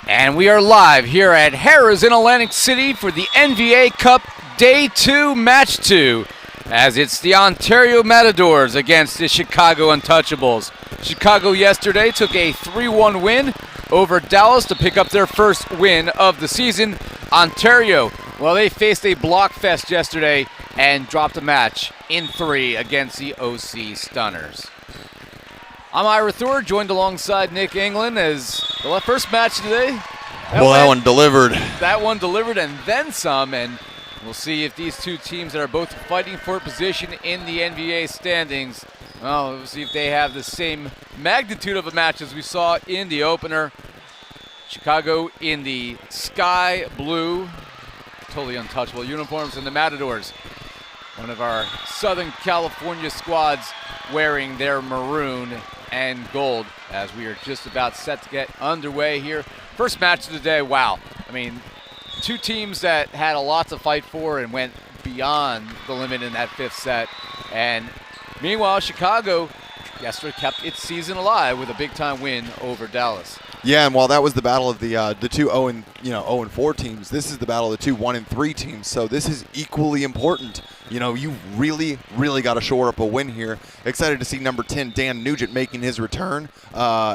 And we are live here at Harrah's in Atlantic City for the NVA Cup Day 2, Match 2, as it's the Ontario Matadors against the Chicago Untouchables. Chicago yesterday took a 3-1 win over Dallas to pick up their first win of the season. Ontario, well, they faced a block fest yesterday and dropped a match in 3 against the OC Stunners. I'm Ira Thor, joined alongside Nick England as the first match today. That one delivered. That one delivered and then some, and we'll see if these two teams that are both fighting for position in the NVA standings, well, we'll see if they have the same magnitude of a match as we saw in the opener. Chicago in the sky blue, totally untouchable uniforms, and the Matadors, one of our Southern California squads, wearing their maroon and gold as we are just about set to get underway here. First match of the day, wow. I mean, two teams that had a lot to fight for and went beyond the limit in that fifth set. And meanwhile, Chicago yesterday kept its season alive with a big-time win over Dallas. Yeah, and while that was the battle of the two 0-4 teams, this is the battle of the two 1-3 teams. So this is equally important. You know, you really got to shore up a win here. Excited to see number 10, Dan Nugent, making his return.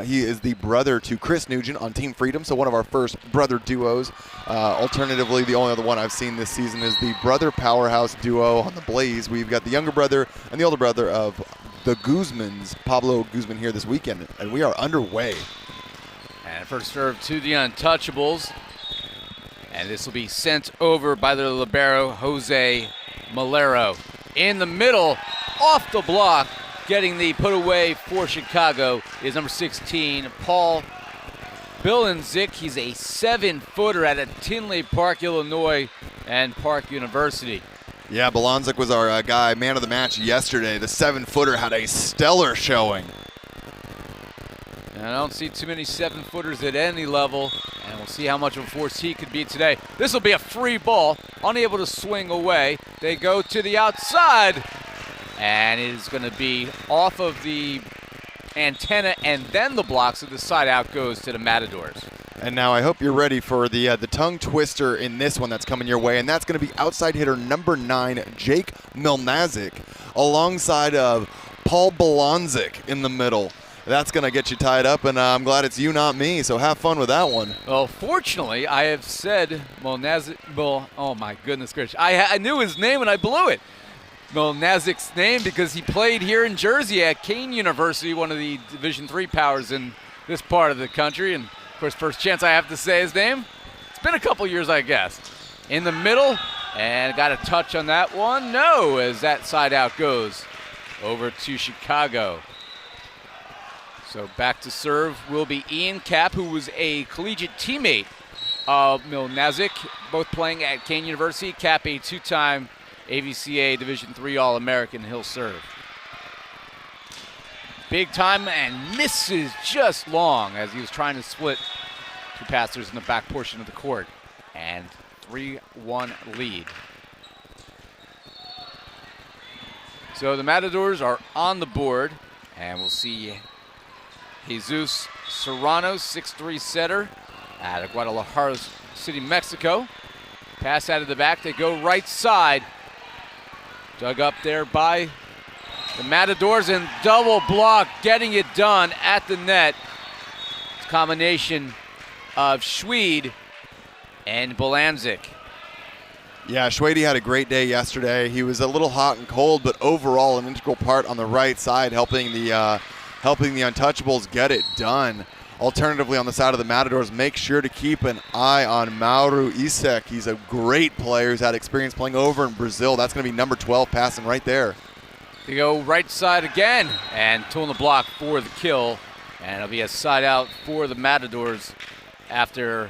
He is the brother to Chris Nugent on Team Freedom, so one of our first brother duos. Alternatively, the only other one I've seen this season is the brother powerhouse duo on the Blaze. We've got the younger brother and the older brother of the Guzmans, Pablo Guzman, here this weekend, and we are underway. And first serve to the Untouchables. And this will be sent over by the libero, Jose Malero. In the middle, off the block, getting the put away for Chicago is number 16, Paul Milnaziak. He's a 7-footer out of Tinley Park, Illinois, and Park University. Yeah, Milnaziak was our guy, man of the match yesterday. The 7-footer had a stellar showing. And I don't see too many 7-footers at any level, and we'll see how much of a force he could be today. This will be a free ball, unable to swing away. They go to the outside, and it is going to be off of the antenna and then the block, so the side out goes to the Matadors. And now I hope you're ready for the tongue twister in this one that's coming your way, and that's going to be outside hitter number 9, Jake Milnaziak, alongside of Paul Milnaziak in the middle. That's going to get you tied up, and I'm glad it's you, not me, so have fun with that one. Well, fortunately, I have said Milnaziak, oh my goodness gracious. I knew his name and I blew it. Milnaziak's name because he played here in Jersey at Kane University, one of the Division III powers in this part of the country. And, of course, first chance I have to say his name. It's been a couple years, I guess. In the middle, and got a touch on that one. No, as that side out goes over to Chicago. So back to serve will be Ian Kapp, who was a collegiate teammate of Milnaziak, both playing at Kane University. Kapp, a 2-time AVCA Division III All-American. He'll serve. Big time and misses just long as he was trying to split two passers in the back portion of the court. And 3-1 lead. So the Matadors are on the board, and we'll see Jesus Serrano, 6'3" setter out of Guadalajara City, Mexico. Pass out of the back. They go right side. Dug up there by the Matadors and double block, getting it done at the net. It's a combination of Schweid and Milnaziak. Yeah, Schweid had a great day yesterday. He was a little hot and cold, but overall an integral part on the right side, helping the Untouchables get it done. Alternatively, on the side of the Matadors, make sure to keep an eye on Mauro Isek. He's a great player who's had experience playing over in Brazil. That's going to be number 12 passing right there. They go right side again and tooling the block for the kill. And it'll be a side out for the Matadors after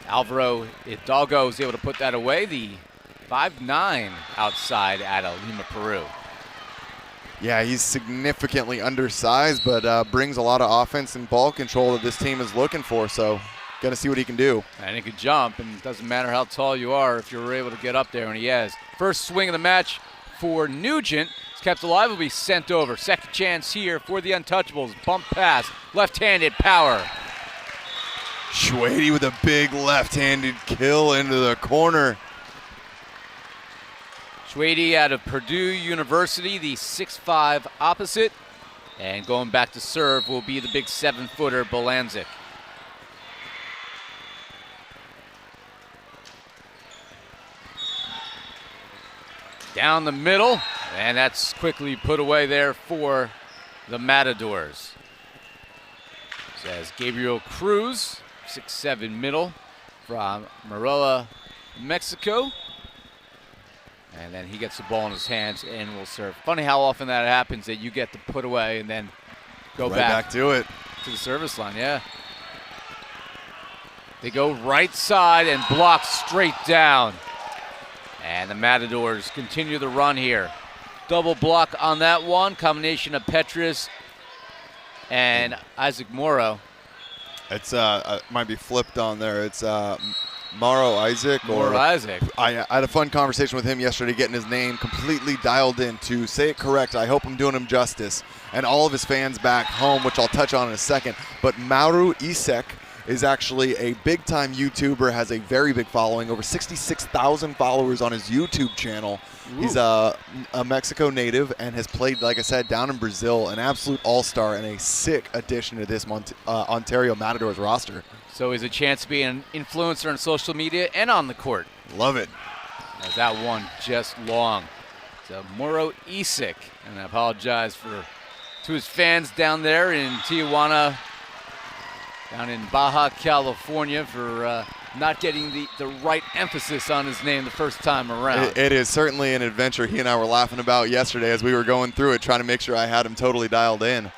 Alvaro Hidalgo was able to put that away. The 5'9" outside out of Lima, Peru. Yeah, he's significantly undersized, but brings a lot of offense and ball control that this team is looking for. So, going to see what he can do. And he can jump, and it doesn't matter how tall you are if you're able to get up there, and he has. First swing of the match for Nugent. It's kept alive, will be sent over. Second chance here for the Untouchables. Bump pass, left-handed power. Schwady with a big left-handed kill into the corner. Schwady out of Purdue University, the 6'5" opposite. And going back to serve will be the big 7-footer Milnaziak. Down the middle, and that's quickly put away there for the Matadors. As Gabriel Cruz, 6'7" middle from Morelia, Mexico. And then he gets the ball in his hands and will serve. Funny how often that happens, that you get to put away and then go back to it. To the service line, yeah. They go right side and block straight down. And the Matadors continue the run here. Double block on that one. Combination of Petrus and Isaac Morrow. It's might be flipped on there. It's Morrow Isaac. Morrow Isaac. I had a fun conversation with him yesterday, getting his name completely dialed in to say it correct. I hope I'm doing him justice. And all of his fans back home, which I'll touch on in a second. But Mauro Isek is actually a big-time YouTuber, has a very big following, over 66,000 followers on his YouTube channel. Ooh. He's a Mexico native and has played, like I said, down in Brazil, an absolute all-star and a sick addition to this Ontario Matadors roster. So he's a chance to be an influencer on social media and on the court. Love it. As that one just long. So Mauro Isek, and I apologize to his fans down there in Tijuana, down in Baja California, for not getting the right emphasis on his name the first time around. It is certainly an adventure he and I were laughing about yesterday as we were going through it, trying to make sure I had him totally dialed in.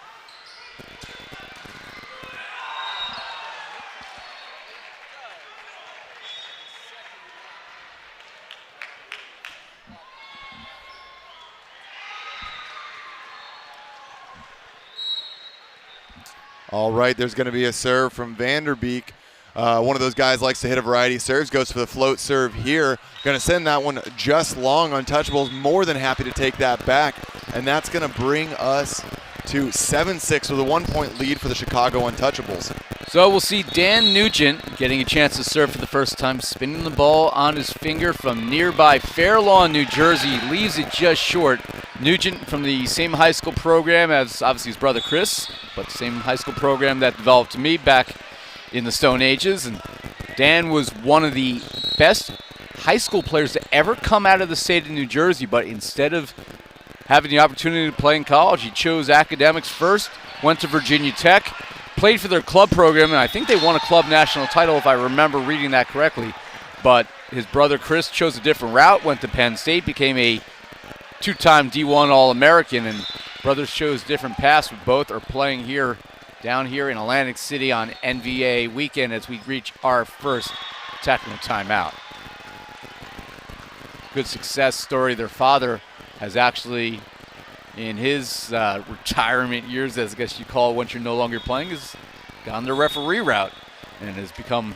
All right, there's going to be a serve from Vander Beek. One of those guys likes to hit a variety of serves, goes for the float serve here. Going to send that one just long. Untouchables more than happy to take that back. And that's going to bring us to 7-6 with a 1-point lead for the Chicago Untouchables. So we'll see Dan Nugent getting a chance to serve for the first time, spinning the ball on his finger from nearby Fair Lawn, New Jersey, leaves it just short. Nugent from the same high school program as obviously his brother Chris, but the same high school program that developed me back in the Stone Ages. And Dan was one of the best high school players to ever come out of the state of New Jersey, but instead of having the opportunity to play in college, he chose academics first, went to Virginia Tech, played for their club program, and I think they won a club national title if I remember reading that correctly. But his brother Chris chose a different route, went to Penn State, became a two-time D1 All-American, and brothers chose different paths, with both are playing here, down here in Atlantic City on NVA weekend as we reach our first technical timeout. Good success story. Their father has actually, in his retirement years, as I guess you call it once you're no longer playing, has gone the referee route and has become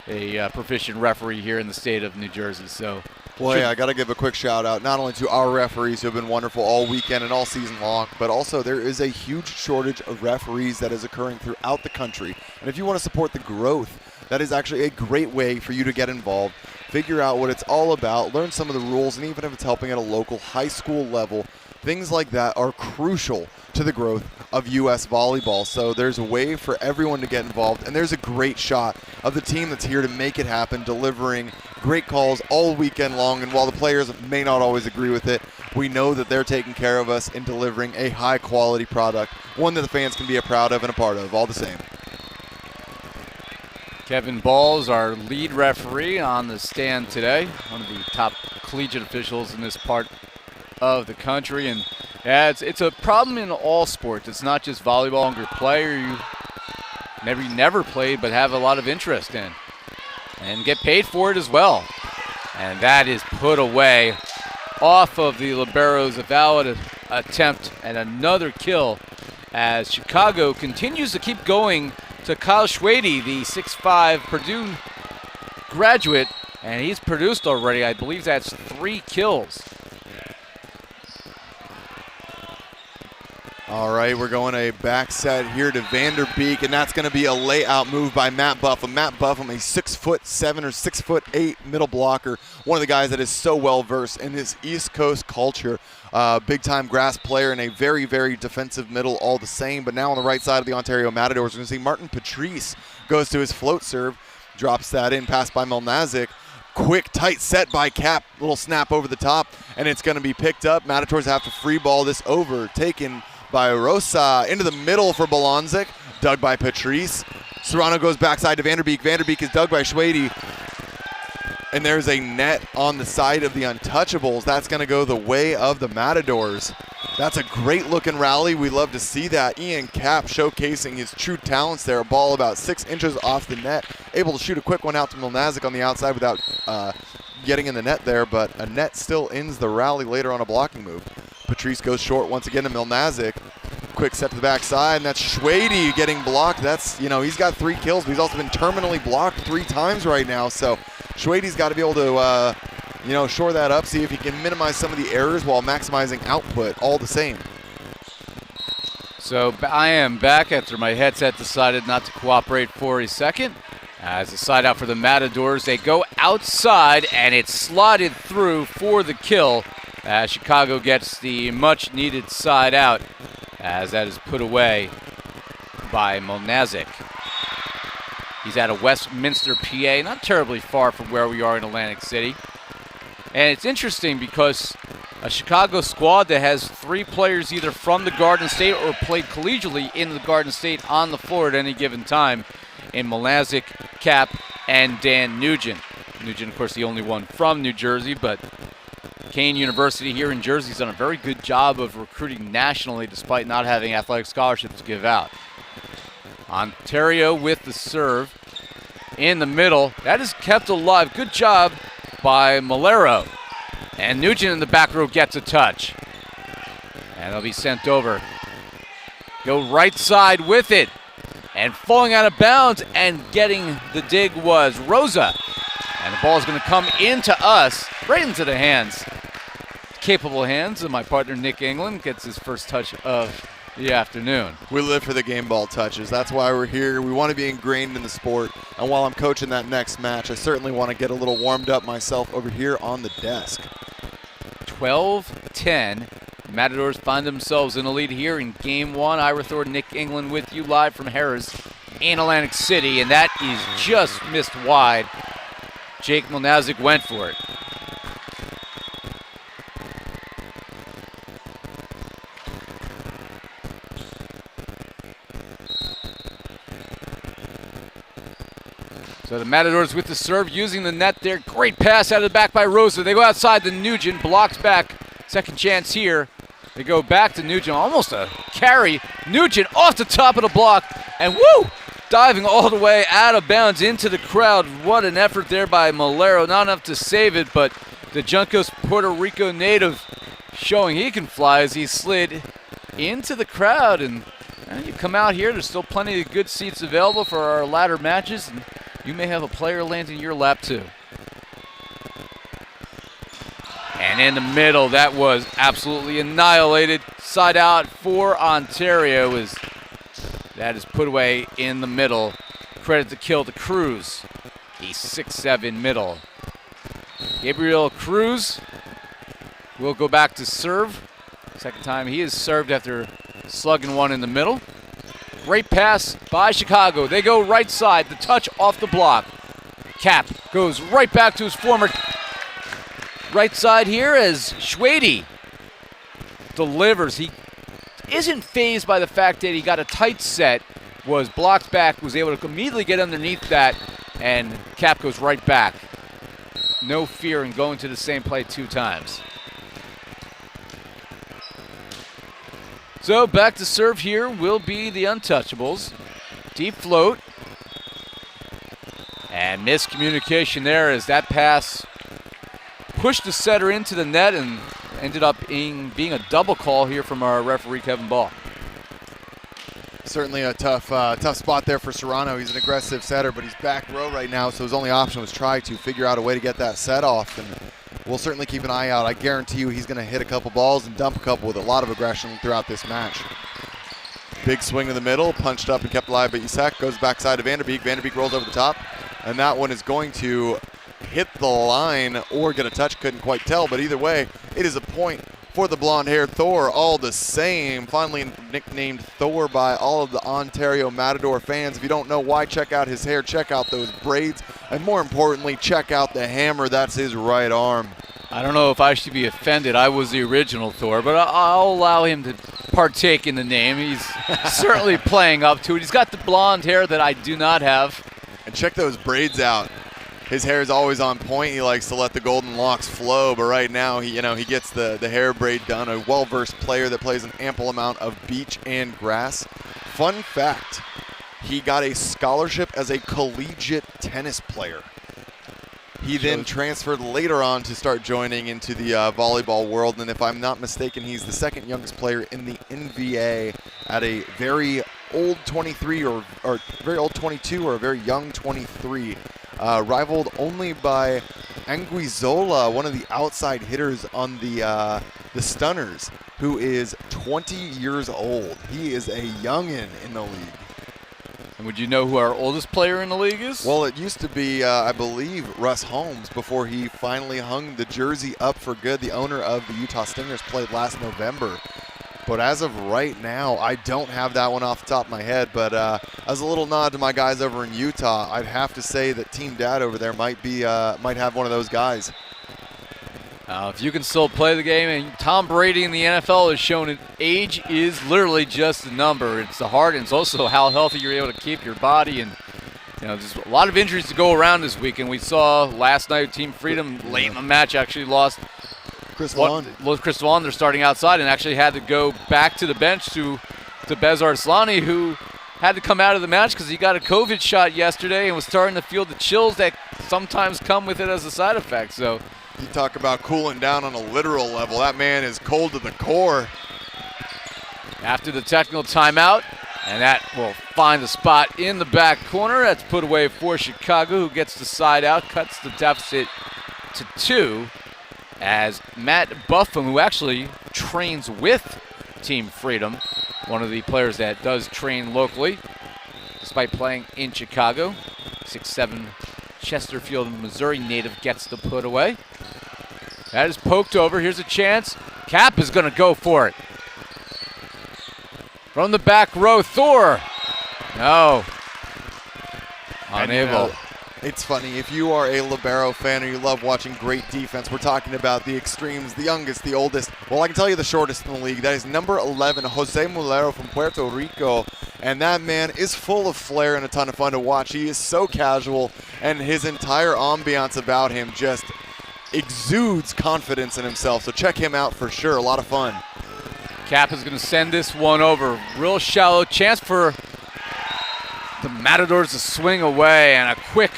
a proficient referee here in the state of New Jersey. So, well, yeah, I got to give a quick shout out not only to our referees who have been wonderful all weekend and all season long, but also there is a huge shortage of referees that is occurring throughout the country. And if you want to support the growth, that is actually a great way for you to get involved, figure out what it's all about, learn some of the rules, and even if it's helping at a local high school level, things like that are crucial to the growth of U.S. volleyball. So there's a way for everyone to get involved, and there's a great shot of the team that's here to make it happen, delivering great calls all weekend long. And while the players may not always agree with it, we know that they're taking care of us in delivering a high-quality product, one that the fans can be proud of and a part of, all the same. Kevin Balls, our lead referee on the stand today, one of the top collegiate officials in this part of the country. And yeah, it's a problem in all sports. It's not just volleyball. Longer player you never played but have a lot of interest in and get paid for it as well. And that is put away off of the liberos. A valid attempt and another kill as Chicago continues to keep going to Kyle Schwady, the 6'5" Purdue graduate, and he's produced already, I believe that's 3 kills. All right, we're going a back set here to Vander Beek, and that's going to be a layout move by Matt Buffum. Matt Buffum, a 6'7" or 6'8" middle blocker, one of the guys that is so well versed in his East Coast culture. Big time grass player and a very, very defensive middle all the same. But now on the right side of the Ontario Matadors, we're going to see Martin Patrice goes to his float serve, drops that in, passed by Milnaziak. Quick, tight set by Cap, little snap over the top, and it's going to be picked up. Matadors have to free ball this over, taken by Rosa into the middle for Bolonzik, dug by Patrice. Serrano goes backside to Vander Beek. Vander Beek is dug by Schwede. And there's a net on the side of the Untouchables. That's going to go the way of the Matadors. That's a great looking rally. We love to see that. Ian Cap showcasing his true talents there. A ball about 6 inches off the net. Able to shoot a quick one out to Milnaziak on the outside without getting in the net there, but a net still ends the rally later on a blocking move. Patrice goes short once again to Milnaziak. Quick set to the backside, and that's Schwede getting blocked. That's, he's got 3 kills, but he's also been terminally blocked 3 times right now. So Schwede's got to be able to, shore that up, see if he can minimize some of the errors while maximizing output all the same. So I am back after my headset decided not to cooperate for a second. As a side out for the Matadors, they go outside, and it's slotted through for the kill. As Chicago gets the much-needed side out, as that is put away by Milnaziak. He's out of Westminster, PA, not terribly far from where we are in Atlantic City. And it's interesting because a Chicago squad that has 3 players either from the Garden State or played collegially in the Garden State on the floor at any given time in Milnaziak, Cap, and Dan Nugent. Nugent, of course, the only one from New Jersey, but Kane University here in Jersey has done a very good job of recruiting nationally despite not having athletic scholarships to give out. Ontario with the serve in the middle. That is kept alive. Good job by Malero. And Nugent in the back row gets a touch. And they'll be sent over. Go right side with it. And falling out of bounds and getting the dig was Rosa. And the ball is going to come into us, right into the hands. Capable hands of my partner Nick England. Gets his first touch of the afternoon. We live for the game ball touches. That's why we're here. We want to be ingrained in the sport. And while I'm coaching that next match, I certainly want to get a little warmed up myself over here on the desk. 12-10. Matadors find themselves in a lead here in Game 1. Ira Thor, Nick England with you live from Harrah's in Atlantic City. And that is just missed wide. Jake Milnaziak went for it. So the Matadors with the serve, using the net there. Great pass out of the back by Rosa. They go outside to Nugent, blocks back. Second chance here. They go back to Nugent, almost a carry. Nugent off the top of the block, and woo! Diving all the way out of bounds into the crowd. What an effort there by Malero. Not enough to save it, but the Juncos Puerto Rico native showing he can fly as he slid into the crowd. And you come out here, there's still plenty of good seats available for our ladder matches. And you may have a player land in your lap too. And in the middle, that was absolutely annihilated. Side out for Ontario as that is put away in the middle. Credit to kill to Cruz. A 6'7" middle. Gabriel Cruz will go back to serve. Second time he has served after slugging one in the middle. Great pass by Chicago. They go right side. The touch off the block. Cap goes right back to his former right side here as Schwede delivers. He isn't fazed by the fact that he got a tight set, was blocked back, was able to immediately get underneath that, and Cap goes right back. No fear in going to the same play 2 times. So back to serve here will be the Untouchables. Deep float. And miscommunication there as that pass pushed the setter into the net and ended up being a double call here from our referee, Kevin Ball. Certainly a tough spot there for Serrano. He's an aggressive setter, but he's back row right now, so his only option was try to figure out a way to get that set off. And we'll certainly keep an eye out. I guarantee you he's going to hit a couple balls and dump a couple with a lot of aggression throughout this match. Big swing in the middle, punched up and kept alive by Isak. Goes backside to Vander Beek. Vander Beek rolls over the top, and that one is going to hit the line or get a touch. Couldn't quite tell, but either way, it is a point for the blonde-haired Thor all the same. Finally nicknamed Thor by all of the Ontario Matador fans. If you don't know why, check out his hair, check out those braids, and more importantly, check out the hammer. That's his right arm. I don't know if I should be offended. I was the original Thor, but I'll allow him to partake in the name. He's certainly playing up to it. He's got the blonde hair that I do not have. And check those braids out. His hair is always on point. He likes to let the golden locks flow, but right now he gets the hair braid done. A well-versed player that plays an ample amount of beach and grass. Fun fact, he got a scholarship as a collegiate tennis player. He then transferred later on to start joining into the volleyball world, and if I'm not mistaken, he's the second youngest player in the NBA at a very old 23 or very old 22 or a very young 23. Rivaled only by Anguizzola, one of the outside hitters on the Stunners, who is 20 years old. He is a youngin' in the league. And would you know who our oldest player in the league is? Well, it used to be, I believe, Russ Holmes before he finally hung the jersey up for good. The owner of the Utah Stingers played last November. But as of right now, I don't have that one off the top of my head. But as a little nod to my guys over in Utah, I'd have to say that Team Dad over there might have one of those guys. If you can still play the game, and Tom Brady in the NFL has shown it, age is literally just a number. It's the heart, and it's also how healthy you're able to keep your body. And there's a lot of injuries to go around this weekend. We saw last night Team Freedom late in the match actually lost Chris Wander starting outside and actually had to go back to the bench to Bez Arslani, who had to come out of the match because he got a COVID shot yesterday and was starting to feel the chills that sometimes come with it as a side effect. So you talk about cooling down on a literal level. That man is cold to the core. After the technical timeout, and that will find the spot in the back corner. That's put away for Chicago, who gets the side out, cuts the deficit to 2. As Matt Buffum, who actually trains with Team Freedom, one of the players that does train locally, despite playing in Chicago, 6'7", Chesterfield, Missouri native, gets the put away. That is poked over. Here's a chance. Cap is going to go for it. From the back row, Thor. No. Unable. It's funny, if you are a libero fan or you love watching great defense, we're talking about the extremes, the youngest, the oldest. Well, I can tell you the shortest in the league. That is number 11, Jose Mulero from Puerto Rico. And that man is full of flair and a ton of fun to watch. He is so casual, and his entire ambiance about him just exudes confidence in himself. So check him out for sure. A lot of fun. Cap is going to send this one over. Real shallow chance for the Matadors to swing away, and a quick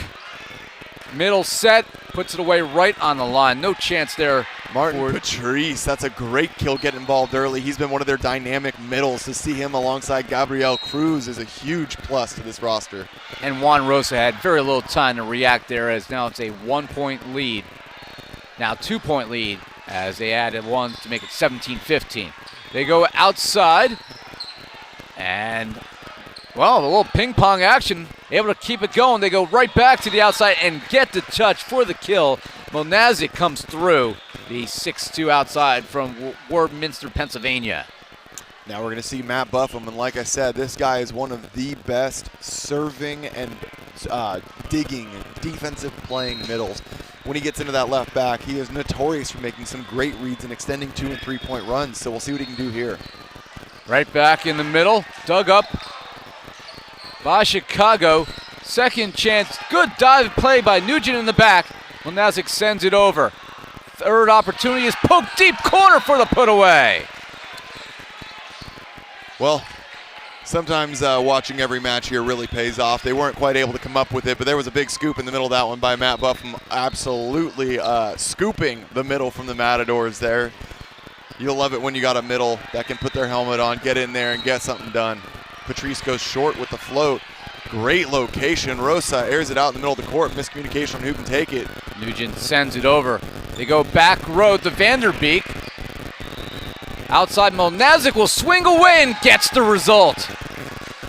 middle set puts it away right on the line. No chance there. Martin Patrice, that's a great kill, get involved early. He's been one of their dynamic middles. To see him alongside Gabriel Cruz is a huge plus to this roster. And Juan Rosa had very little time to react there, as now it's a 1-point lead. Now 2-point lead as they added one to make it 17-15. They go outside, and well, a little ping pong action, able to keep it going. They go right back to the outside and get the touch for the kill. Milnaziak comes through, the 6'2" outside from Wardminster, Pennsylvania. Now we're going to see Matt Buffum, and like I said, this guy is one of the best serving and digging defensive playing middles. When he gets into that left back, he is notorious for making some great reads and extending 2- and 3-point runs, so we'll see what he can do here. Right back in the middle, dug up by Chicago. Second chance, good dive play by Nugent in the back. Milnaziak sends it over. Third opportunity is poked deep corner for the put away. Well, sometimes watching every match here really pays off. They weren't quite able to come up with it, but there was a big scoop in the middle of that one by Matt Buffum, absolutely scooping the middle from the Matadors there. You'll love it when you got a middle that can put their helmet on, get in there, and get something done. Patrice goes short with the float. Great location. Rosa airs it out in the middle of the court. Miscommunication on who can take it. Nugent sends it over. They go back row to Vander Beek. Outside, Milnaziak will swing away and gets the result.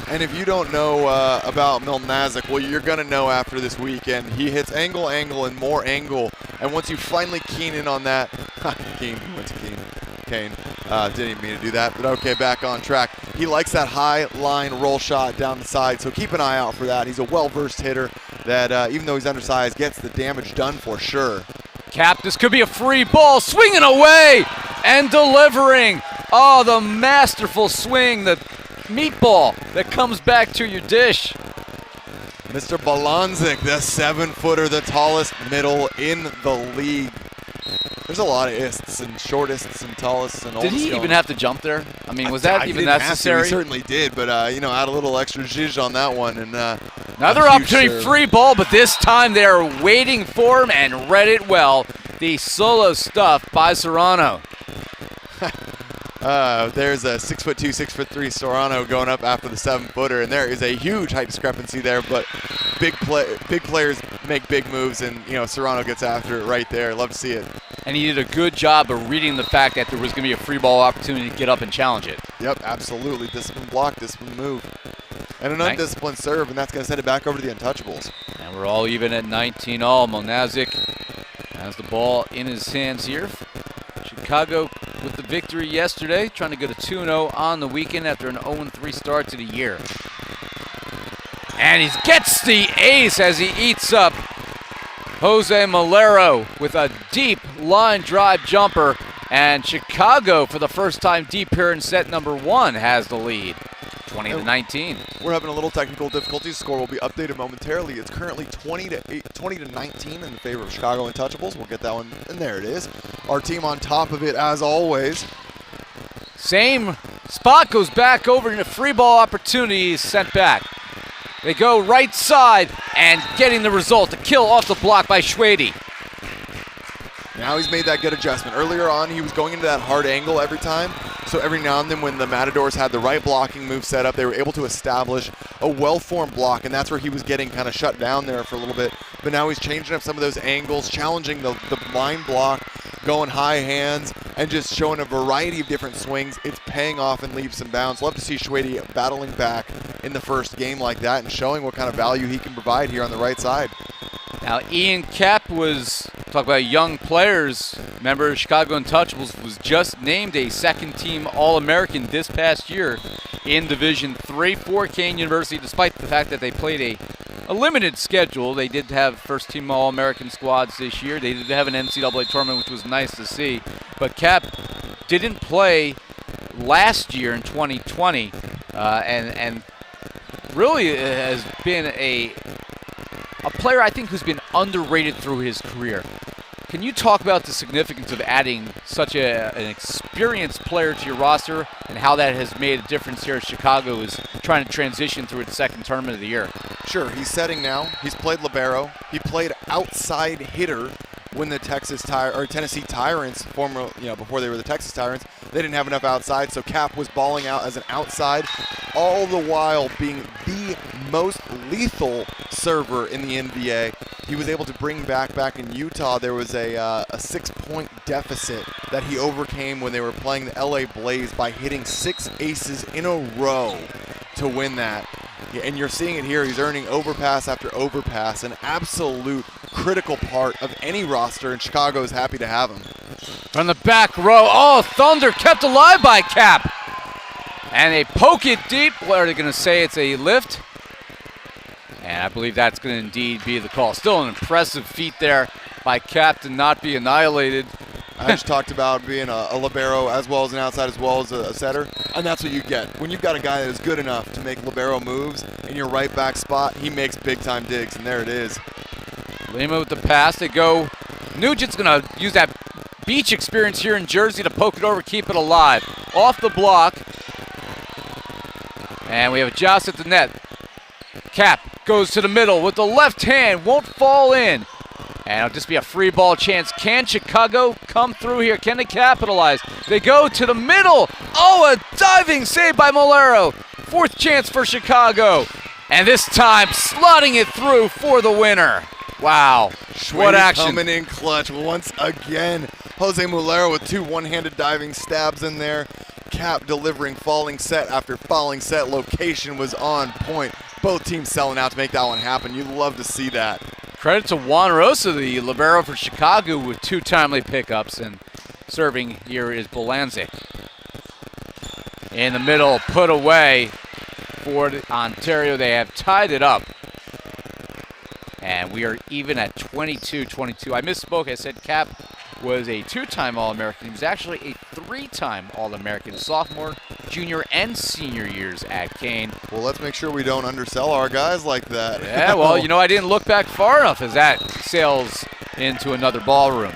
And if you don't know about Milnaziak, well, you're going to know after this weekend. He hits angle, and more angle. And once you finally keen in on that, Kane, he went to Kane. Didn't even mean to do that, but okay, back on track. He likes that high line roll shot down the side, so keep an eye out for that. He's a well-versed hitter that, even though he's undersized, gets the damage done for sure. Cap, this could be a free ball, swinging away and delivering. Oh, the masterful swing, the meatball that comes back to your dish. Mr. Balanzik, the 7-footer, the tallest middle in the league. There's a lot of ists and shortists and tallists and all. Did he even have to jump there? I mean, was that even necessary? He certainly did, but add a little extra zhizh on that one. And another opportunity, free ball, but this time they're waiting for him and read it well. The solo stuff by Serrano. There's a 6'2", 6'3" Serrano going up after the 7-footer, and there is a huge height discrepancy there. But big players make big moves, and Serrano gets after it right there. Love to see it. And he did a good job of reading the fact that there was going to be a free ball opportunity to get up and challenge it. Yep, absolutely. Disciplined block, disciplined move, and an undisciplined serve, and that's going to send it back over to the Untouchables. And we're all even at 19-all. Milnaziak has the ball in his hands here. Chicago with the victory yesterday, trying to get a 2-0 on the weekend after an 0-3 start to the year. And he gets the ace as he eats up Jose Malero with a deep line drive jumper. And Chicago, for the first time deep here in set number 1, has the lead, 20-19. We're having a little technical difficulties. Score will be updated momentarily. It's currently 20-19 in the favor of Chicago Untouchables. We'll get that one, and there it is. Our team on top of it as always. Same spot, goes back over, and a free ball opportunity is sent back. They go right side and getting the result. A kill off the block by Schwede. Now he's made that good adjustment. Earlier on, he was going into that hard angle every time. So every now and then when the Matadors had the right blocking move set up, they were able to establish a well-formed block, and that's where he was getting kind of shut down there for a little bit. But now he's changing up some of those angles, challenging the line block, going high hands, and just showing a variety of different swings. It's paying off in leaps and bounds. Love to see Schwede battling back in the first game like that and showing what kind of value he can provide here on the right side. Now, Ian Cap was, talk about young players, member of Chicago Untouchables, was just named a second-team All-American this past year in Division III for Kane University, despite the fact that they played a limited schedule. They did have first-team All-American squads this year. They did have an NCAA tournament, which was nice to see. But Cap didn't play last year in 2020, and really has been a player, I think, who's been underrated through his career. Can you talk about the significance of adding such an experienced player to your roster and how that has made a difference here as Chicago is trying to transition through its second tournament of the year? Sure, he's setting now. He's played libero. He played outside hitter when the Tennessee Tyrants, before they were the Texas Tyrants, they didn't have enough outside, so Cap was balling out as an outside, all the while being the most lethal server in the NBA. He was able to bring back in Utah. There was a 6-point deficit that he overcame when they were playing the LA Blaze by hitting 6 aces in a row to win that. And you're seeing it here. He's earning overpass after overpass, an absolute critical part of any roster, and Chicago is happy to have him. From the back row, Thunder kept alive by Cap. And they poke it deep. What are they going to say? It's a lift. And I believe that's going to indeed be the call. Still an impressive feat there by Cap to not be annihilated. I just talked about being a libero as well as an outside as well as a setter, and that's what you get. When you've got a guy that is good enough to make libero moves in your right back spot, he makes big-time digs, and there it is. Lima with the pass. They go. Nugent's going to use that beach experience here in Jersey to poke it over, keep it alive. Off the block. And we have a joust at the net. Cap goes to the middle with the left hand, won't fall in. And it'll just be a free ball chance. Can Chicago come through here? Can they capitalize? They go to the middle. A diving save by Malero. Fourth chance for Chicago. And this time, slotting it through for the winner. Wow, what action. Coming in clutch once again. Jose Mulero with 2 one-handed diving stabs in there. Cap delivering falling set after falling set. Location was on point. Both teams selling out to make that one happen. You'd love to see that. Credit to Juan Rosa, the libero for Chicago, with 2 timely pickups, and serving here is Milnaziak. In the middle, put away for Ontario. They have tied it up. And we are even at 22-22. I misspoke. I said Cap was a 2-time All-American. He was actually a 3-time All-American, sophomore, junior, and senior years at Kane. Well, let's make sure we don't undersell our guys like that. Yeah, well, you know, I didn't look back far enough as that sails into another ballroom.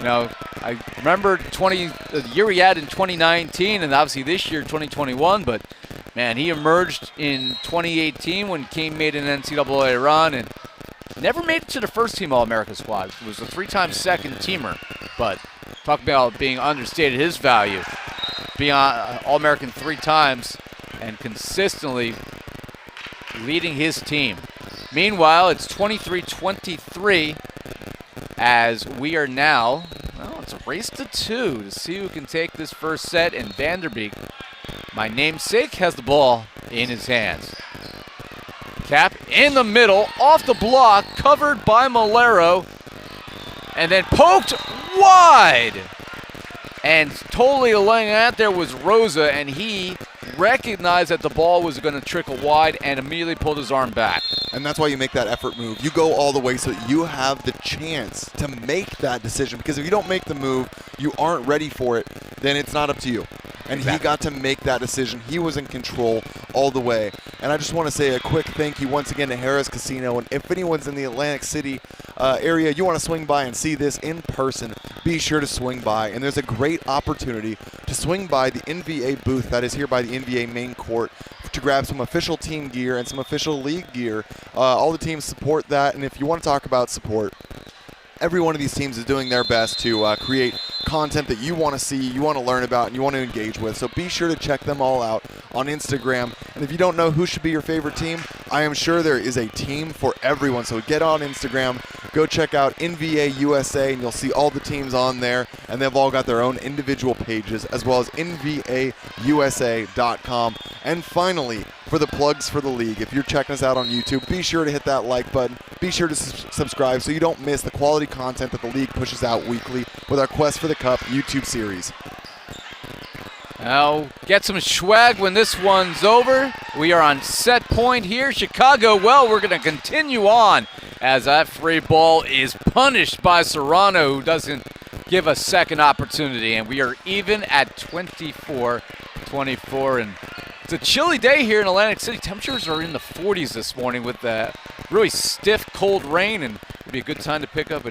You know, I remember the year we had in 2019, and obviously this year, 2021, but man, he emerged in 2018 when Kane made an NCAA run and never made it to the first-team All-America squad. It was a 3-time second-teamer, but talk about being understated his value. Being All-American 3 times and consistently leading his team. Meanwhile, it's 23-23 as we are now, well, it's a race to 2 to see who can take this first set, and Vander Beek, my namesake, has the ball in his hands. Cap in the middle, off the block, covered by Mulero, and then poked wide. And totally laying out there was Rosa, and he recognized that the ball was going to trickle wide and immediately pulled his arm back. And that's why you make that effort move. You go all the way so that you have the chance to make that decision, because if you don't make the move, you aren't ready for it, then it's not up to you. And He got to make that decision. He was in control all the way. And I just want to say a quick thank you once again to Harris Casino. And if anyone's in the Atlantic City area, you want to swing by and see this in person, be sure to swing by. And there's a great opportunity to swing by the NVA booth that is here by the NVA main court to grab some official team gear and some official league gear. All the teams support that. And if you want to talk about support, every one of these teams is doing their best to create content that you want to see, you want to learn about, and you want to engage with. So be sure to check them all out on Instagram. And if you don't know who should be your favorite team, I am sure there is a team for everyone. So get on Instagram, go check out NVA USA, and you'll see all the teams on there. And they've all got their own individual pages, as well as NVAUSA.com. And finally, for the plugs for the league, if you're checking us out on YouTube, be sure to hit that like button. Be sure to subscribe so you don't miss the quality content that the league pushes out weekly with our Quest for the Cup YouTube series. Now, get some swag when this one's over. We are on set point here. Chicago, well, we're going to continue on as that free ball is punished by Serrano, who doesn't give a second opportunity. And we are even at 24-24. And it's a chilly day here in Atlantic City. Temperatures are in the 40s this morning with the really stiff, cold rain. And it'd be a good time to pick up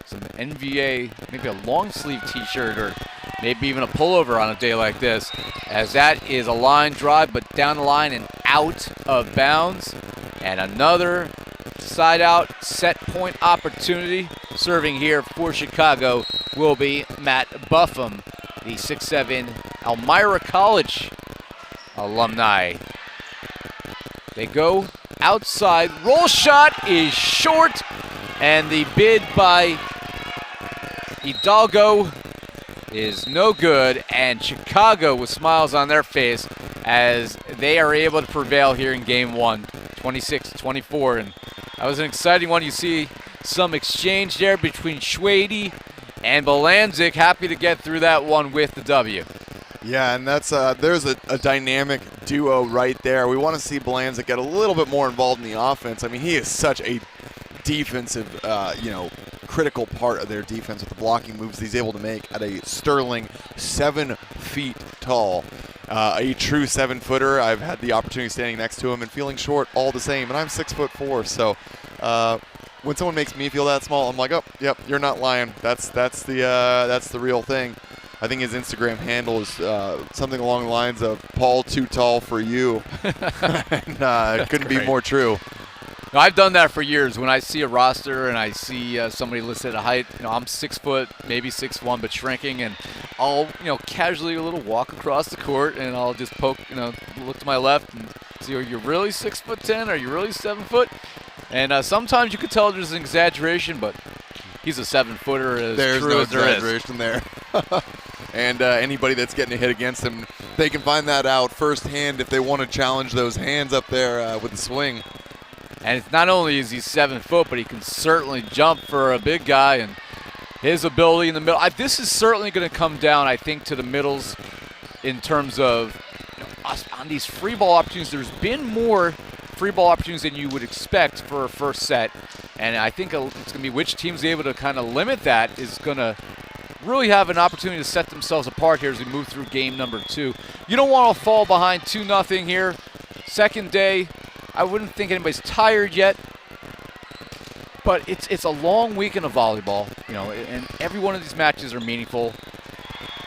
some NVA, maybe a long sleeve t-shirt or maybe even a pullover on a day like this, as that is a line drive, but down the line and out of bounds. And another side out set point opportunity. Serving here for Chicago will be Matt Buffum, the 6'7" Elmira College alumni. They go outside. Roll shot is short, and the bid by Hidalgo is no good, and Chicago with smiles on their face as they are able to prevail here in game 1, 26-24. And that was an exciting one. You see some exchange there between Schwede and Milnaziak. Happy to get through that one with the W. Yeah, and that's there's a dynamic duo right there. We want to see Milnaziak get a little bit more involved in the offense. I mean, he is such a defensive, critical part of their defense with the blocking moves he's able to make at a sterling 7 feet tall. A true 7-footer. I've had the opportunity standing next to him and feeling short all the same, and I'm 6'4", so when someone makes me feel that small, I'm like, oh, yep, you're not lying. That's the real thing. I think his Instagram handle is something along the lines of Paul too tall for you. And it couldn't be more true. No, I've done that for years. When I see a roster and I see somebody listed at height, I'm 6 foot, maybe 6'1", but shrinking, and I'll casually a little walk across the court and I'll just poke, look to my left and see, are you really 6'10"? Are you really 7 foot? And sometimes you could tell there's an exaggeration, but he's a 7-footer as There's true no as there is. exaggeration there. And anybody that's getting a hit against him, they can find that out firsthand if they want to challenge those hands up there with the swing. And it's not only is he 7 foot, but he can certainly jump for a big guy, and his ability in the middle. This is certainly going to come down, I think, to the middles in terms of on these free ball opportunities. There's been more free ball opportunities than you would expect for a first set, and I think it's going to be which team's able to kind of limit that is going to really have an opportunity to set themselves apart here as we move through game number 2. You don't want to fall behind 2-0 here. Second day, I wouldn't think anybody's tired yet, but it's a long weekend of volleyball, and every one of these matches are meaningful.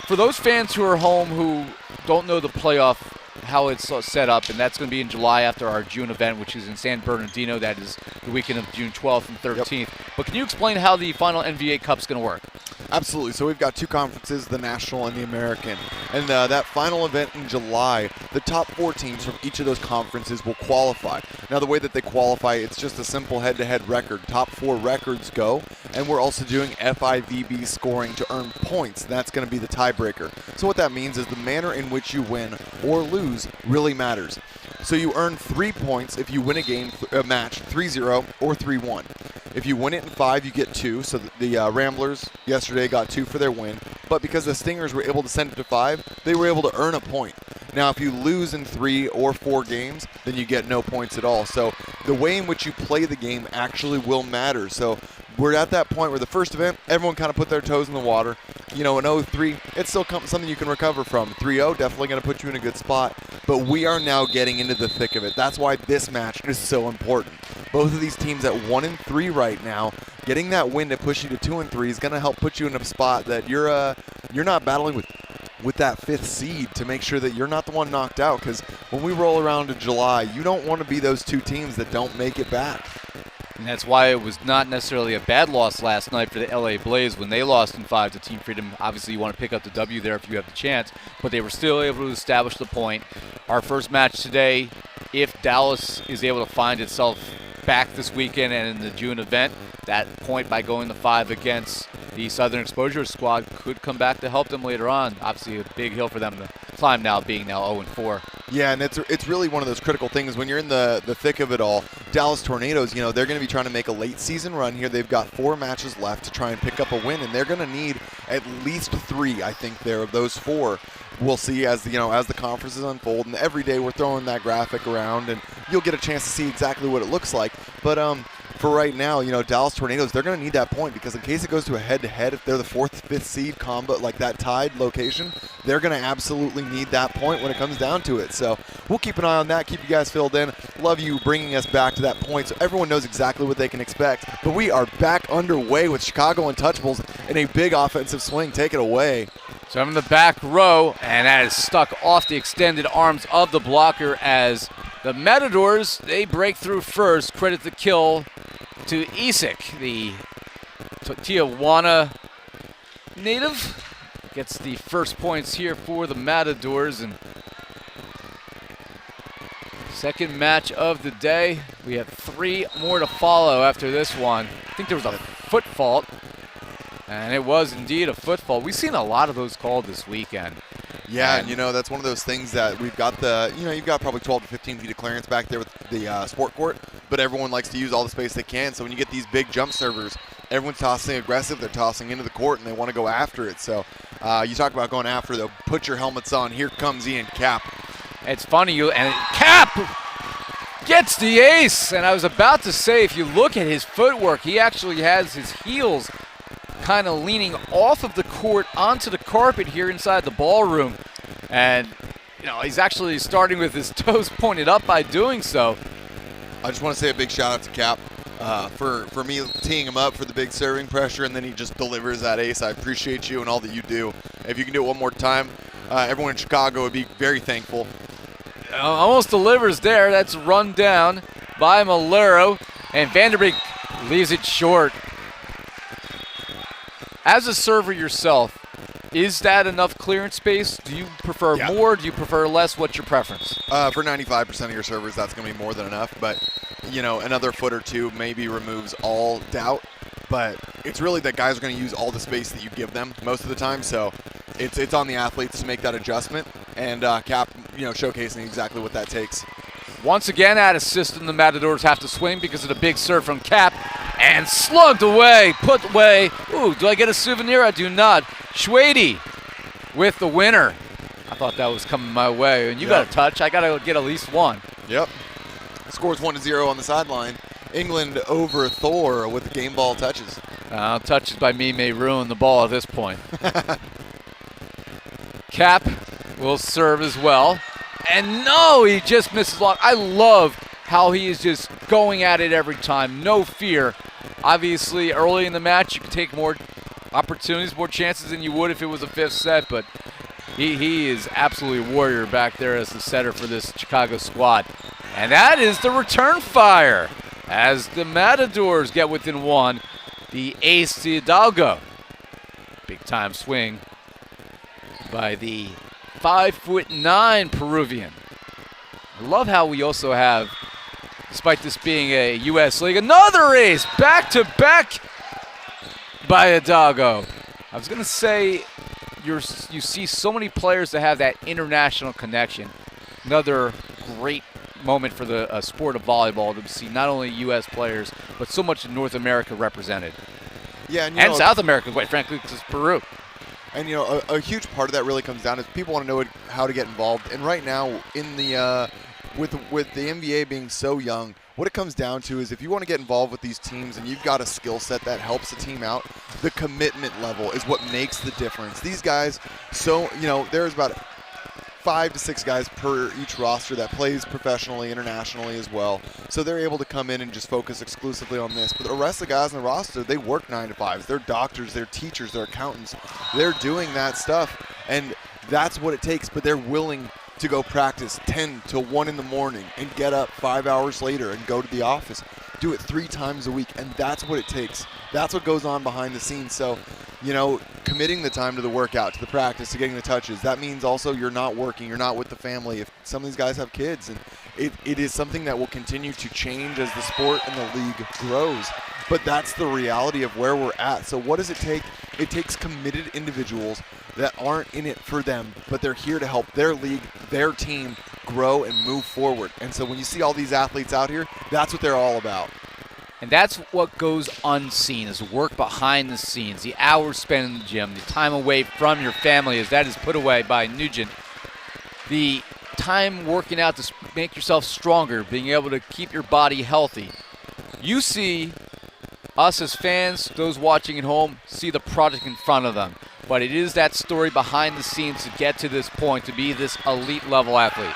For those fans who are home who don't know the playoff, how it's set up, and that's going to be in July after our June event, which is in San Bernardino. That is the weekend of June 12th and 13th. Yep. But can you explain how the final NVA Cup's going to work? Absolutely. So we've got 2 conferences, the National and the American. And that final event in July, the top 4 teams from each of those conferences will qualify. Now, the way that they qualify, it's just a simple head-to-head record. Top 4 records go, and we're also doing FIVB scoring to earn points. That's going to be the tiebreaker. So what that means is the manner in which you win or lose really matters. So you earn 3 points if you win a match 3-0 or 3-1. If you win it in 5, you get 2. So the Ramblers yesterday got 2 for their win. But because the Stingers were able to send it to 5, they were able to earn a point. Now, if you lose in 3 or 4 games, then you get no points at all. So the way in which you play the game actually will matter. So we're at that point where the first event, everyone kind of put their toes in the water. An 0-3, it's still something you can recover from. 3-0, definitely going to put you in a good spot. But we are now getting into the thick of it. That's why this match is so important. Both of these teams at 1-3 right now, getting that win to push you to 2-3 is going to help put you in a spot that you're not battling with that 5th seed to make sure that you're not the one knocked out. Because when we roll around to July, you don't want to be those 2 teams that don't make it back. And that's why it was not necessarily a bad loss last night for the LA Blaze when they lost in 5 to Team Freedom. Obviously, you want to pick up the W there if you have the chance, but they were still able to establish the point. Our first match today, if Dallas is able to find itself back this weekend and in the June event, that point by going to 5 against the Southern Exposure squad could come back to help them later on. Obviously, a big hill for them to climb now, being now 0-4. Yeah, and it's really one of those critical things when you're in the thick of it all. Dallas Tornadoes, they're going to be trying to make a late season run here. They've got 4 matches left to try and pick up a win, and they're going to need at least 3, I think, there of those 4. We'll see as the conferences unfold, and every day we're throwing that graphic around, and you'll get a chance to see exactly what it looks like. But for right now, Dallas Tornadoes, they're going to need that point because in case it goes to a head-to-head, if they're the 4th, 5th seed combo, like that tied location, they're going to absolutely need that point when it comes down to it. So we'll keep an eye on that, keep you guys filled in. Love you bringing us back to that point so everyone knows exactly what they can expect. But we are back underway with Chicago Untouchables in a big offensive swing. Take it away. So I'm in the back row, and that is stuck off the extended arms of the blocker as the Matadors, they break through first. Credit the kill to Isik, the Tijuana native. Gets the first points here for the Matadors. And second match of the day. We have 3 more to follow after this one. I think there was a foot fault. And it was indeed a foot fault. We've seen a lot of those called this weekend. Yeah, and that's one of those things that we've got you've got probably 12 to 15 feet of clearance back there with the sport court, but everyone likes to use all the space they can. So when you get these big jump servers, everyone's tossing aggressive. They're tossing into the court, and they want to go after it. So you talk about going after, though. Put your helmets on. Here comes Ian Cap. It's funny, Cap gets the ace. And I was about to say, if you look at his footwork, he actually has his heels kind of leaning off of the court onto the carpet here inside the ballroom. And, he's actually starting with his toes pointed up by doing so. I just want to say a big shout out to Cap for me teeing him up for the big serving pressure, and then he just delivers that ace. I appreciate you and all that you do. If you can do it one more time, everyone in Chicago would be very thankful. Almost delivers there. That's run down by Malero, and Vander Beek leaves it short. As a server yourself, is that enough clearance space? Do you prefer more? Do you prefer less? What's your preference? For 95% of your servers, that's going to be more than enough. But, another foot or 2 maybe removes all doubt. but it's really that guys are going to use all the space that you give them most of the time. So it's on the athletes to make that adjustment, and Cap, showcasing exactly what that takes. Once again, out of system, the Matadors have to swing because of the big serve from Cap, and slugged away, put away. Ooh, do I get a souvenir? I do not. Schwady with the winner. I thought that was coming my way, and you got a touch. I got to get at least one. Yep. Scores 1-0 on the sideline. England over Thor with the game ball touches. Touches by me may ruin the ball at this point. Cap will serve as well. And no, he just misses block. I love how he is just going at it every time. No fear. Obviously, early in the match, you can take more opportunities, more chances than you would if it was a fifth set, but he is absolutely a warrior back there as the setter for this Chicago squad. And that is the return fire as the Matadors get within one. The ace to Hidalgo. Big time swing by the 5'9" Peruvian. I love how we also have, despite this being a U.S. league, another ace back-to-back by Hidalgo. I was going to say you see so many players that have that international connection. Another great moment for the sport of volleyball to see not only U.S. players, but so much of North America represented. Yeah, and South America, quite frankly, because it's Peru. And a huge part of that really comes down to people want to know how to get involved. And right now, in the with the NBA being so young, what it comes down to is if you want to get involved with these teams and you've got a skill set that helps the team out, the commitment level is what makes the difference. These guys, there's about 5 to 6 guys per each roster that plays professionally, internationally as well. So they're able to come in and just focus exclusively on this. But the rest of the guys on the roster, they work 9 to 5s. They're doctors, they're teachers, they're accountants. They're doing that stuff, and that's what it takes. But they're willing to go practice 10 to 1 in the morning and get up 5 hours later and go to the office. Do it 3 times a week, and that's what it takes. That's what goes on behind the scenes. So, committing the time to the workout, to the practice, to getting the touches, that means also you're not working, you're not with the family. If some of these guys have kids, and it is something that will continue to change as the sport and the league grows. But that's the reality of where we're at. So what does it take? It takes committed individuals that aren't in it for them, but they're here to help their league, their team grow and move forward. And so when you see all these athletes out here, that's what they're all about. And that's what goes unseen, is work behind the scenes, the hours spent in the gym, the time away from your family, as that is put away by Nugent. The time working out to make yourself stronger, being able to keep your body healthy. You see, us as fans, those watching at home, see the product in front of them. But it is that story behind the scenes to get to this point, to be this elite level athlete.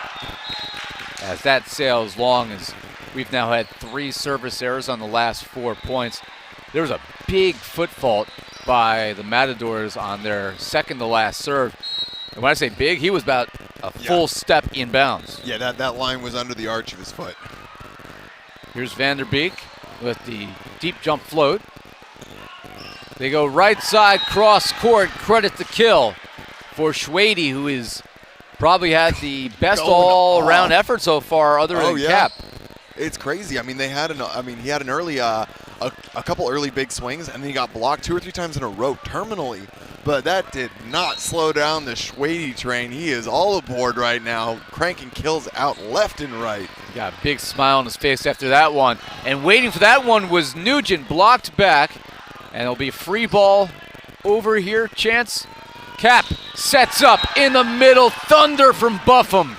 As that sails long as we've now had 3 service errors on the last 4 points. There was a big foot fault by the Matadors on their second to last serve. And when I say big, he was about a full step inbounds. Yeah, that line was under the arch of his foot. Here's Vander Beek with the deep jump float. They go right side, cross court, credit the kill for Schwady, who is probably had the best all-around effort so far, other than Cap. It's crazy. I mean, he had an early, a couple early big swings, and then he got blocked 2 or 3 times in a row terminally. But that did not slow down the Schwady train. He is all aboard right now, cranking kills out left and right. He got a big smile on his face after that one. And waiting for that one was Nugent, blocked back. And it'll be free ball over here. Chance. Cap sets up in the middle. Thunder from Buffum.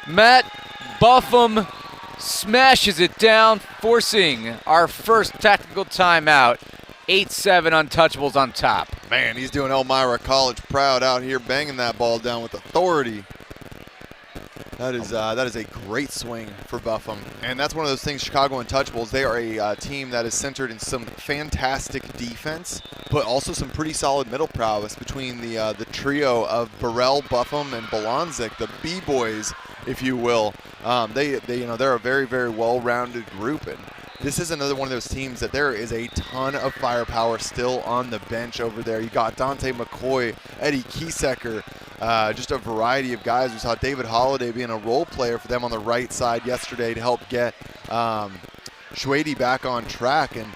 Matt Buffum smashes it down, forcing our first tactical timeout. 8-7 Untouchables on top. Man, he's doing Elmira College proud out here, banging that ball down with authority. That is a great swing for Buffum. And that's one of those things, Chicago Untouchables, they are a team that is centered in some fantastic defense, but also some pretty solid middle prowess between the trio of Burrell, Buffum, and Milnaziak, the B-boys, if you will. They're a very, very well-rounded group, and this is another one of those teams that there is a ton of firepower still on the bench over there. You got Dante McCoy, Eddie Kiesecker, just a variety of guys. We saw David Holliday being a role player for them on the right side yesterday to help get Schwady back on track, and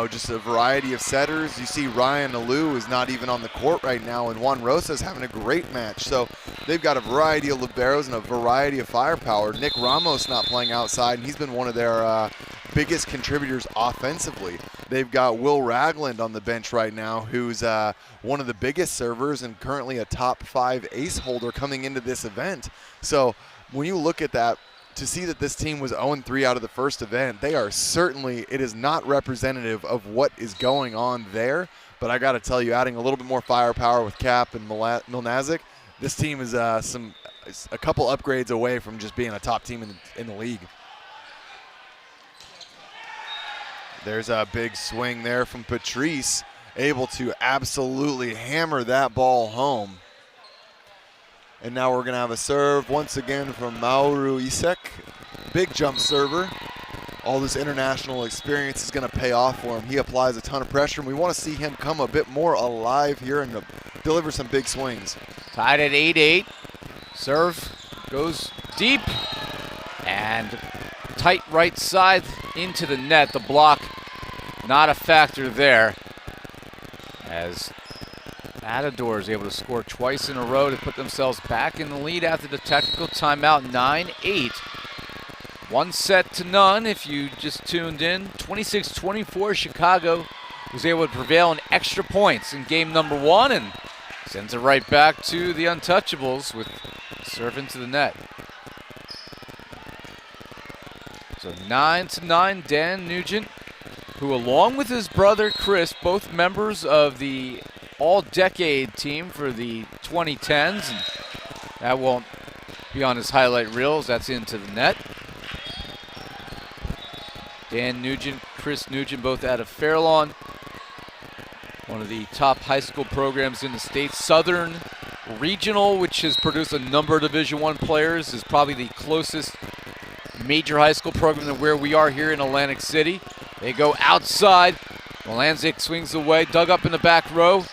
just a variety of setters. You see Ryan Alou is not even on the court right now, and Juan Rosa's having a great match. So they've got a variety of liberos and a variety of firepower. Nick Ramos not playing outside, and he's been one of their biggest contributors offensively. They've got Will Ragland on the bench right now, who's one of the biggest servers and currently a top 5 ace holder coming into this event. So when you look at that, to see that this team was 0-3 out of the first event, they are certainly, it is not representative of what is going on there. But I got to tell you, adding a little bit more firepower with Cap and Milnaziak, this team is a couple upgrades away from just being a top team in the league. There's a big swing there from Patrice, able to absolutely hammer that ball home. And now we're going to have a serve once again from Mauro Isek. Big jump server. All this international experience is going to pay off for him. He applies a ton of pressure, and we want to see him come a bit more alive here and deliver some big swings. Tied at 8-8. Serve goes deep and tight right side into the net. The block not a factor there, as Matadors able to score twice in a row to put themselves back in the lead after the technical timeout. 9-8. 1-0 if you just tuned in. 26-24, Chicago was able to prevail in extra points in game number 1 and sends it right back to the Untouchables with serve into the net. So 9-9, Dan Nugent, who along with his brother Chris, both members of the all-decade team for the 2010s, and that won't be on his highlight reels. That's into the net. Dan Nugent, Chris Nugent, both out of Fairlawn, one of the top high school programs in the state. Southern Regional, which has produced a number of Division I players, is probably the closest major high school program to where we are here in Atlantic City. They go outside. Milnaziak swings away, dug up in the back row.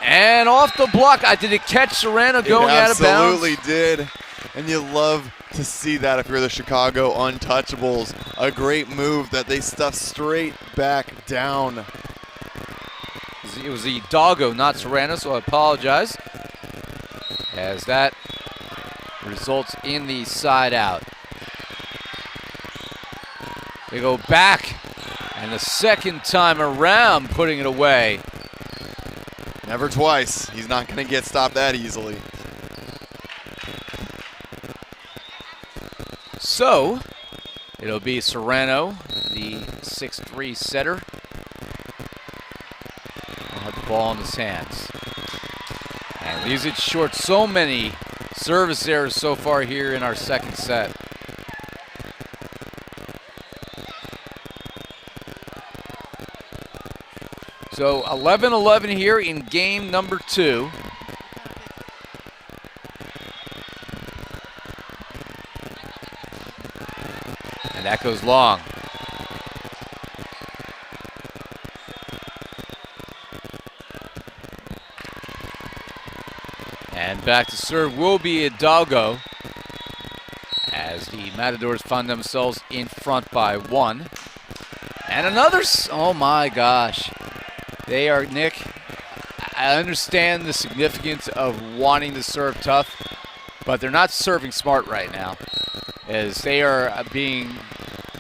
And off the block. Did it catch Serrano going out of bounds? Absolutely did. And you love to see that if you're the Chicago Untouchables. A great move that they stuffed straight back down. It was the doggo, not Serrano, so I apologize, as that results in the side out. They go back, and the second time around putting it away. Never twice. He's not going to get stopped that easily. So it'll be Serrano, the 6'3" setter. He'll have the ball in his hands and leaves it short. So many service errors so far here in our second set. So 11-11 here in game number 2. And that goes long. And back to serve will be Hidalgo, as the Matadors find themselves in front by 1. And another, oh my gosh. They are, Nick, I understand the significance of wanting to serve tough, but they're not serving smart right now, as they are being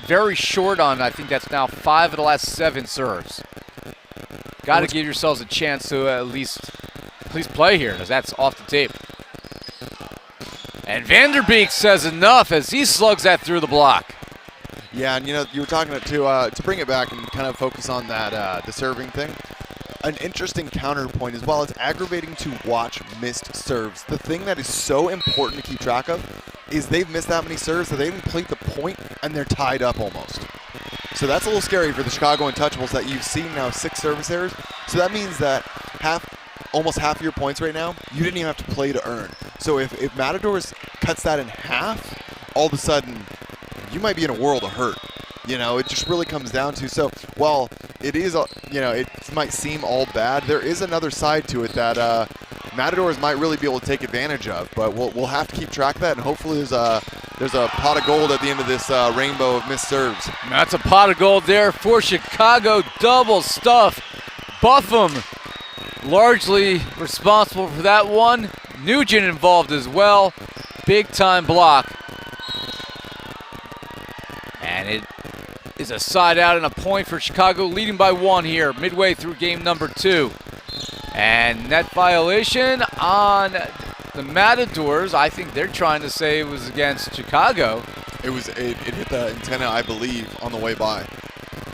very short on, I think that's now 5 of the last 7 serves. Got to give yourselves a chance to at least play here, because that's off the tape. And Vander Beek says enough as he slugs that through the block. Yeah, and you were talking to bring it back and kind of focus on that the serving thing. An interesting counterpoint as well. It's aggravating to watch missed serves. The thing that is so important to keep track of is they've missed that many serves that they haven't played the point and they're tied up almost. So that's a little scary for the Chicago Untouchables that you've seen now 6 service errors. So that means that almost half of your points right now, you didn't even have to play to earn. So if Matadors cuts that in half, all of a sudden you might be in a world of hurt. It just really comes down to, so while it is, it might seem all bad, there is another side to it that Matadors might really be able to take advantage of, but we'll have to keep track of that, and hopefully there's there's a pot of gold at the end of this rainbow of missed serves. That's a pot of gold there for Chicago. Double stuff. Buffum largely responsible for that one. Nugent involved as well. Big time block. And it is a side out and a point for Chicago, leading by 1 here midway through game number 2. And net violation on the Matadors. I think they're trying to say it was against Chicago. It hit the antenna, I believe, on the way by.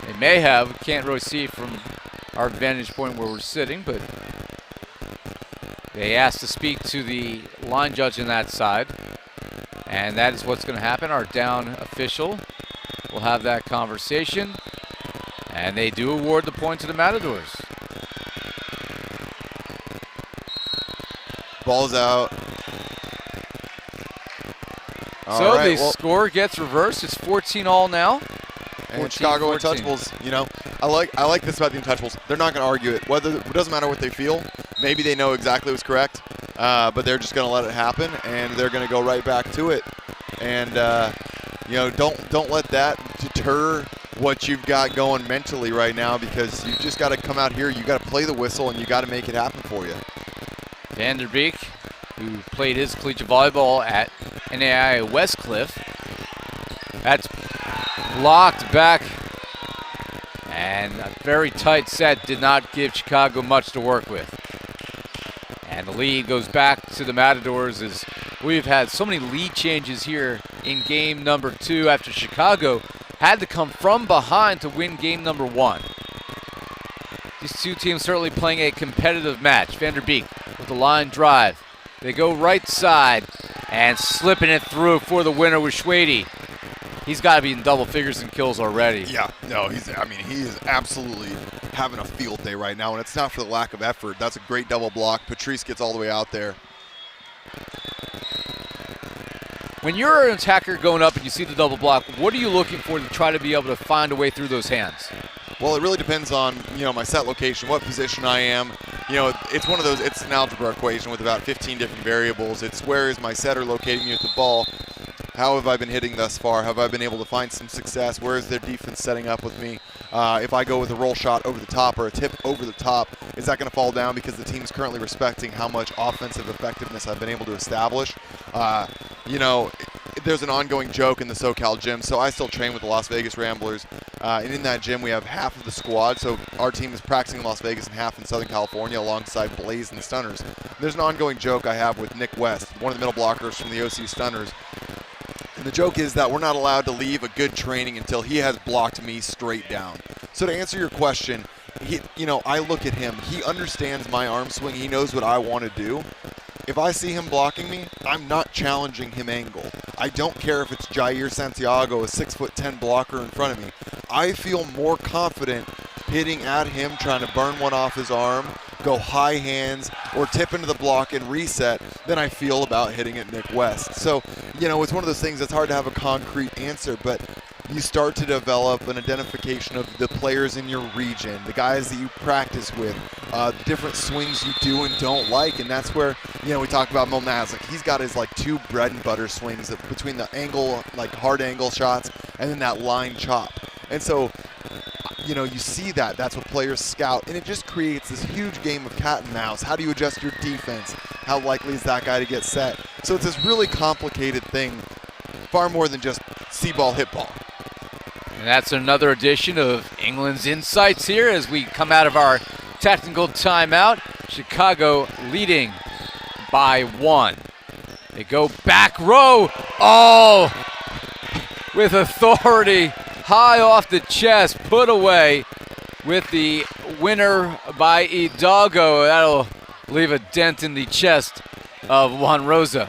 They may have. We can't really see it from our vantage point where we're sitting, but they asked to speak to the line judge on that side. And that is what's going to happen. Our down official will have that conversation. And they do award the point to the Matadors. Ball's out. So the score gets reversed. It's 14-all now. And Chicago Untouchables, you know, I like this about the Untouchables. They're not going to argue it. It doesn't matter what they feel. Maybe they know exactly what's correct, but they're just going to let it happen, and they're going to go right back to it. And you know, don't let that deter what you've got going mentally right now, because you just got to come out here. You got to play the whistle, and you got to make it happen for you. Vander Beek, who played his collegiate volleyball at NAIA Westcliff. That's blocked back, and a very tight set did not give Chicago much to work with. And the lead goes back to the Matadors as we've had so many lead changes here in game number 2 after Chicago had to come from behind to win game number 1. These two teams certainly playing a competitive match. Vander Beek with the line drive. They go right side and slipping it through for the winner with Schwede. He's got to be in double figures in kills already. Yeah, no, he is absolutely having a field day right now, and it's not for the lack of effort. That's a great double block. Patrice gets all the way out there. When you're an attacker going up and you see the double block, what are you looking for to try to be able to find a way through those hands? Well, it really depends on, you know, my set location, what position I am. You know, it's one of those, it's an algebra equation with about 15 different variables. It's where is my setter locating me with the ball? How have I been hitting thus far? Have I been able to find some success? Where is their defense setting up with me? If I go with a roll shot over the top or a tip over the top, is that going to fall down because the team's currently respecting how much offensive effectiveness I've been able to establish? You know, there's an ongoing joke in the SoCal gym, so I still train with the Las Vegas Ramblers. And in that gym, we have half of the squad, so our team is practicing in Las Vegas and half in Southern California alongside Blaze and the Stunners. There's an ongoing joke I have with Nick West, one of the middle blockers from the OC Stunners. And the joke is that we're not allowed to leave a good training until he has blocked me straight down. So to answer your question, you know, I look at him. He understands my arm swing. He knows what I want to do. If I see him blocking me, I'm not challenging him angle. I don't care if it's Jair Santiago, a 6'10" blocker in front of me. I feel more confident hitting at him, trying to burn one off his arm, go high hands, or tip into the block and reset than I feel about hitting at Nick West. So, you know, it's one of those things that's hard to have a concrete answer, but you start to develop an identification of the players in your region, the guys that you practice with, different swings you do and don't like, and that's where, you know, we talk about Milnaziak. He's got his like 2 bread and butter swings that between the angle, like hard angle shots, and then that line chop. And so, you know, you see that. That's what players scout, and it just creates this huge game of cat and mouse. How do you adjust your defense? How likely is that guy to get set? So it's this really complicated thing, far more than just see ball, hit ball. And that's another edition of England's Insights here as we come out of our technical timeout. Chicago leading by 1. They go back row. Oh, with authority, high off the chest, put away with the winner by Hidalgo. That'll leave a dent in the chest of Juan Rosa.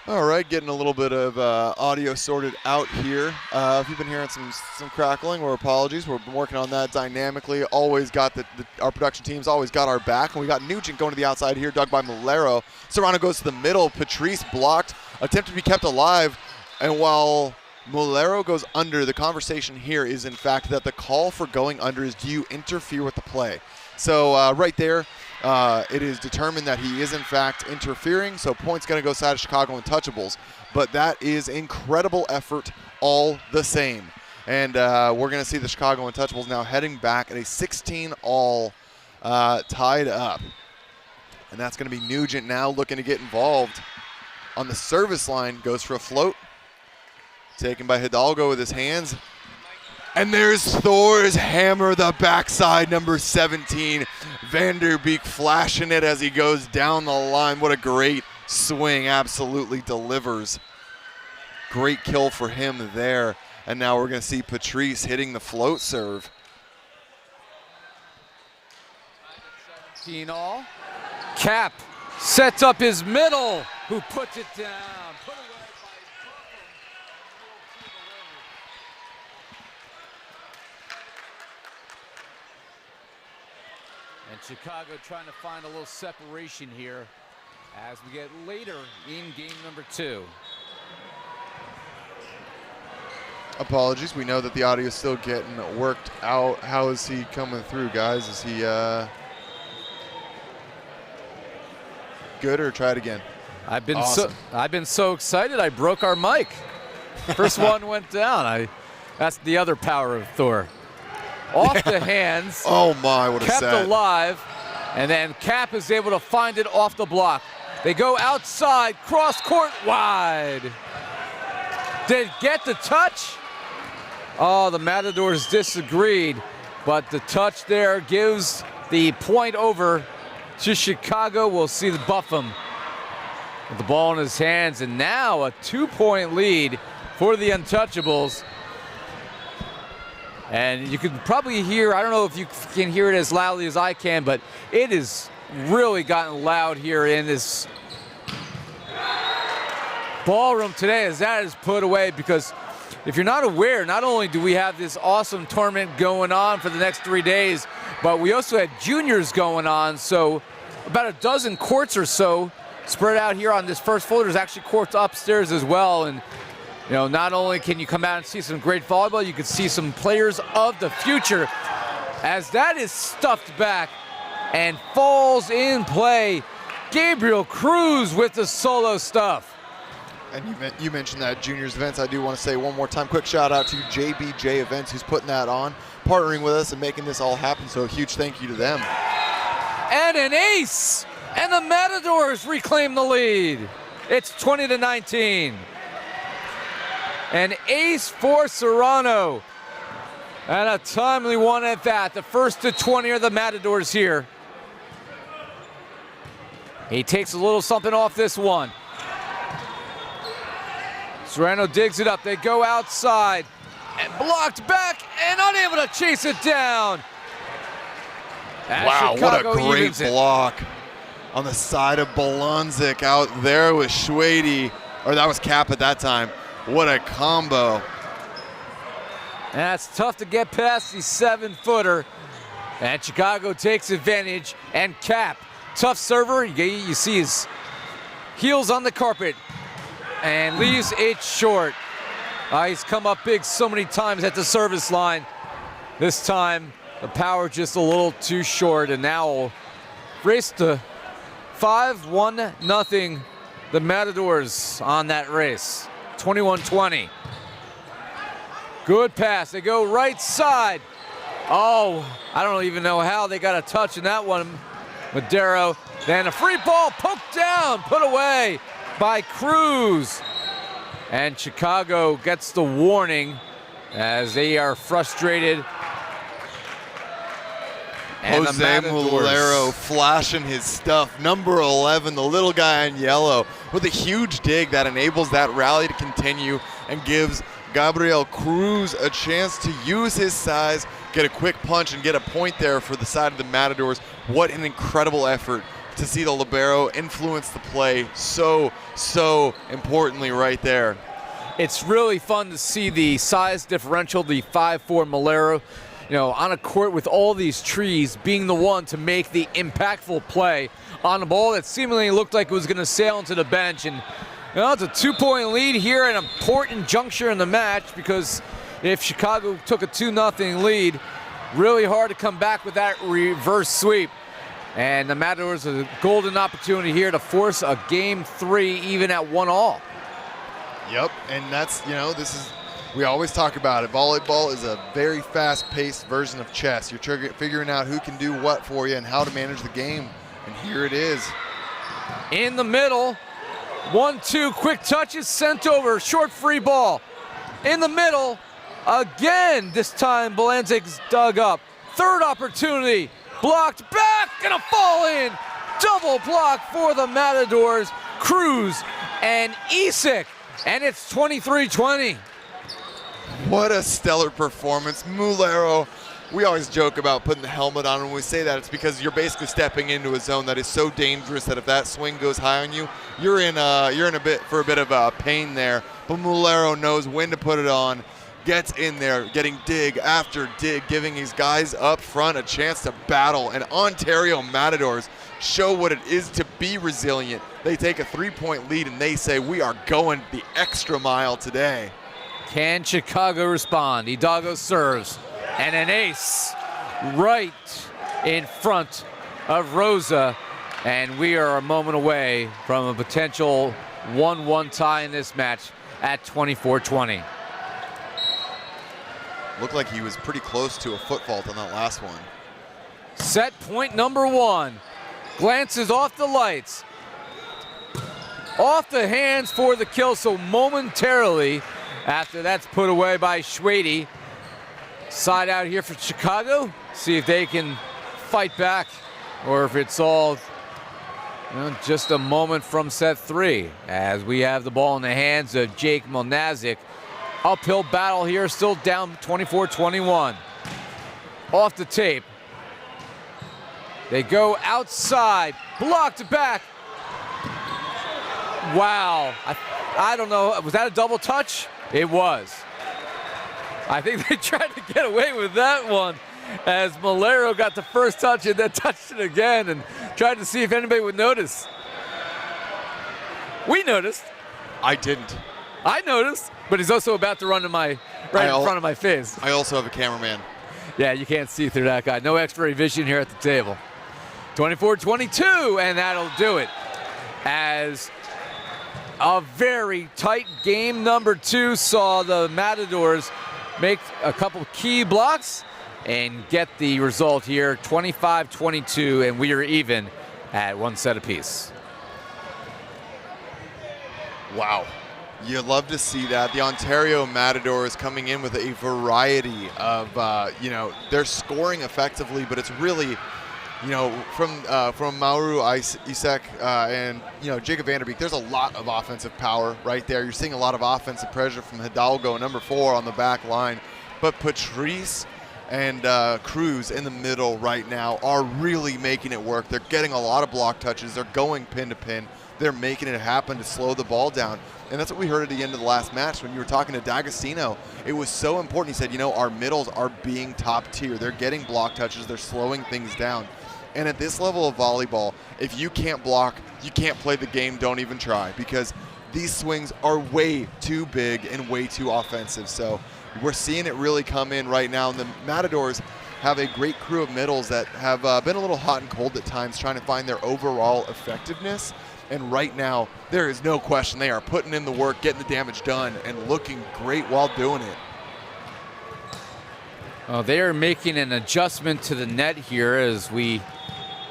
All right, getting a little bit of audio sorted out here. If you've been hearing some crackling, or apologies, we've been working on that dynamically. Always got our production team's always got our back. And we got Nugent going to the outside here, dug by Malero. Serrano goes to the middle. Patrice blocked, attempted to be kept alive. And while Malero goes under, the conversation here is, in fact, that the call for going under is, do you interfere with the play? So right there, it is determined that he is in fact interfering, so points going to go side of Chicago Untouchables. But that is incredible effort all the same. And we're going to see the Chicago Untouchables now heading back at a 16-all tied up. And that's going to be Nugent now looking to get involved on the service line. Goes for a float. Taken by Hidalgo with his hands. And there's Thor's hammer, the backside, number 17. Vander Beek flashing it as he goes down the line. What a great swing. Absolutely delivers. Great kill for him there. And now we're going to see Patrice hitting the float serve. 17-all. Cap sets up his middle, who puts it down. Put away by and Chicago trying to find a little separation here as we get later in game number 2. Apologies, we know that the audio is still getting worked out. How is he coming through, guys? Is he good, or try it again? I've been awesome. I've been so excited I broke our mic. First one went down. That's the other power of Thor. Off the hands. Oh my, what a kept set. alive, and then Cap is able to find it off the block. They go outside, cross court wide. Did get the touch? Oh, the Matadors disagreed, but the touch there gives the point over to Chicago. We'll see the Buffum with the ball in his hands, and now a 2-point lead for the Untouchables. And you can probably hear, I don't know if you can hear it as loudly as I can, but it has really gotten loud here in this ballroom today as that is put away, because if you're not aware, not only do we have this awesome tournament going on for the next 3 days, but we also had juniors going on, so about a dozen courts or so spread out here on this first floor. There's actually courts upstairs as well, and you know, not only can you come out and see some great volleyball, you can see some players of the future as that is stuffed back and falls in play. Gabriel Cruz with the solo stuff. And you mentioned that juniors events. I do want to say one more time, quick shout out to JBJ Events, who's putting that on, partnering with us and making this all happen. So a huge thank you to them. And an ace, and the Matadors reclaim the lead. It's 20-19. An ace for Serrano, and a timely one at that. The first to 20 are the Matadors here. He takes a little something off this one. Serrano digs it up. They go outside and blocked back and unable to chase it down. As wow, Chicago what a great evens it. block on the side of Milnaziak out there with Schwady, or that was Cap at that time. What a combo. And that's tough to get past the 7-footer. And Chicago takes advantage, and Cap, tough server. You see his heels on the carpet and leaves it short. He's come up big so many times at the service line. This time, the power just a little too short, and now we'll race to 5-1-0. The Matadors on that race. 21-20. Good pass. They go right side. Oh, I don't even know how they got a touch in that one. Madero. Then a free ball poked down, put away by Cruz. And Chicago gets the warning as they are frustrated. And Jose Mulero flashing his stuff. Number 11, the little guy in yellow, with a huge dig that enables that rally to continue and gives Gabriel Cruz a chance to use his size, get a quick punch, and get a point there for the side of the Matadors. What an incredible effort to see the libero influence the play so importantly right there. It's really fun to see the size differential, the 5'4" Mulero, you know, on a court with all these trees, being the one to make the impactful play on a ball that seemingly looked like it was going to sail into the bench. And you know, it's a 2-point lead here, an important juncture in the match, because if Chicago took a 2-0 lead, really hard to come back with that reverse sweep. And the Matadors have a golden opportunity here to force a game 3 even at 1-all. Yep, and that's, we always talk about it. Volleyball is a very fast-paced version of chess. You're figuring out who can do what for you and how to manage the game. And here it is. In the middle, 1-2, quick touches, sent over, short free ball. In the middle, again, this time Milnaziak's dug up. Third opportunity, blocked back, gonna fall in. Double block for the Matadors, Cruz and Isak, and it's 23-20. What a stellar performance. Mulero, we always joke about putting the helmet on. When we say that, it's because you're basically stepping into a zone that is so dangerous that if that swing goes high on you, you're in a bit of pain there. But Mulero knows when to put it on, gets in there, getting dig after dig, giving these guys up front a chance to battle. And Ontario Matadors show what it is to be resilient. They take a 3-point lead and they say, we are going the extra mile today. Can Chicago respond? Hidalgo serves, and an ace right in front of Rosa, and we are a moment away from a potential 1-1 tie in this match at 24-20. Looked like he was pretty close to a foot fault on that last one. Set point number 1. Glances off the lights. Off the hands for the kill, so momentarily after that's put away by Schwede. Side out here for Chicago. See if they can fight back or if it's all just a moment from set 3 as we have the ball in the hands of Jake Milnaziak. Uphill battle here, still down 24-21. Off the tape. They go outside, blocked back. Wow, I don't know, was that a double touch? It was. I think they tried to get away with that one as Mulero got the first touch and then touched it again and tried to see if anybody would notice. We noticed. I didn't. I noticed, but he's also about to run to my in front of my face. I also have a cameraman. Yeah, you can't see through that guy. No X-ray vision here at the table. 24-22, and that'll do it. As a very tight game number 2 saw the Matadors make a couple key blocks and get the result here, 25-22, and we are even at 1 set apiece. Wow. You love to see that. The Ontario Matadors coming in with a variety of, they're scoring effectively, but it's really, from Mauro Isak and, Jacob Vander Beek, there's a lot of offensive power right there. You're seeing a lot of offensive pressure from Hidalgo, number 4 on the back line. But Patrice and Cruz in the middle right now are really making it work. They're getting a lot of block touches. They're going pin to pin. They're making it happen to slow the ball down. And that's what we heard at the end of the last match when you were talking to D'Agostino. It was so important. He said, our middles are being top tier. They're getting block touches. They're slowing things down. And at this level of volleyball, if you can't block, you can't play the game, don't even try, because these swings are way too big and way too offensive. So we're seeing it really come in right now. And the Matadors have a great crew of middles that have been a little hot and cold at times, trying to find their overall effectiveness. And right now, there is no question they are putting in the work, getting the damage done, and looking great while doing it. They are making an adjustment to the net here as we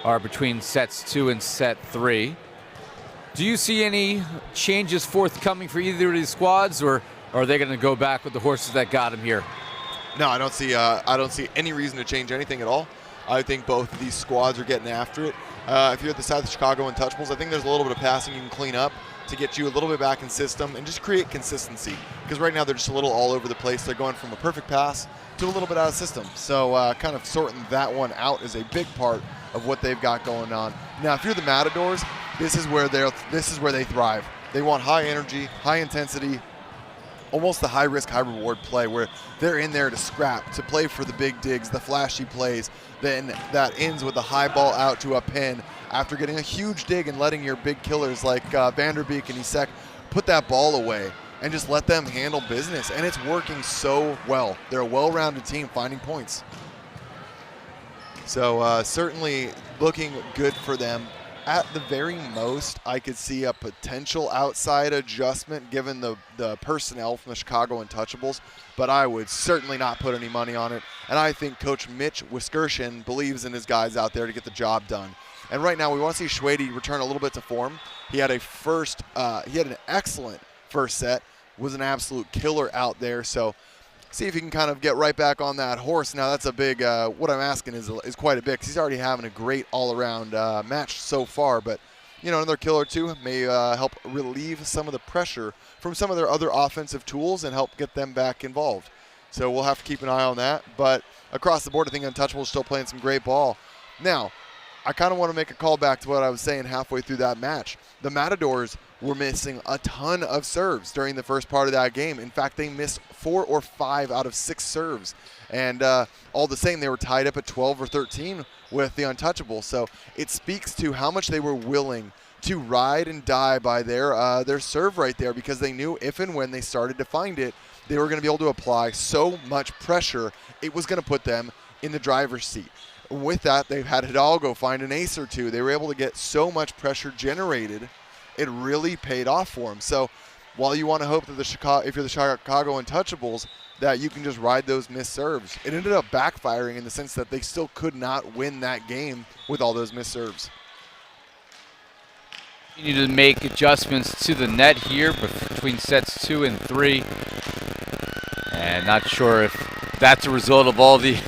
are between sets 2 and set 3. Do you see any changes forthcoming for either of these squads, or are they going to go back with the horses that got them here? No, I don't see any reason to change anything at all. I think both of these squads are getting after it. If you're at the side of the Chicago Untouchables, I think there's a little bit of passing you can clean up to get you a little bit back in system and just create consistency. Because right now they're just a little all over the place. They're going from a perfect pass to a little bit out of system. So kind of sorting that one out is a big part of what they've got going on. Now, if you're the Matadors, this is where they thrive. They want high energy, high intensity, almost the high risk, high reward play where they're in there to scrap, to play for the big digs, the flashy plays. Then that ends with a high ball out to a pin after getting a huge dig and letting your big killers like Vander Beek and Isak put that ball away and just let them handle business. And it's working so well. They're a well-rounded team finding points. So certainly looking good for them. At the very most, I could see a potential outside adjustment given the personnel from the Chicago Untouchables, but I would certainly not put any money on it. And I think Coach Mitch Wiskerchen believes in his guys out there to get the job done. And right now, we want to see Schwede return a little bit to form. He had an excellent first set, was an absolute killer out there. So see if he can kind of get right back on that horse. Now that's a big, what I'm asking is quite a bit, because he's already having a great all-around match so far. But, you know, another kill or two may help relieve some of the pressure from some of their other offensive tools and help get them back involved. So we'll have to keep an eye on that. But across the board, I think Untouchables still playing some great ball. Now, I kind of want to make a call back to what I was saying halfway through that match. The Matadors were missing a ton of serves during the first part of that game. In fact, they missed 4 or 5 out of 6 serves. And all the same, they were tied up at 12 or 13 with the Untouchables. So it speaks to how much they were willing to ride and die by their serve right there, because they knew if and when they started to find it, they were going to be able to apply so much pressure, it was going to put them in the driver's seat. With that, they've had Hidalgo find an ace or two. They were able to get so much pressure generated, it really paid off for them. So while you want to hope that if you're the Chicago Untouchables, that you can just ride those missed serves, it ended up backfiring in the sense that they still could not win that game with all those missed serves. You need to make adjustments to the net here between sets 2 and 3. And not sure if that's a result of all the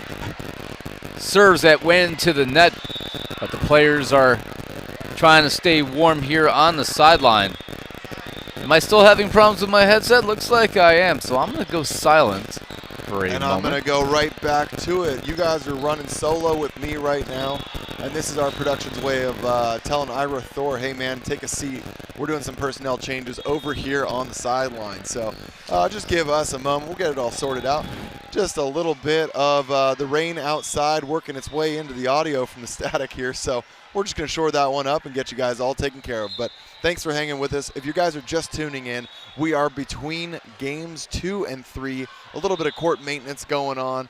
serves that went into the net, but the players are trying to stay warm here on the sideline. Am I still having problems with my headset? Looks like I am, so I'm going to go silent for a moment. And I'm going to go right back to it. You guys are running solo with me right now, and this is our production's way of telling Ira Thor, hey man, take a seat. We're doing some personnel changes over here on the sideline. So just give us a moment. We'll get it all sorted out. Just a little bit of the rain outside working its way into the audio from the static here. So we're just going to shore that one up and get you guys all taken care of. But thanks for hanging with us. If you guys are just tuning in, we are between games 2 and 3. A little bit of court maintenance going on.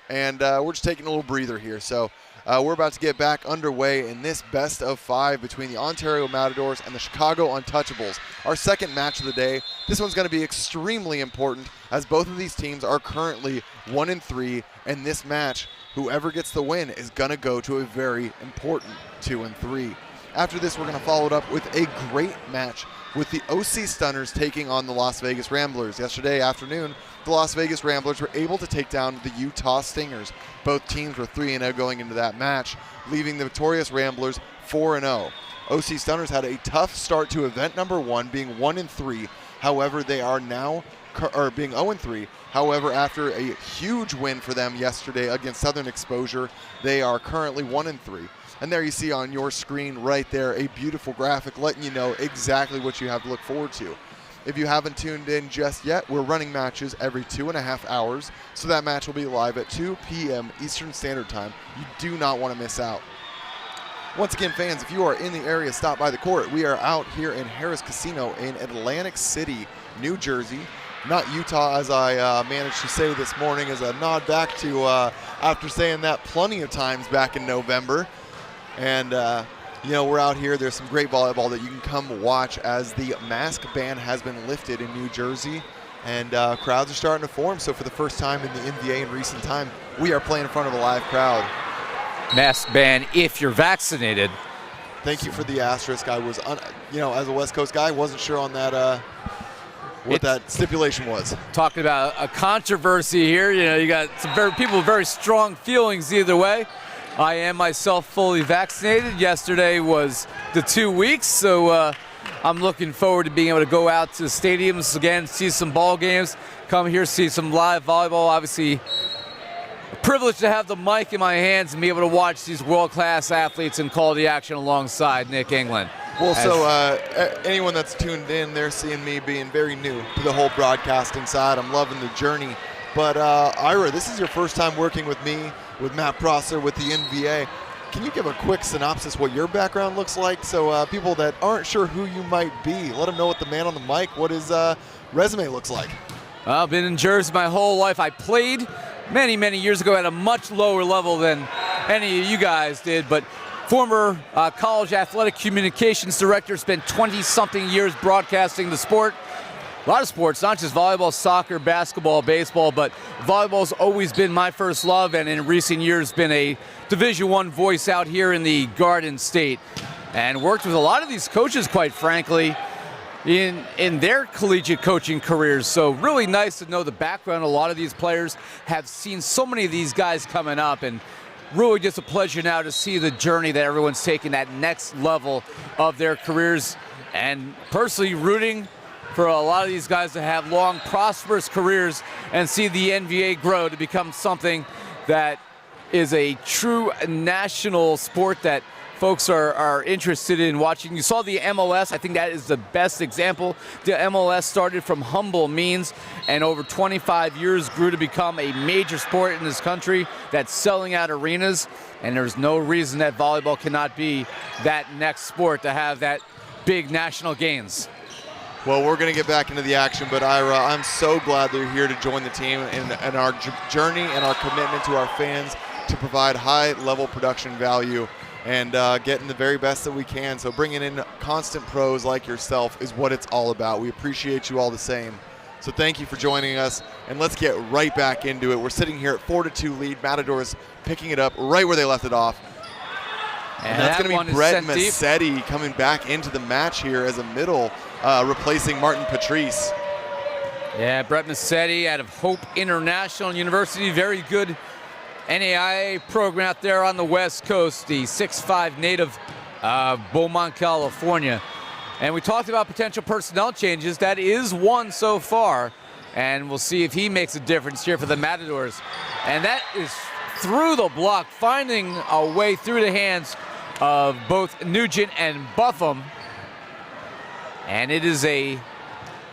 And we're just taking a little breather here. So we're about to get back underway in this best of 5 between the Ontario Matadors and the Chicago Untouchables. Our second match of the day. This one's going to be extremely important, as both of these teams are currently 1 and 3, and this match, whoever gets the win is going to go to a very important 2 and 3. After this, we're going to follow it up with a great match with the OC Stunners taking on the Las Vegas Ramblers. Yesterday afternoon, the Las Vegas Ramblers were able to take down the Utah Stingers. Both teams were 3-0 going into that match, leaving the victorious Ramblers 4-0. OC Stunners had a tough start to event number 1, being 1-3. However, they are now being 0-3. However, after a huge win for them yesterday against Southern Exposure, they are currently 1-3. And there you see on your screen right there a beautiful graphic letting you know exactly what you have to look forward to. If you haven't tuned in just yet, we're running matches every 2.5 hours, so that match will be live at 2 p.m. Eastern Standard Time. You do not want to miss out. Once again, fans, if you are in the area, stop by the court. We are out here in Harris Casino in Atlantic City, New Jersey. Not Utah, as I managed to say this morning, as a nod back to after saying that plenty of times back in November. And, you know, we're out here. There's some great volleyball that you can come watch as the mask ban has been lifted in New Jersey. And crowds are starting to form. So for the first time in the NBA in recent time, we are playing in front of a live crowd. Mask ban if you're vaccinated. Thank you for the asterisk. I was, you know, as a West Coast guy, wasn't sure on that what that stipulation was. Talking about a controversy here. You know, you got some people with very strong feelings either way. I am myself fully vaccinated. Yesterday was the 2 weeks, so I'm looking forward to being able to go out to stadiums again, see some ball games, come here, see some live volleyball. Obviously, a privilege to have the mic in my hands and be able to watch these world-class athletes and call the action alongside Nick England. Well, so anyone that's tuned in, they're seeing me being very new to the whole broadcasting side. I'm loving the journey. But Ira, this is your first time working with me, with Matt Prosser, with the NBA. Can you give a quick synopsis what your background looks like, so people that aren't sure who you might be, let them know what the man on the mic, what his resume looks like? I've been in Jersey my whole life. I played many, many years ago at a much lower level than any of you guys did, but former college athletic communications director, spent 20-something years broadcasting the sport. A lot of sports, not just volleyball, soccer, basketball, baseball, but volleyball's always been my first love, and in recent years been a Division I voice out here in the Garden State. And worked with a lot of these coaches, quite frankly, in their collegiate coaching careers. So really nice to know the background. A lot of these players have seen so many of these guys coming up, and really just a pleasure now to see the journey that everyone's taking, that next level of their careers. And personally rooting for a lot of these guys to have long, prosperous careers and see the NVA grow to become something that is a true national sport that folks are interested in watching. You saw the MLS. I think that is the best example. The MLS started from humble means and over 25 years grew to become a major sport in this country that's selling out arenas, and there's no reason that volleyball cannot be that next sport to have that big national gains. Well, we're going to get back into the action, but Ira, I'm so glad they're here to join the team in our journey and our commitment to our fans to provide high-level production value and getting the very best that we can. So bringing in constant pros like yourself is what it's all about. We appreciate you all the same. So thank you for joining us, and let's get right back into it. We're sitting here at 4-2 lead. Matadors picking it up right where they left it off. And that's going to be Brett Massetti coming back into the match here as a middle, replacing Martin Patrice. Yeah, Brett Massetti out of Hope International University, very good NAIA program out there on the West Coast, the 6'5" native of Beaumont, California. And we talked about potential personnel changes. That is one so far, and we'll see if he makes a difference here for the Matadors. And that is through the block, finding a way through the hands of both Nugent and Buffum. And it is a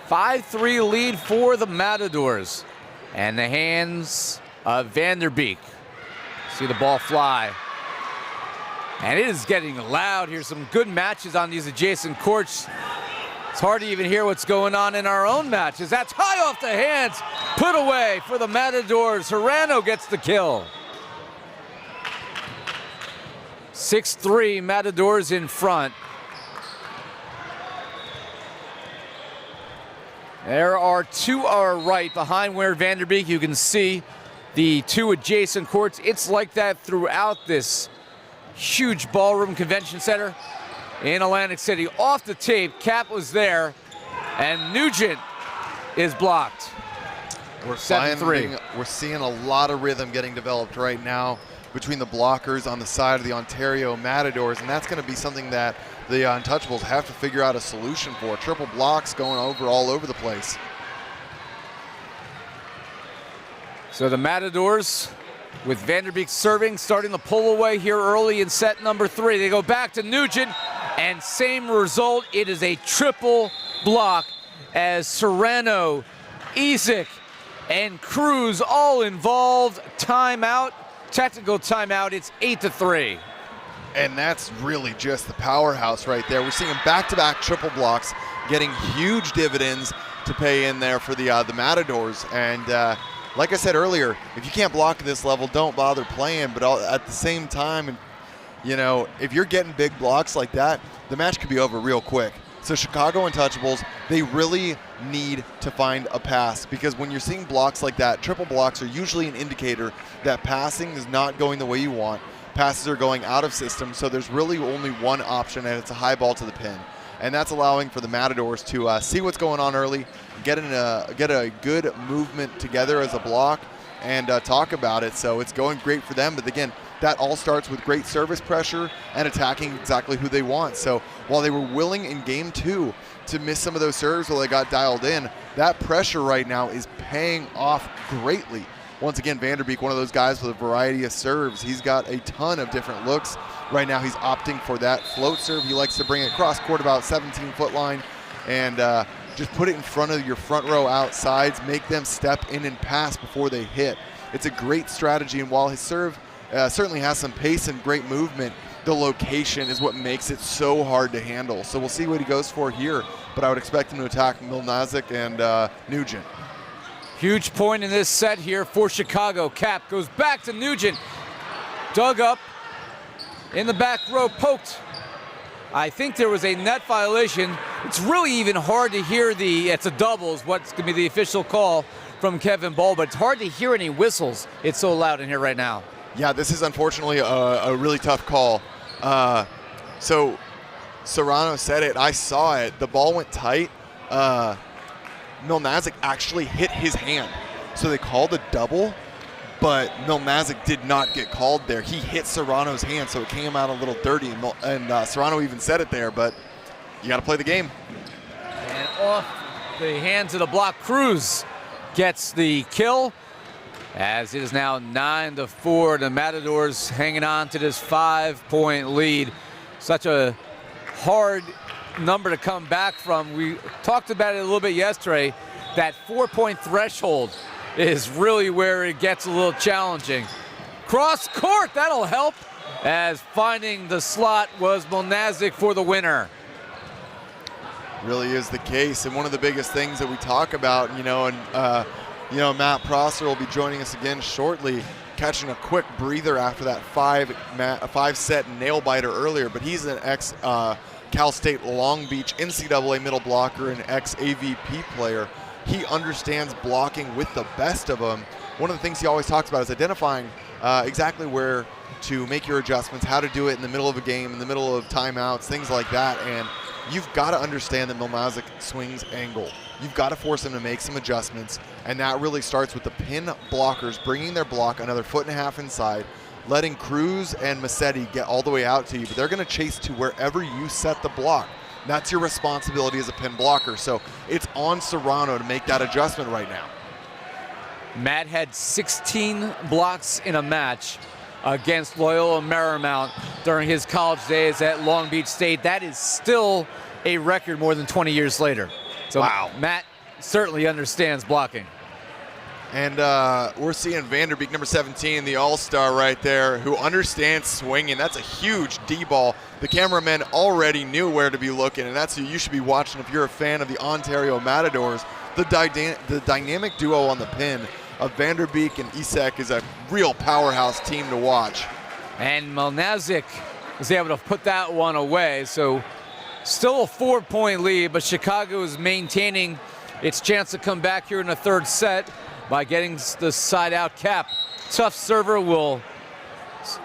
5-3 lead for the Matadors. And the hands of Vander Beek. See the ball fly. And it is getting loud here. Some good matches on these adjacent courts. It's hard to even hear what's going on in our own matches. That's high off the hands. Put away for the Matadors. Serrano gets the kill. 6-3 Matadors in front. There are two are right behind where Vander Beek. You can see the two adjacent courts. It's like that throughout this huge ballroom convention center in Atlantic City. Off the tape, Cap was there, and Nugent is blocked. We're seeing a lot of rhythm getting developed right now between the blockers on the side of the Ontario Matadors, and that's going to be something that the Untouchables have to figure out a solution for. Triple blocks going all over the place. So the Matadors, with Vander Beek serving, starting to pull away here early in set number 3. They go back to Nugent, and same result. It is a triple block as Serrano, Isaac, and Cruz all involved. Timeout, technical timeout. It's 8-3. And that's really just the powerhouse right there. We're seeing back-to-back triple blocks, getting huge dividends to pay in there for the Matadors. And like I said earlier, if you can't block at this level, don't bother playing. But at the same time, you know, if you're getting big blocks like that, the match could be over real quick. So Chicago Untouchables, they really need to find a pass, because when you're seeing blocks like that, triple blocks are usually an indicator that passing is not going the way you want. Passes are going out of system, so there's really only one option, and it's a high ball to the pin. And that's allowing for the Matadors to see what's going on early, get a good movement together as a block, and talk about it. So it's going great for them. But again, that all starts with great service pressure and attacking exactly who they want. So while they were willing in game 2 to miss some of those serves while they got dialed in, that pressure right now is paying off greatly. Once again, Vander Beek, one of those guys with a variety of serves. He's got a ton of different looks. Right now he's opting for that float serve. He likes to bring it cross court about 17-foot line and just put it in front of your front row outsides, make them step in and pass before they hit. It's a great strategy, and while his serve certainly has some pace and great movement, the location is what makes it so hard to handle. So we'll see what he goes for here, but I would expect him to attack Milnaziak and Nugent. Huge point in this set here for Chicago. Cap goes back to Nugent. Dug up in the back row poked. I think there was a net violation. It's really even hard to hear it's a doubles, what's going to be the official call from Kevin Ball, but it's hard to hear any whistles. It's so loud in here right now. Yeah, this is unfortunately a really tough call. So Serrano said it, I saw it, the ball went tight. Milnaziak actually hit his hand. So they called a double, but Milnaziak did not get called there. He hit Serrano's hand, so it came out a little dirty, and Serrano even said it there, but you got to play the game. And off the hands of the block, Cruz gets the kill, as it is now 9-4. The Matadors hanging on to this 5-point lead. Such a hard number to come back from. We talked about it a little bit yesterday. That 4-point threshold is really where it gets a little challenging. Cross court, that'll help, as finding the slot was Milnaziak for the winner. Really is the case, and one of the biggest things that we talk about, Matt Prosser will be joining us again shortly, catching a quick breather after that five-set nail biter earlier, but he's an ex-Cal State Long Beach NCAA middle blocker and ex-AVP player. He understands blocking with the best of them. One of the things he always talks about is identifying exactly where to make your adjustments, how to do it in the middle of a game, in the middle of timeouts, things like that. And you've got to understand that Milnaziak swings angle. You've got to force him to make some adjustments, and that really starts with the pin blockers bringing their block another 1.5 foot inside, letting Cruz and Massetti get all the way out to you, but they're going to chase to wherever you set the block. That's your responsibility as a pin blocker, so it's on Serrano to make that adjustment right now. Matt had 16 blocks in a match against Loyola Marymount during his college days at Long Beach State. That is still a record more than 20 years later. So wow. Matt certainly understands blocking. And we're seeing Vander Beek, number 17, the all-star right there, who understands swinging. That's a huge D-ball. The cameramen already knew where to be looking, and that's who you should be watching if you're a fan of the Ontario Matadors. The dynamic duo on the pin of Vander Beek and Isak is a real powerhouse team to watch. And Milnaziak was able to put that one away, so still a 4-point lead, but Chicago is maintaining its chance to come back here in the third set by getting the side-out cap. Tough server will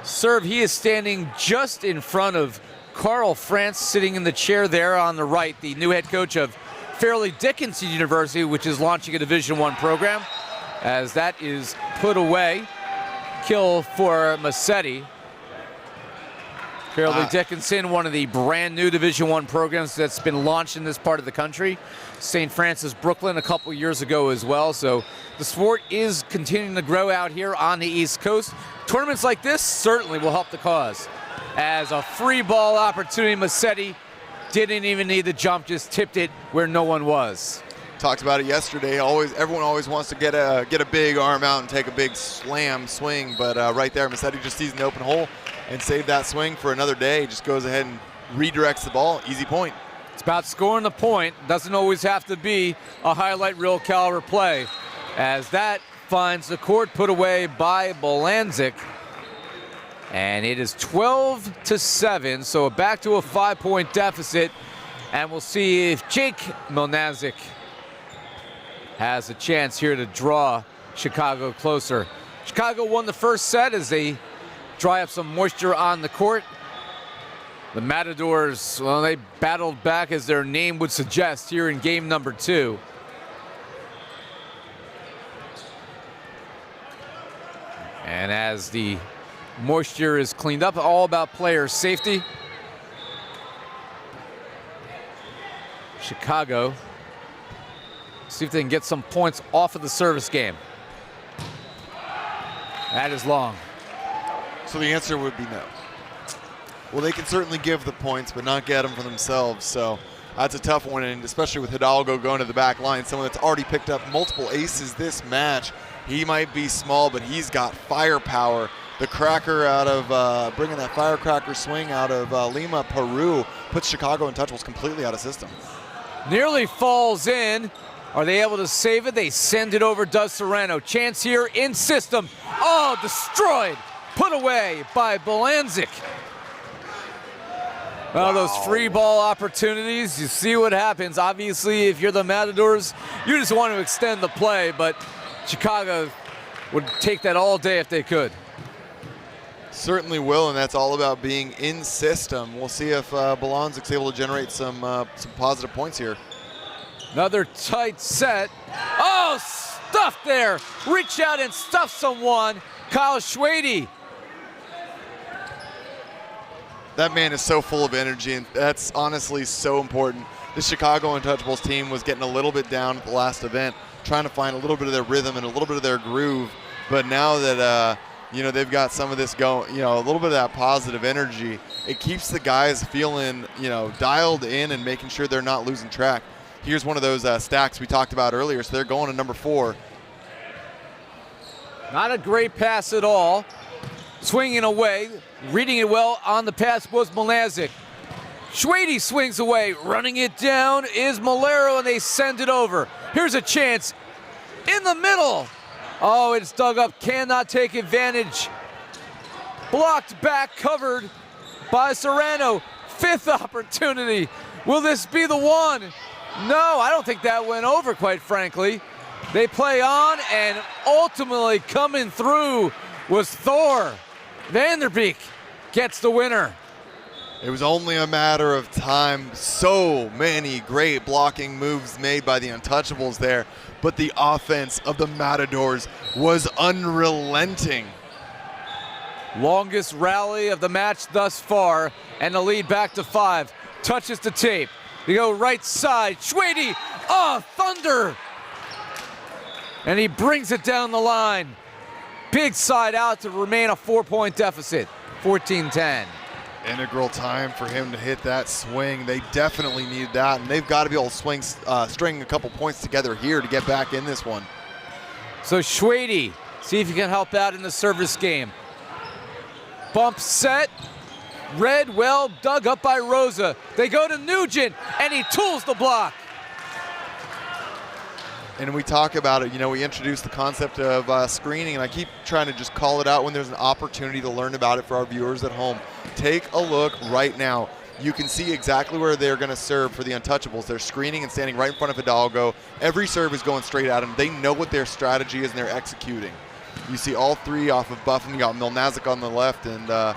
serve. He is standing just in front of Carl France, sitting in the chair there on the right, the new head coach of Fairleigh Dickinson University, which is launching a Division I program, as that is put away. Kill for Massetti. Fairleigh Dickinson, one of the brand new Division I programs that's been launched in this part of the country. St. Francis Brooklyn a couple years ago as well. So the sport is continuing to grow out here on the East Coast. Tournaments like this certainly will help the cause. As a free ball opportunity, Massetti didn't even need the jump, just tipped it where no one was. Talked about it yesterday. Everyone always wants to get a big arm out and take a big slam swing, but right there, Massetti just sees an open hole and save that swing for another day. Just goes ahead and redirects the ball. Easy point. It's about scoring the point. Doesn't always have to be a highlight reel caliber play, as that finds the court, put away by Milnaziak. And it is 12-7, so back to a 5-point deficit. And we'll see if Jake Milnaziak has a chance here to draw Chicago closer. Chicago won the first set as they dry up some moisture on the court. The Matadors, well, they battled back as their name would suggest here in game number 2. And as the moisture is cleaned up, all about player safety. Chicago, see if they can get some points off of the service game. That is long. So the answer would be no. Well, they can certainly give the points, but not get them for themselves. So that's a tough one, and especially with Hidalgo going to the back line, someone that's already picked up multiple aces this match. He might be small, but he's got firepower. The cracker out of bringing that firecracker swing out of Lima, Peru, puts Chicago Untouchables completely out of system. Nearly falls in. Are they able to save it? They send it over, does Serrano. Chance here in system. Oh, destroyed. Put away by Milnaziak. Well, those free ball opportunities, you see what happens. Obviously, if you're the Matadors, you just want to extend the play, but Chicago would take that all day if they could. Certainly will, and that's all about being in system. We'll see if Milnazik's able to generate some positive points here. Another tight set. Oh, stuffed there. Reach out and stuff someone. Kyle Schwede. That man is so full of energy, and that's honestly so important. The Chicago Untouchables team was getting a little bit down at the last event, trying to find a little bit of their rhythm and a little bit of their groove. But now that they've got some of this going, a little bit of that positive energy, it keeps the guys feeling, dialed in and making sure they're not losing track. Here's one of those stacks we talked about earlier, so they're going to number 4. Not a great pass at all. Swinging away, reading it well on the pass was Milnaziak. Schwede swings away, running it down is Malero, and they send it over. Here's a chance in the middle. Oh, it's dug up, cannot take advantage. Blocked back, covered by Serrano. 5th opportunity. Will this be the one? No, I don't think that went over, quite frankly. They play on, and ultimately coming through was Thor. Vander Beek gets the winner. It was only a matter of time. So many great blocking moves made by the Untouchables there, but the offense of the Matadors was unrelenting. Longest rally of the match thus far, and the lead back to 5. Touches the tape. They go right side. Schwede, thunder! And he brings it down the line. Big side out to remain a 4-point deficit, 14-10. Integral time for him to hit that swing. They definitely need that, and they've got to be able to string a couple points together here to get back in this one. So Schwede, see if you can help out in the service game. Bump set. Red well dug up by Rosa. They go to Nugent, and he tools the block. And we talk about it, we introduced the concept of screening, and I keep trying to just call it out when there's an opportunity to learn about it for our viewers at home. Take a look right now. You can see exactly where they're going to serve for the Untouchables. They're screening and standing right in front of Hidalgo. Every serve is going straight at them. They know what their strategy is, and they're executing. You see all 3 off of Buffum. You got Milnaziak on the left, and that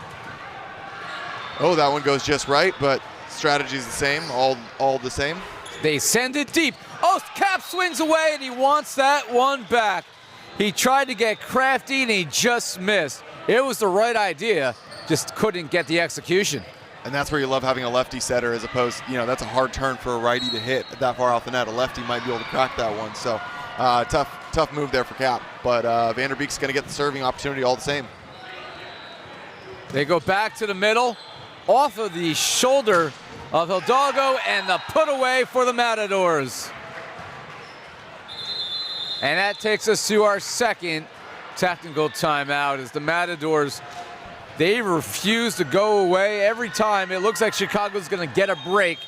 one goes just right, but strategy's the same, all the same. They send it deep. Oh, Cap swings away, and he wants that one back. He tried to get crafty, and he just missed. It was the right idea, just couldn't get the execution. And that's where you love having a lefty setter as opposed, that's a hard turn for a righty to hit that far off the net. A lefty might be able to crack that one. So tough move there for Cap. But Vander Beek's going to get the serving opportunity all the same. They go back to the middle, off of the shoulder of Hidalgo, and the put away for the Matadors. And that takes us to our second technical timeout as the Matadors, they refuse to go away. Every time it looks like Chicago's going to get a break,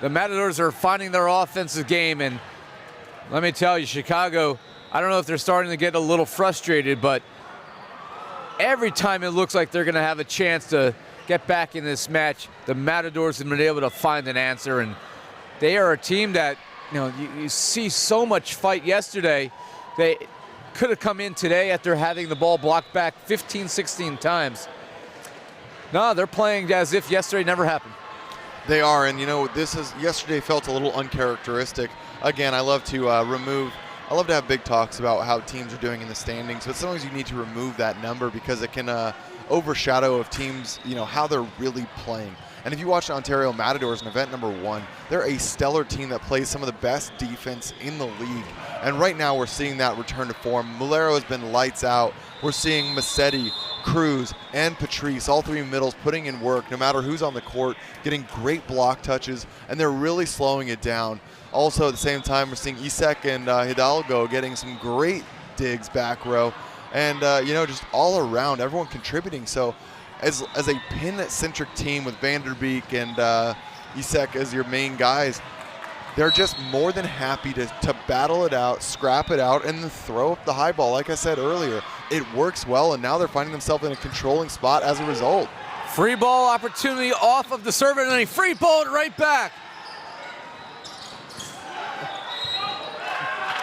the Matadors are finding their offensive game. And let me tell you, Chicago, I don't know if they're starting to get a little frustrated, but every time it looks like they're going to have a chance to get back in this match, the Matadors have been able to find an answer. And they are a team that, you see so much fight yesterday. They could have come in today after having the ball blocked back 15, 16 times. No, they're playing as if yesterday never happened. They are, and yesterday felt a little uncharacteristic. Again, I love to have big talks about how teams are doing in the standings, but sometimes you need to remove that number because it can overshadow of teams, how they're really playing. And if you watch Ontario Matadors in event number 1, they're a stellar team that plays some of the best defense in the league. And right now we're seeing that return to form. Malero has been lights out. We're seeing Massetti, Cruz, and Patrice, all 3 middles, putting in work no matter who's on the court, getting great block touches, and they're really slowing it down. Also at the same time, we're seeing Isek and Hidalgo getting some great digs back row. And, just all around, everyone contributing. So as a pin-centric team with Vander Beek and Isek as your main guys, they're just more than happy to battle it out, scrap it out, and then throw up the high ball. Like I said earlier, it works well, and now they're finding themselves in a controlling spot as a result. Free ball opportunity off of the serve, and then he free balled right back.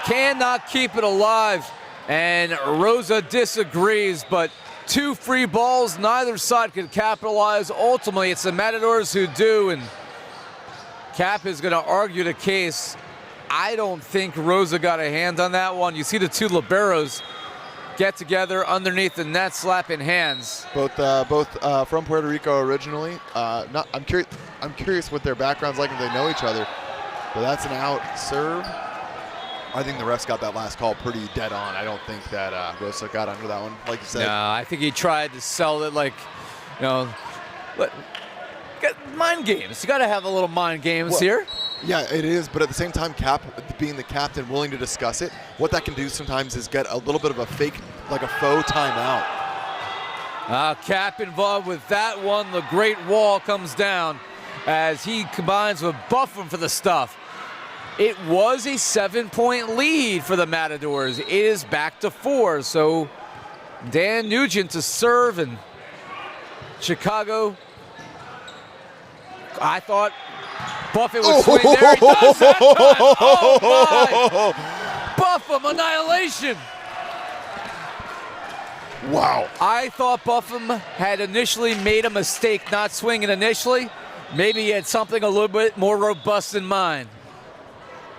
Cannot keep it alive, and Rosa disagrees, but 2 free balls, neither side could capitalize. Ultimately, it's the Matadors who do, and Cap is gonna argue the case. I don't think Rosa got a hand on that one. You see the 2 liberos get together underneath the net, slapping hands. Both from Puerto Rico originally. I'm curious what their background's like if they know each other. But that's an out serve. I think the refs got that last call pretty dead on. I don't think that Rosa got under that one, like you said. No, I think he tried to sell it like, mind games. You got to have a little mind games here. Yeah, it is, but at the same time, Cap, being the captain, willing to discuss it, what that can do sometimes is get a little bit of a fake, like a faux timeout. Cap involved with that one. The great wall comes down as he combines with Buffum for the stuff. It was a 7-point lead for the Matadors. It is back to 4, so Dan Nugent to serve, and Chicago, I thought Buffett would swing there. He does that time. Oh my! Buffum annihilation. Wow. I thought Buffum had initially made a mistake not swinging initially. Maybe he had something a little bit more robust in mind.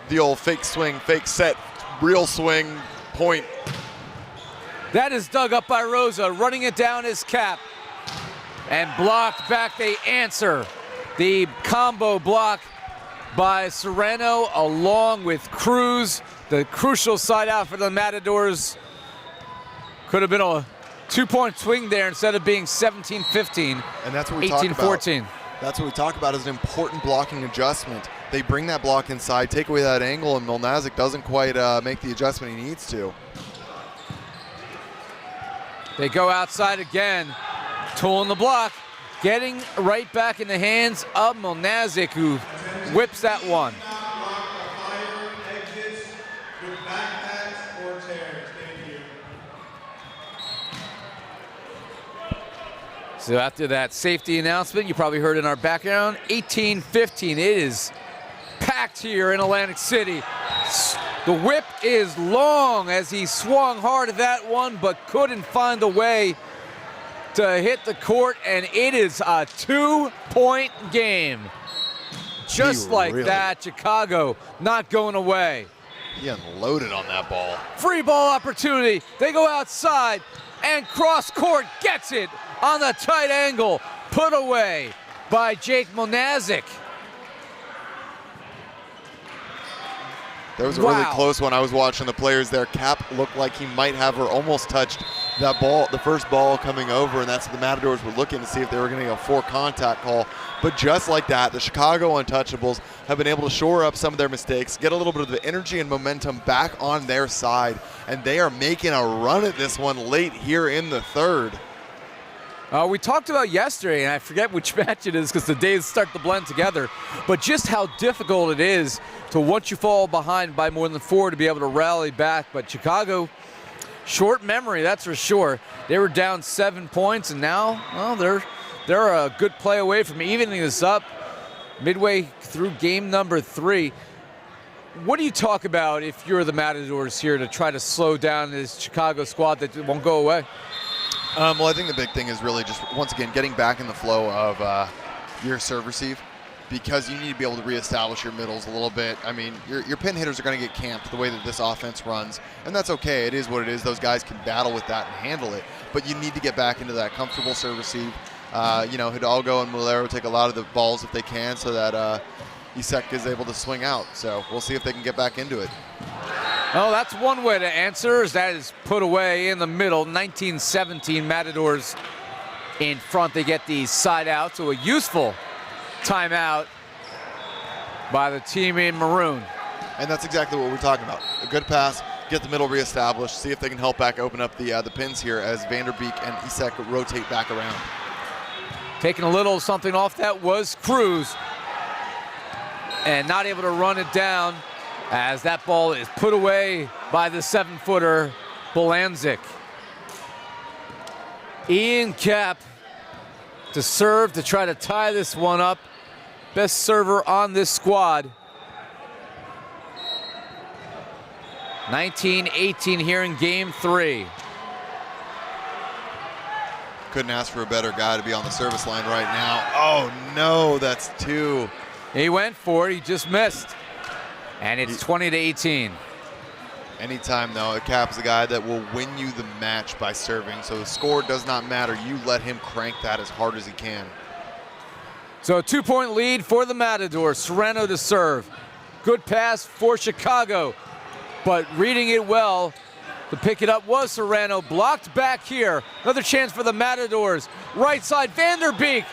The old fake swing, fake set, real swing, point. That is dug up by Rosa. Running it down is Cap. And blocked back, they answer. The combo block by Serrano along with Cruz. The crucial side out for the Matadors. Could have been a 2-point swing there instead of being 17-15, and that's what we talk about. 18-14. That's what we talk about as an important blocking adjustment. They bring that block inside, take away that angle, and Milnaziak doesn't quite make the adjustment he needs to. They go outside again, tooling the block. Getting right back in the hands of Milnaziak, who whips that one. So after that safety announcement, you probably heard in our background, 18-15. It is packed here in Atlantic City. The whip is long as he swung hard at that one, but couldn't find a way to hit the court, and it is a 2-point game. Just like that, Chicago not going away. He unloaded on that ball. Free ball opportunity. They go outside, and cross court gets it on the tight angle. Put away by Jake Milnaziak. There was a really close one. I was watching the players there. Cap looked like he might have or almost touched that ball, the first ball coming over, and that's what the Matadors were looking to see if they were going to get a 4 contact call. But just like that, the Chicago Untouchables have been able to shore up some of their mistakes, get a little bit of the energy and momentum back on their side, and they are making a run at this one late here in the third. We talked about yesterday, and I forget which match it is because the days start to blend together, but just how difficult it is to, once you fall behind by more than 4, to be able to rally back. But Chicago, short memory, that's for sure. They were down 7 points, and now, well, they're a good play away from evening this up midway through game number 3. What do you talk about if you're the Matadors here to try to slow down this Chicago squad that won't go away? Well, I think the big thing is really just, once again, getting back in the flow of your serve receive, because you need to be able to reestablish your middles a little bit. I mean, your pin hitters are going to get camped the way that this offense runs, and that's okay. It is what it is. Those guys can battle with that and handle it, but you need to get back into that comfortable serve receive. Hidalgo and Mulero take a lot of the balls if they can, so that Isek is able to swing out. So we'll see if they can get back into it. Oh, that's one way to answer, as that is put away in the middle. 19-17 Matadors in front. They get the side out, so a useful timeout by the team in maroon. And that's exactly what we're talking about. A good pass, get the middle reestablished, see if they can help back open up the pins here as Vander Beek and Isek rotate back around. Taking a little something off that was Cruz, and not able to run it down as that ball is put away by the 7-footer Milnaziak. Ian Cap to serve to try to tie this one up. Best server on this squad. 19-18 here in game 3. Couldn't ask for a better guy to be on the service line right now. Oh no, that's 2. He went for it, he just missed. And it's 20-18. Anytime though, a Cap is a guy that will win you the match by serving. So the score does not matter. You let him crank that as hard as he can. So a 2-point lead for the Matadors. Serrano to serve. Good pass for Chicago, but reading it well to pick it up was Serrano. Blocked back here. Another chance for the Matadors. Right side, Vander Beek.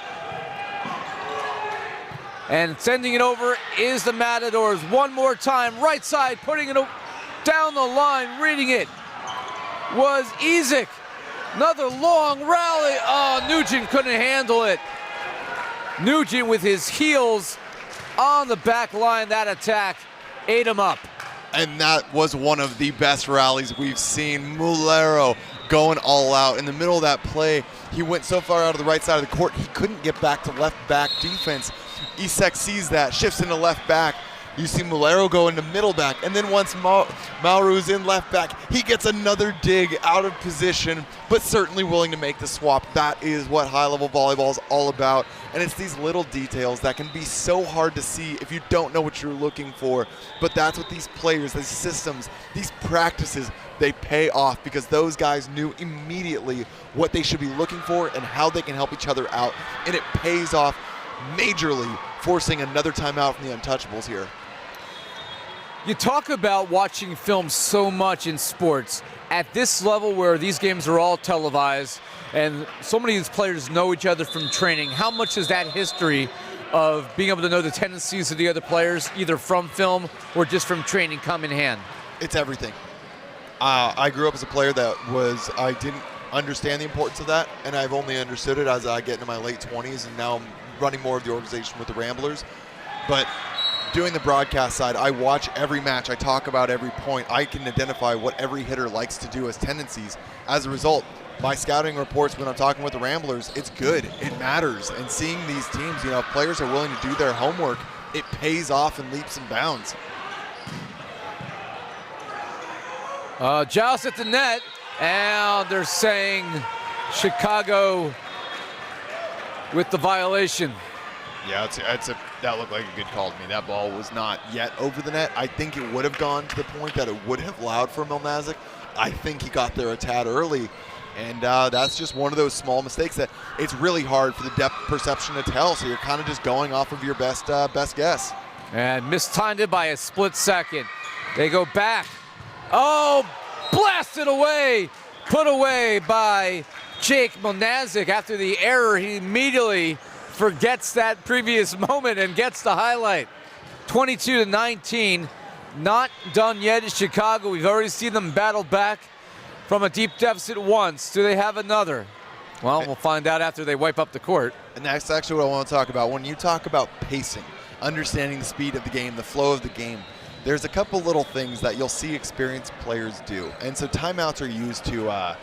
And sending it over is the Matadors. One more time, right side, putting it down the line, reading it was Ezek. Another long rally. Oh, Nugent couldn't handle it. Nugent with his heels on the back line. That attack ate him up. And that was one of the best rallies we've seen. Mulero going all out. In the middle of that play, he went so far out of the right side of the court, he couldn't get back to left back defense. Isek sees that, shifts into left back. You see Mulero go into middle back, and then once Mauru's in left back, he gets another dig out of position, but certainly willing to make the swap. That is what high-level volleyball is all about, and it's these little details that can be so hard to see if you don't know what you're looking for, but that's what these players, these systems, these practices, they pay off because those guys knew immediately what they should be looking for and how they can help each other out, and it pays off majorly, forcing another timeout from the Untouchables here. You talk about watching film so much in sports. At this level where these games are all televised and so many of these players know each other from training, how much is that history of being able to know the tendencies of the other players, either from film or just from training, come in hand? It's everything. I grew up as a player I didn't understand the importance of that, and I've only understood it as I get into my late 20s, and now I'm running more of the organization with the Ramblers. But doing the broadcast side, I watch every match. I talk about every point. I can identify what every hitter likes to do as tendencies. As a result, my scouting reports when I'm talking with the Ramblers, it's good. It matters. And seeing these teams, if players are willing to do their homework, it pays off in leaps and bounds. Joust at the net, and they're saying Chicago with the violation. Yeah, that looked like a good call to me. That ball was not yet over the net. I think it would have gone to the point that it would have allowed for Milnaziak. I think he got there a tad early, and that's just one of those small mistakes that it's really hard for the depth perception to tell, so you're kind of just going off of your best guess. And mistimed it by a split second. They go back. Oh, blasted away. Put away by Jake Milnaziak. After the error, he immediately forgets that previous moment and gets the highlight. 22-19. Not done yet in Chicago. We've already seen them battle back from a deep deficit once. Do they have another? Well, we'll find out after they wipe up the court. And that's actually what I want to talk about. When you talk about pacing, understanding the speed of the game, the flow of the game, there's a couple little things that you'll see experienced players do. And so timeouts are used to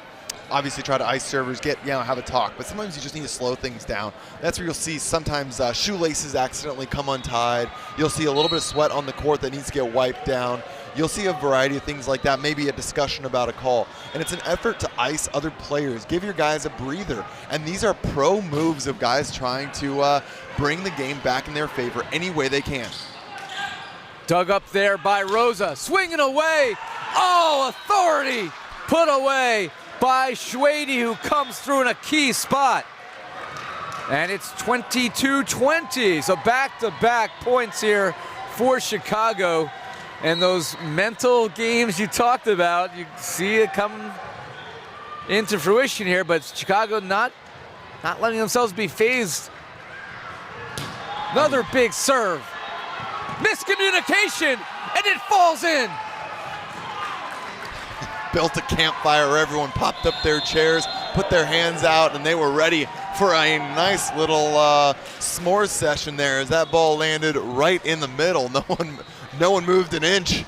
obviously try to ice servers, have a talk, but sometimes you just need to slow things down. That's where you'll see sometimes shoelaces accidentally come untied. You'll see a little bit of sweat on the court that needs to get wiped down. You'll see a variety of things like that, maybe a discussion about a call. And it's an effort to ice other players, give your guys a breather. And these are pro moves of guys trying to bring the game back in their favor any way they can. Dug up there by Rosa, swinging away. Oh, authority put away by Schwede, who comes through in a key spot. And it's 22-20, so back-to-back points here for Chicago. And those mental games you talked about, you see it come into fruition here, but Chicago not letting themselves be fazed. Another big serve. Miscommunication, and it falls in. Built a campfire, everyone popped up their chairs, put their hands out, and they were ready for a nice little s'mores session there as that ball landed right in the middle. No one moved an inch.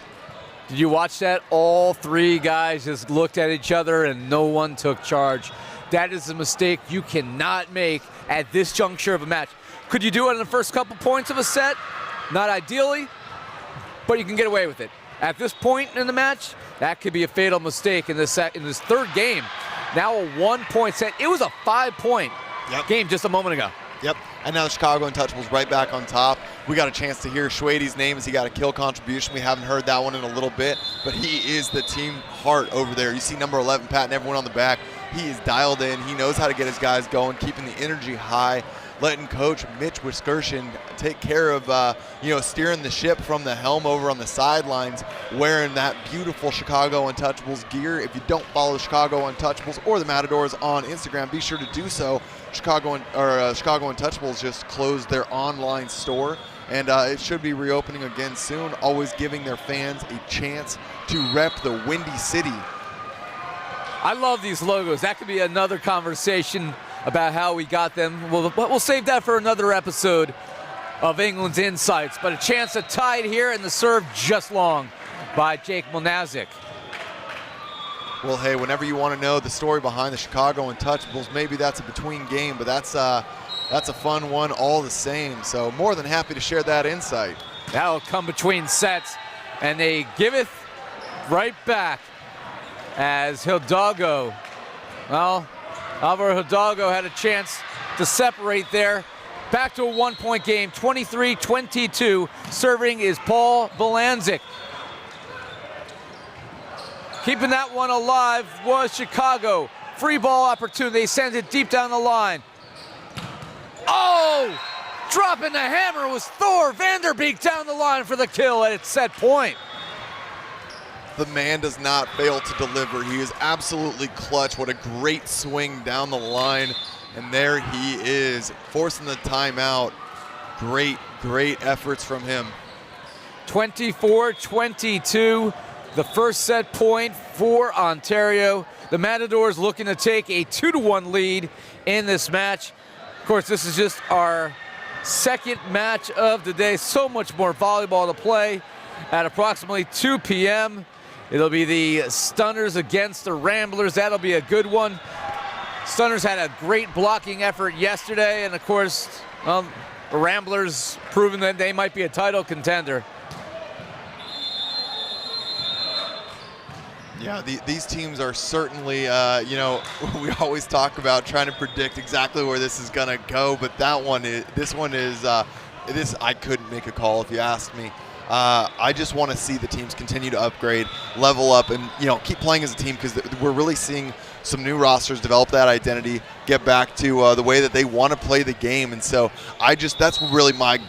Did you watch that? All three guys just looked at each other and no one took charge. That is a mistake you cannot make at this juncture of a match. Could you do it in the first couple points of a set? Not ideally, but you can get away with it. At this point in the match, that could be a fatal mistake in this third game. Now a 1-point set. It was a 5-point game just a moment ago. Yep, and now the Chicago Untouchables right back on top. We got a chance to hear Schwade's name as he got a kill contribution. We haven't heard that one in a little bit, but he is the team heart over there. You see number 11 patting everyone on the back. He is dialed in. He knows how to get his guys going, keeping the energy high, letting Coach Mitch Wiskerchen take care of, steering the ship from the helm over on the sidelines, wearing that beautiful Chicago Untouchables gear. If you don't follow the Chicago Untouchables or the Matadors on Instagram, be sure to do so. Chicago Untouchables just closed their online store, and it should be reopening again soon, always giving their fans a chance to rep the Windy City. I love these logos. That could be another conversation about how we got them. We'll save that for another episode of England's Insights. But a chance to tie it here, and the serve just long by Jacob Milnaziak. Well, hey, whenever you want to know the story behind the Chicago Untouchables, maybe that's a between game, but that's a fun one all the same. So more than happy to share that insight. That'll come between sets, and they give it right back as Hidalgo, Alvaro Hidalgo had a chance to separate there. Back to a 1-point game, 23-22. Serving is Paul Volanzik. Keeping that one alive was Chicago. Free ball opportunity. They send it deep down the line. Oh! Dropping the hammer was Thor Vander Beek down the line for the kill at its set point. The man does not fail to deliver. He is absolutely clutch. What a great swing down the line. And there he is, forcing the timeout. Great, great efforts from him. 24-22, the first set point for Ontario. The Matadors looking to take a 2-1 lead in this match. Of course, this is just our second match of the day. So much more volleyball to play at approximately 2 p.m. It'll be the Stunners against the Ramblers. That'll be a good one. Stunners had a great blocking effort yesterday, and of course, the Ramblers proving that they might be a title contender. Yeah, these teams are certainly, we always talk about trying to predict exactly where this is going to go, but this one is, I couldn't make a call if you asked me. I just want to see the teams continue to upgrade, level up, and keep playing as a team, because we're really seeing some new rosters develop that identity, get back to the way that they want to play the game. And so that's really my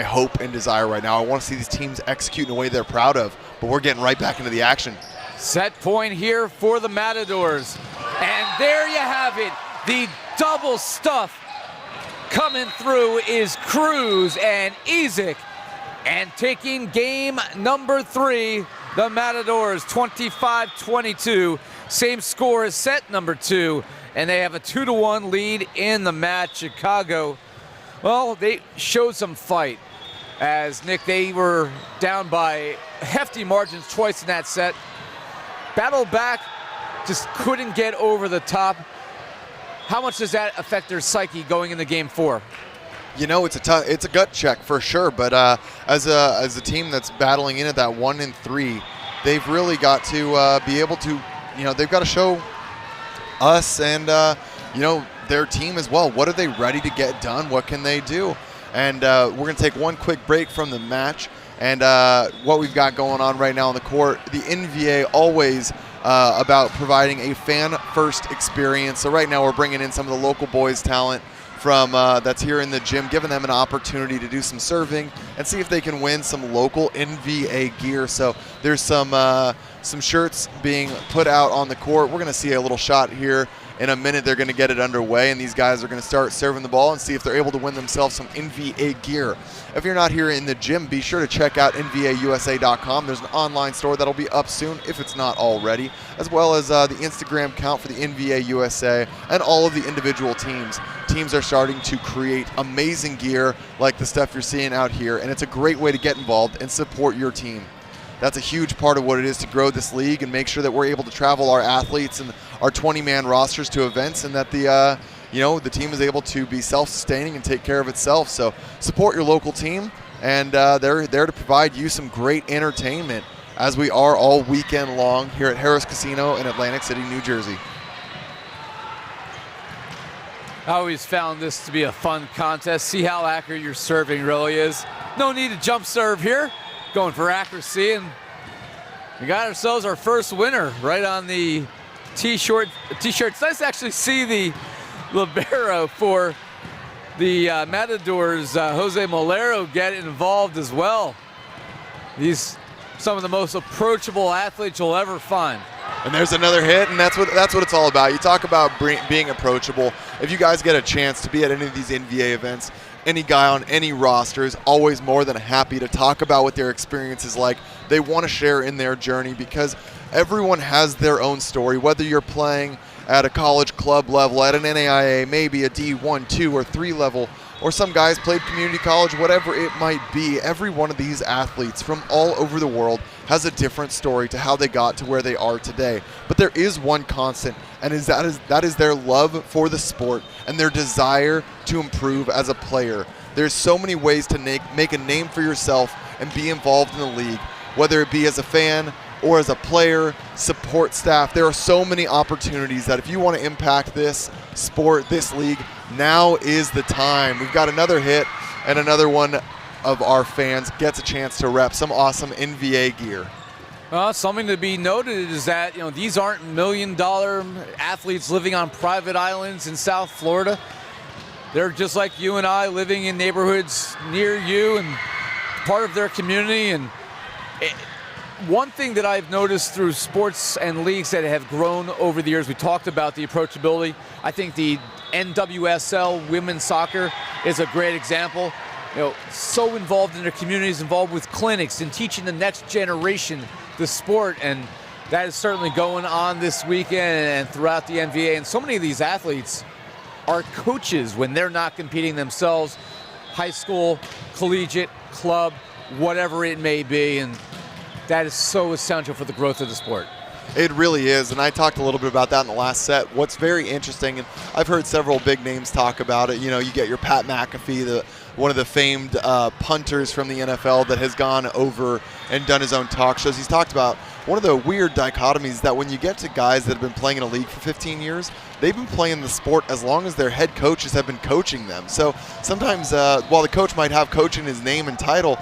hope and desire right now. I want to see these teams execute in a way they're proud of, but we're getting right back into the action. Set point here for the Matadors. And there you have it. The double stuff coming through is Cruz and Isaac. And taking game number 3, the Matadors 25-22. Same score as set number 2. And they have a 2-1 lead in the match. Chicago, well, they showed some fight. As Nick, they were down by hefty margins twice in that set. Battled back, just couldn't get over the top. How much does that affect their psyche going into game 4? It's a gut check for sure, but as a team that's battling in at that 1-3, they've really got to be able to, they've got to show us and their team as well. What are they ready to get done? What can they do? And we're going to take one quick break from the match. And what we've got going on right now on the court, the NVA always about providing a fan-first experience. So right now we're bringing in some of the local boys' talent from that's here in the gym, giving them an opportunity to do some serving and see if they can win some local NVA gear. So there's some shirts being put out on the court. We're going to see a little shot here. In a minute, they're going to get it underway, and these guys are going to start serving the ball and see if they're able to win themselves some NVA gear. If you're not here in the gym, be sure to check out NVAUSA.com. There's an online store that'll be up soon, if it's not already, as well as the Instagram account for the NVA USA and all of the individual teams. Teams are starting to create amazing gear like the stuff you're seeing out here, and it's a great way to get involved and support your team. That's a huge part of what it is to grow this league and make sure that we're able to travel our athletes and our 20-man rosters to events, and that the team is able to be self-sustaining and take care of itself. So support your local team, and they're there to provide you some great entertainment, as we are all weekend long here at Harrah's Casino in Atlantic City, New Jersey. I always found this to be a fun contest. See how accurate your serving really is. No need to jump serve here. Going for accuracy, and we got ourselves our first winner right on the t-shirt. It's nice to actually see the libero for the Matadors, Jose Molero, get involved as well. These some of the most approachable athletes you'll ever find. And there's another hit, and that's what it's all about. You talk about being approachable. If you guys get a chance to be at any of these NVA events, any guy on any roster is always more than happy to talk about what their experience is like. They want to share in their journey, because everyone has their own story, whether you're playing at a college club level, at an NAIA, maybe a D1, 2, or 3 level, or some guys played community college, whatever it might be. Every one of these athletes from all over the world has a different story to how they got to where they are today. But there is one constant, and that is their love for the sport and their desire to improve as a player. There's so many ways to make a name for yourself and be involved in the league, whether it be as a fan or as a player, support staff. There are so many opportunities that if you want to impact this sport, this league, now is the time. We've got another hit, and another one of our fans gets a chance to rep some awesome NVA gear. Well, something to be noted is that these aren't million-dollar athletes living on private islands in South Florida. They're just like you and I, living in neighborhoods near you and part of their community. And one thing that I've noticed through sports and leagues that have grown over the years, we talked about the approachability. I think the NWSL women's soccer is a great example. So involved in their communities, involved with clinics and teaching the next generation the sport, and that is certainly going on this weekend and throughout the NVA. And so many of these athletes are coaches when they're not competing themselves, high school, collegiate, club, whatever it may be, and that is so essential for the growth of the sport. It really is, and I talked a little bit about that in the last set. What's very interesting, and I've heard several big names talk about it, you get your Pat McAfee, one of the famed punters from the NFL that has gone over and done his own talk shows. He's talked about one of the weird dichotomies that when you get to guys that have been playing in a league for 15 years, they've been playing the sport as long as their head coaches have been coaching them. So sometimes while the coach might have coach in his name and title,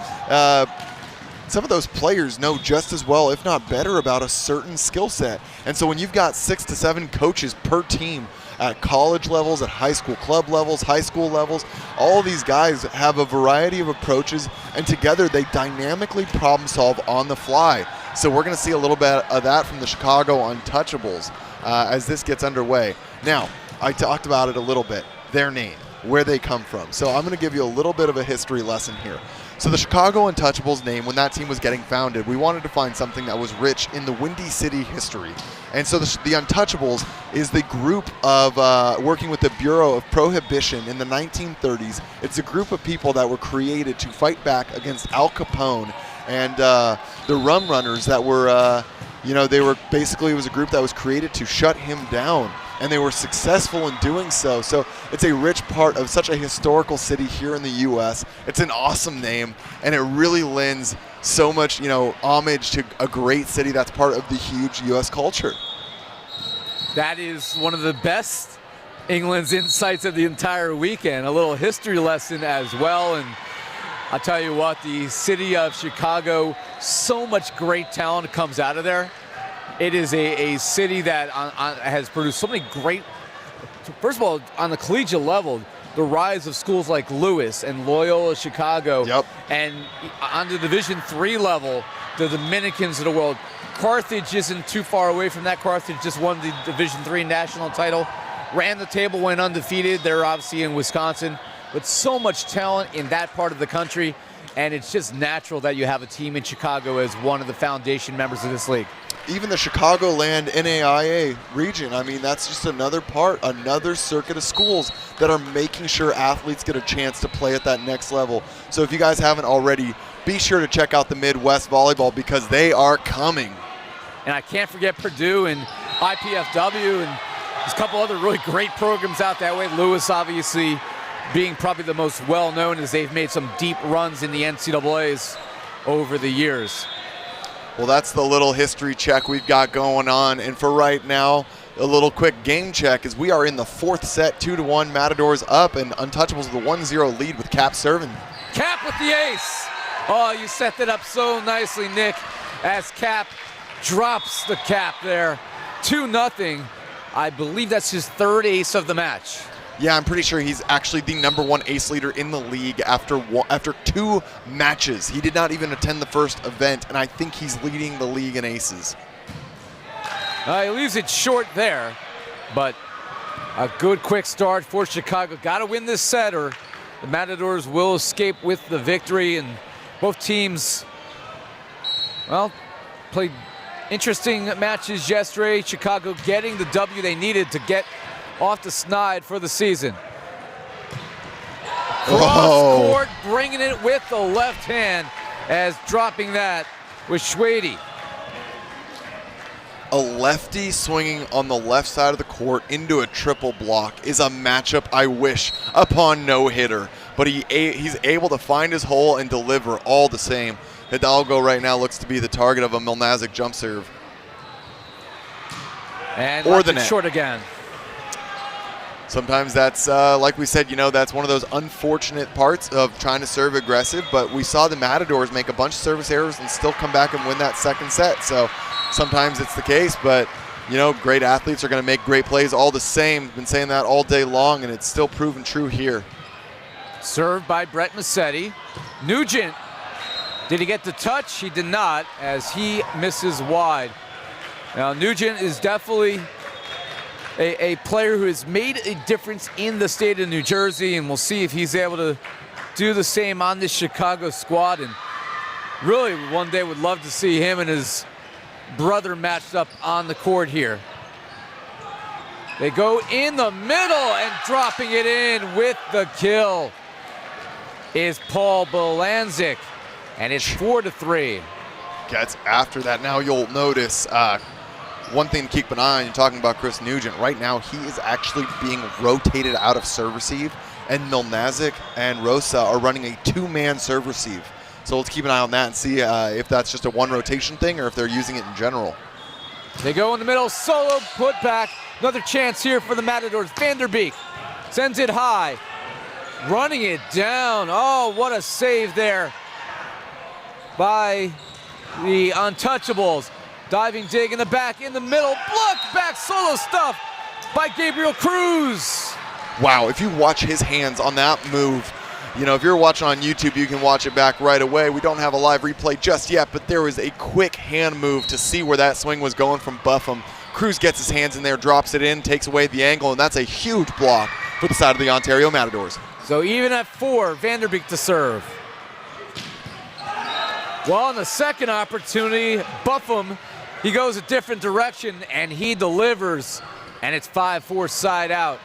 some of those players know just as well, if not better, about a certain skill set. And so when you've got 6 to 7 coaches per team at college levels, at high school club levels, high school levels, all of these guys have a variety of approaches, and together they dynamically problem solve on the fly. So we're going to see a little bit of that from the Chicago Untouchables as this gets underway. Now, I talked about it a little bit, their name, where they come from. So I'm going to give you a little bit of a history lesson here. So the Chicago Untouchables name, when that team was getting founded, we wanted to find something that was rich in the Windy City history. And so the Untouchables is the group of, working with the Bureau of Prohibition in the 1930s. It's a group of people that were created to fight back against Al Capone and the rum runners that were, it was a group that was created to shut him down. And they were successful in doing so. So it's a rich part of such a historical city here in the U.S. It's an awesome name, and it really lends so much, homage to a great city that's part of the huge U.S. culture. That is one of the best England's insights of the entire weekend. A little history lesson as well. And I'll tell you what, the city of Chicago, so much great talent comes out of there. It is a city that has produced so many great, first of all, on the collegiate level, the rise of schools like Lewis and Loyola Chicago. Yep. And on the Division III level, the Dominicans of the world. Carthage isn't too far away from that. Carthage just won the Division III national title, ran the table, went undefeated. They're obviously in Wisconsin. But so much talent in that part of the country, and it's just natural that you have a team in Chicago as one of the foundation members of this league. Even the Chicagoland NAIA region, that's just another circuit of schools that are making sure athletes get a chance to play at that next level. So if you guys haven't already, be sure to check out the Midwest Volleyball because they are coming. And I can't forget Purdue and IPFW, and there's a couple other really great programs out that way. Lewis, obviously, being probably the most well-known as they've made some deep runs in the NCAAs over the years. Well, that's the little history check we've got going on. And for right now, a little quick game check as we are in the fourth set, 2-1, Matadors up, and Untouchables with a 1-0 lead with Cap serving. Cap with the ace. Oh, you set that up so nicely, Nick, as Cap drops the cap there. 2-0. I believe that's his third ace of the match. Yeah, I'm pretty sure he's actually the #1 ace leader in the league after 2 matches. He did not even attend the first event, and I think he's leading the league in aces. He leaves it short there, but a good quick start for Chicago. Got to win this set or the Matadors will escape with the victory, and both teams, well, played interesting matches yesterday. Chicago getting the W they needed to get off the snide for the season. Cross court, bringing it with the left hand as dropping that was Schwede. A lefty swinging on the left side of the court into a triple block is a matchup I wish upon no-hitter. But he's able to find his hole and deliver all the same. Hidalgo right now looks to be the target of a Milnaziak jump serve. And or the net. Short again. Sometimes that's, like we said, that's one of those unfortunate parts of trying to serve aggressive, but we saw the Matadors make a bunch of service errors and still come back and win that second set. So sometimes it's the case, but, great athletes are going to make great plays all the same. Been saying that all day long, and it's still proven true here. Served by Brett Massetti. Nugent, did he get the touch? He did not, as he misses wide. Now, Nugent is definitely a player who has made a difference in the state of New Jersey, and we'll see if he's able to do the same on this Chicago squad. And really, one day would love to see him and his brother matched up on the court here. They go in the middle, and dropping it in with the kill is Paul Bolanzik, and it's 4-3. Gets after that. Now you'll notice one thing to keep an eye on, you're talking about Chris Nugent. Right now, he is actually being rotated out of serve receive, and Milnaziak and Rosa are running a 2-man serve receive. So let's keep an eye on that and see if that's just a one rotation thing or if they're using it in general. They go in the middle, solo put back. Another chance here for the Matadors. Vander Beek sends it high, running it down. Oh, what a save there by the Untouchables. Diving dig in the back, in the middle, blocked back solo stuff by Gabriel Cruz. Wow, if you watch his hands on that move, if you're watching on YouTube, you can watch it back right away. We don't have a live replay just yet, but there was a quick hand move to see where that swing was going from Buffum. Cruz gets his hands in there, drops it in, takes away the angle, and that's a huge block for the side of the Ontario Matadors. So even at 4, Vander Beek to serve. Well, on the second opportunity, Buffum, he goes a different direction, and he delivers, and it's 5-4 side out.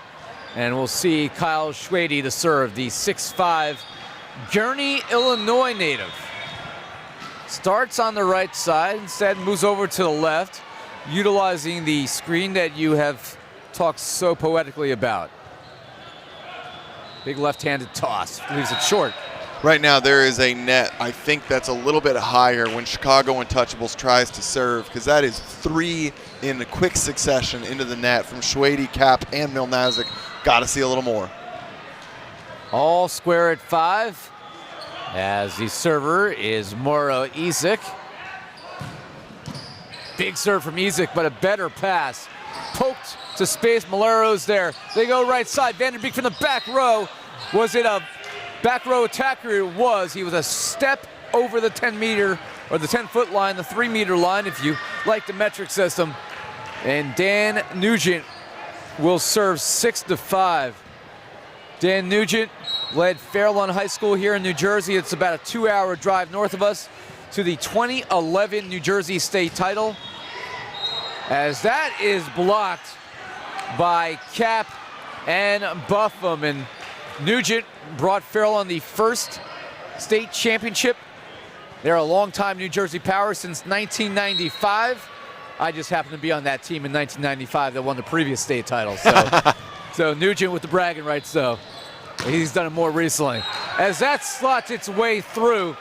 And we'll see Kyle Schwede to serve, the 6'5", Gurney, Illinois native. Starts on the right side, instead moves over to the left, utilizing the screen that you have talked so poetically about. Big left-handed toss, leaves it short. Right now there is a net, I think that's a little bit higher when Chicago Untouchables tries to serve, because that is 3 in a quick succession into the net from Schwede, Cap, and Milnaziak. Got to see a little more. All square at 5, as the server is Moro Izik. Big serve from Izik, but a better pass. Poked to space, Malero's there. They go right side, Vander Beek from the back row. Was it a back row attacker? It was. He was a step over the 10-meter, or the 10-foot line, the 3-meter line, if you like the metric system. And Dan Nugent will serve 6-5. Dan Nugent led Fairlawn High School here in New Jersey. It's about a 2-hour drive north of us to the 2011 New Jersey State title. As that is blocked by Cap and Buffum. And Nugent brought Fairlawn the first state championship They're a longtime New Jersey power since 1995. I just happened to be on that team in 1995 that won the previous state title. So, so Nugent with the bragging rights, though. He's done it more recently. As that slots its way through,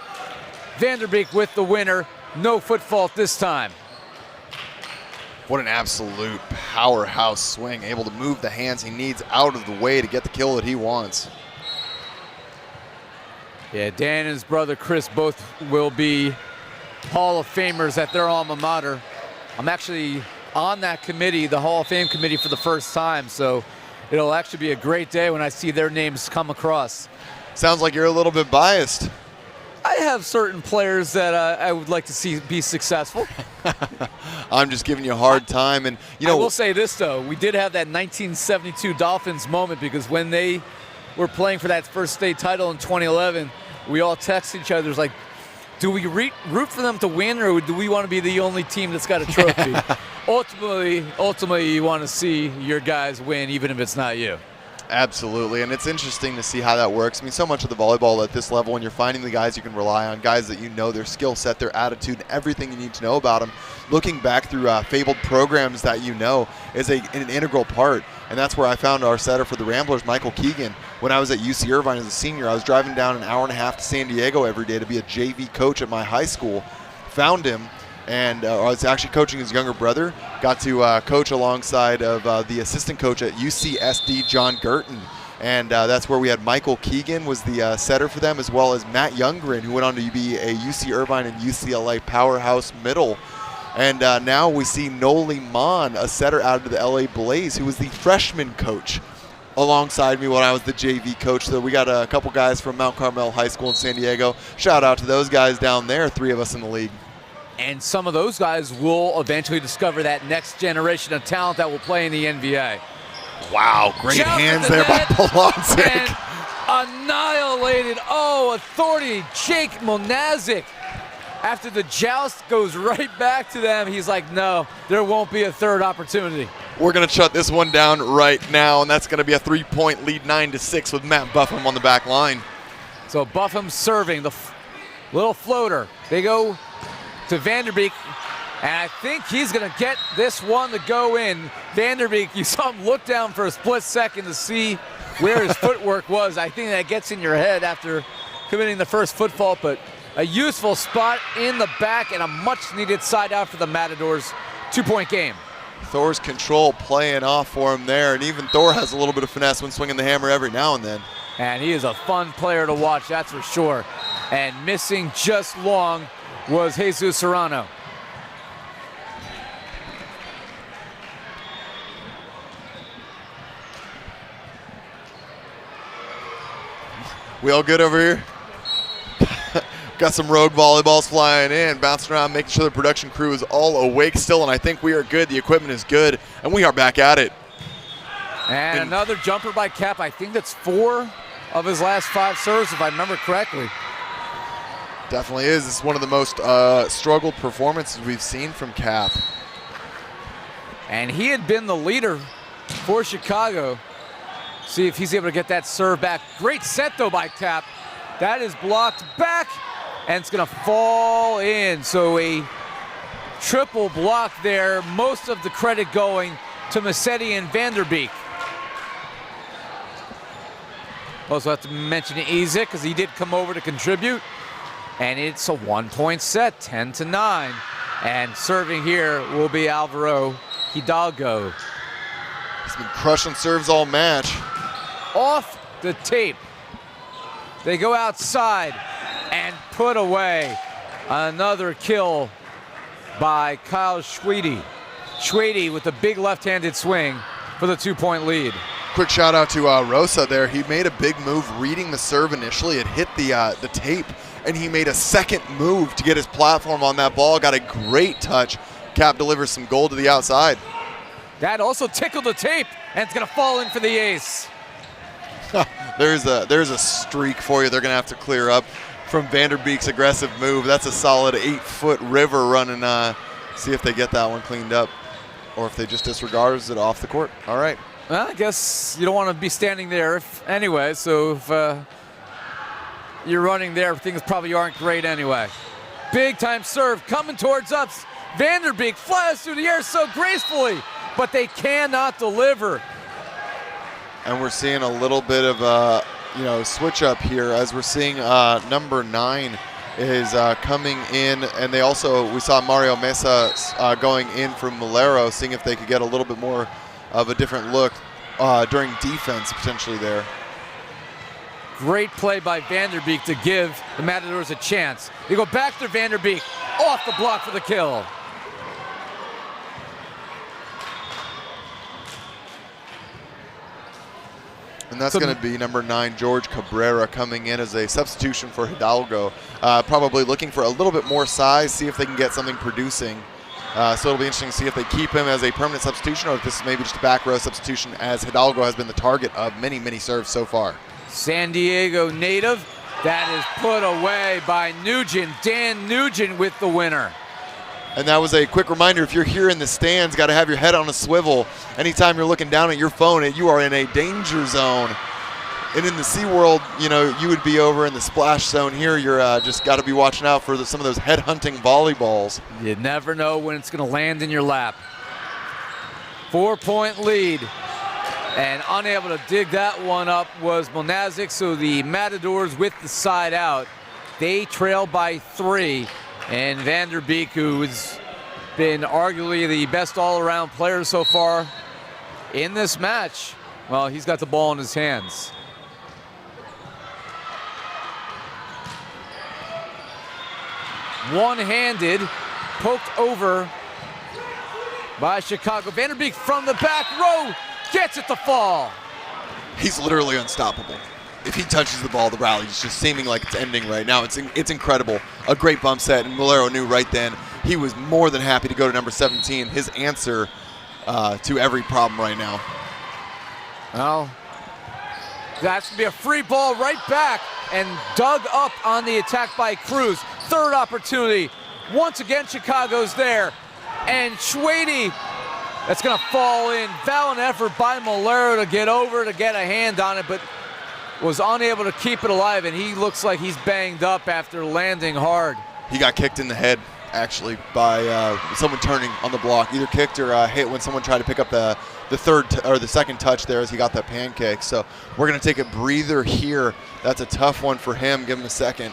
Vander Beek with the winner. No foot fault this time. What an absolute powerhouse swing. Able to move the hands he needs out of the way to get the kill that he wants. Yeah, Dan and his brother Chris both will be Hall of Famers at their alma mater. I'm actually on that committee, the Hall of Fame committee, for the first time, so it'll actually be a great day when I see their names come across. Sounds like you're a little bit biased. I have certain players that I would like to see be successful. I'm just giving you a hard time. And you know, I will say this, though. We did have that 1972 Dolphins moment, because when they were playing for that first state title in 2011, we all texted each other like, do we root for them to win, or do we want to be the only team that's got a trophy? Ultimately, you want to see your guys win, even if it's not you. Absolutely, and it's interesting to see how that works. I mean, so much of the volleyball at this level, when you're finding the guys you can rely on, guys that you know, their skill set, their attitude, everything you need to know about them, looking back through fabled programs that you know is an integral part. And that's where I found our setter for the Ramblers, Michael Keegan. When I was at UC Irvine as a senior, I was driving down an hour and a half to San Diego every day to be a JV coach at my high school. Found him, and I was actually coaching his younger brother. Got to coach alongside of the assistant coach at UCSD, John Gurton. And that's where we had Michael Keegan was the setter for them, as well as Matt Youngren, who went on to be a UC Irvine and UCLA powerhouse middle. And now we see Noli Mon, a setter out of the LA Blaze, who was the freshman coach alongside me when I was the JV coach. So we got a couple guys from Mount Carmel High School in San Diego. Shout out to those guys down there, 3 of us in the league. And some of those guys will eventually discover that next generation of talent that will play in the NBA. Wow, great hands there by Milnaziak. Annihilated. Oh, authority, Jake Milnaziak. After the joust goes right back to them, he's like, no, there won't be a third opportunity. We're going to shut this one down right now, and that's going to be a 3-point lead, 9-6, with Matt Buffum on the back line. So Buffum serving the little floater. They go to Vander Beek, and I think he's going to get this one to go in. Vander Beek, you saw him look down for a split second to see where his footwork was. I think that gets in your head after committing the first foot fault, but a useful spot in the back and a much-needed side out for the Matadors. 2-point game. Thor's control playing off for him there, and even Thor has a little bit of finesse when swinging the hammer every now and then. And he is a fun player to watch, that's for sure. And missing just long was Jesus Serrano. We all good over here? Got some rogue volleyballs flying in, bouncing around, making sure the production crew is all awake still, and I think we are good. The equipment is good, and we are back at it. And another jumper by Cap. I think that's 4 of his last 5 serves, if I remember correctly. Definitely is. It's one of the most struggled performances we've seen from Cap. And he had been the leader for Chicago. See if he's able to get that serve back. Great set, though, by Cap. That is blocked back, and it's going to fall in. So a triple block there. Most of the credit going to Massetti and Vander Beek. Also have to mention Izek, because he did come over to contribute. And it's a 1-point set, 10-9. And serving here will be Alvaro Hidalgo. He's been crushing serves all match. Off the tape. They go outside and put away. Another kill by Kyle Schwede. Schwede with a big left-handed swing for the 2-point lead. Quick shout out to Rosa there. He made a big move reading the serve initially. It hit the tape, and he made a second move to get his platform on that ball. Got a great touch. Cap delivers some gold to the outside. That also tickled the tape, and it's going to fall in for the ace. There's a streak for you they're going to have to clear up from Vander Beek's aggressive move. That's a solid 8-foot river running. See if they get that one cleaned up, or if they just disregards it off the court. All right. Well, I guess you don't want to be standing there anyway, so if you're running there, things probably aren't great anyway. Big time serve coming towards us. Vander Beek flies through the air so gracefully, but they cannot deliver. And we're seeing a little bit of a switch up here as we're seeing number 9 is coming in, and we saw Mario Mesa going in from Malero, seeing if they could get a little bit more of a different look during defense potentially there. Great play by Vander Beek to give the Matadors a chance. They go back to Vander Beek, off the block for the kill. And that's going to be number 9, George Cabrera, coming in as a substitution for Hidalgo. Probably looking for a little bit more size, see if they can get something producing. So it'll be interesting to see if they keep him as a permanent substitution or if this is maybe just a back row substitution, as Hidalgo has been the target of many, many serves so far. San Diego native, that is put away by Nugent. Dan Nugent with the winner. And that was a quick reminder, if you're here in the stands, got to have your head on a swivel. Anytime you're looking down at your phone, you are in a danger zone. And in the SeaWorld, you would be over in the splash zone. Here, you're just got to be watching out for some of those head-hunting volleyballs. You never know when it's going to land in your lap. 4-point lead. And unable to dig that one up was Milnaziak, so the Matadors with the side out. They trail by 3. And Vander Beek, who has been arguably the best all-around player so far in this match, well, he's got the ball in his hands. One-handed, poked over by Chicago. Vander Beek from the back row gets it to fall. He's literally unstoppable. If he touches the ball, the rally is just seeming like it's ending right now. It's incredible. A great bump set, and Malero knew right then he was more than happy to go to number 17, his answer to every problem right now. Well, that's going to be a free ball right back and dug up on the attack by Cruz. Third opportunity. Once again, Chicago's there. And Schwady, that's going to fall in. Valiant effort by Malero to get over, to get a hand on it, but was unable to keep it alive, and he looks like he's banged up after landing hard. He got kicked in the head, actually, by someone turning on the block. Either kicked or hit when someone tried to pick up the second touch there as he got that pancake. So we're going to take a breather here. That's a tough one for him. Give him a second.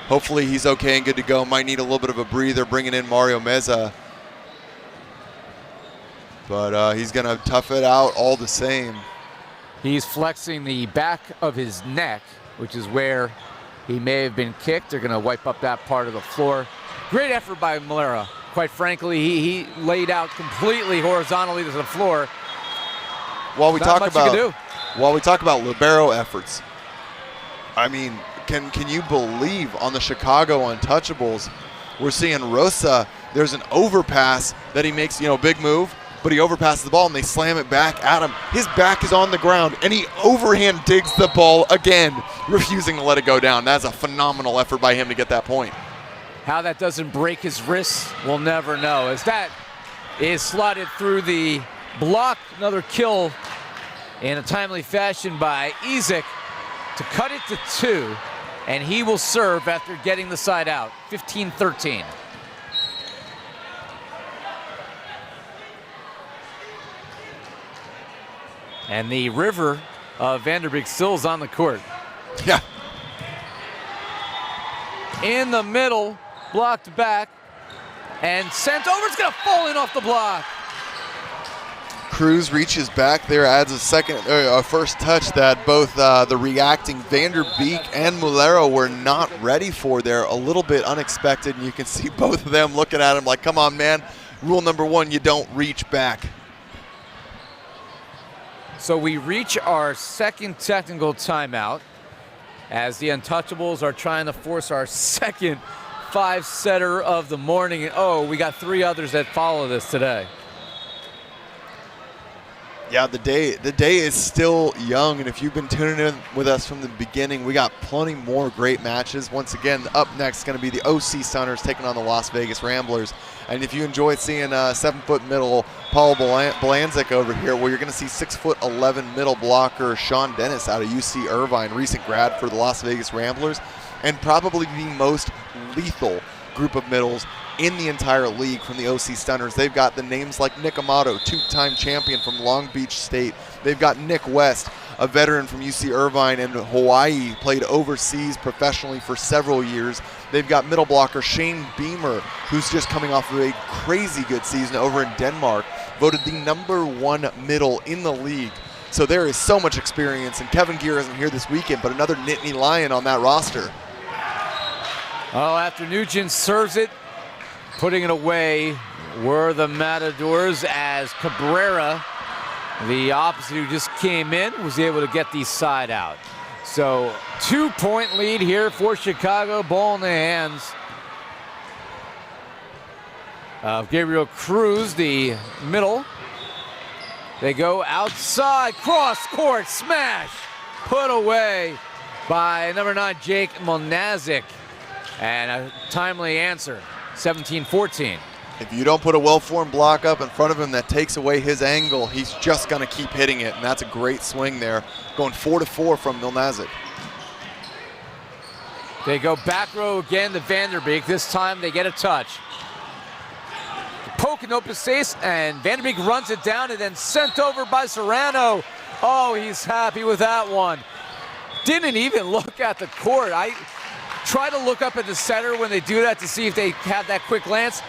Hopefully he's okay and good to go. Might need a little bit of a breather bringing in Mario Meza. But he's going to tough it out all the same. He's flexing the back of his neck, which is where he may have been kicked. They're going to wipe up that part of the floor. Great effort by Malero. Quite frankly, he laid out completely horizontally to the floor. While we talk about libero efforts, I mean, can you believe on the Chicago Untouchables, we're seeing Rosa, there's an overpass that he makes, big move, but he overpasses the ball and they slam it back at him. His back is on the ground and he overhand digs the ball again, refusing to let it go down. That's a phenomenal effort by him to get that point. How that doesn't break his wrists, we'll never know. As that is slotted through the block, another kill in a timely fashion by Isaac to cut it to 2, and he will serve after getting the side out, 15-13. And the river of Vander Beek still is on the court. Yeah. In the middle, blocked back, and sent over. It's going to fall in off the block. Cruz reaches back there, adds a first touch that both the reacting Vander Beek and Malero were not ready for there. A little bit unexpected, and you can see both of them looking at him like, come on, man. Rule number 1, you don't reach back. So we reach our second technical timeout as the Untouchables are trying to force our second 5-setter of the morning. And oh, we got 3 others that follow this today. Yeah, the day is still young, and if you've been tuning in with us from the beginning, we got plenty more great matches. Once again, up next is going to be the OC Sunners taking on the Las Vegas Ramblers. And if you enjoyed seeing 7-foot middle Paul Blanzik over here, well, you're going to see 6'11" middle blocker Sean Dennis out of UC Irvine, recent grad for the Las Vegas Ramblers, and probably the most lethal group of middles in the entire league from the OC Stunners. They've got the names like Nick Amato, two-time champion from Long Beach State. They've got Nick West, a veteran from UC Irvine and Hawaii, played overseas professionally for several years. They've got middle blocker Shane Beamer, who's just coming off of a crazy good season over in Denmark, voted the #1 middle in the league. So there is so much experience, and Kevin Gear isn't here this weekend, but another Nittany Lion on that roster. Oh, after Nugent serves it, putting it away were the Matadors, as Cabrera, the opposite who just came in, was able to get the side out. So 2-point lead here for Chicago. Ball in the hands of Gabriel Cruz, the middle. They go outside, cross court, smash, put away by number 9, Jake Milnaziak. And a timely answer, 17-14. If you don't put a well-formed block up in front of him that takes away his angle, he's just going to keep hitting it, and that's a great swing there. Going 4-4 from Milnaziak. They go back row again to Vander Beek. This time they get a touch. Poke in open space, and Vander Beek runs it down and then sent over by Serrano. Oh, he's happy with that one. Didn't even look at the court. I try to look up at the center when they do that to see if they have that quick glance.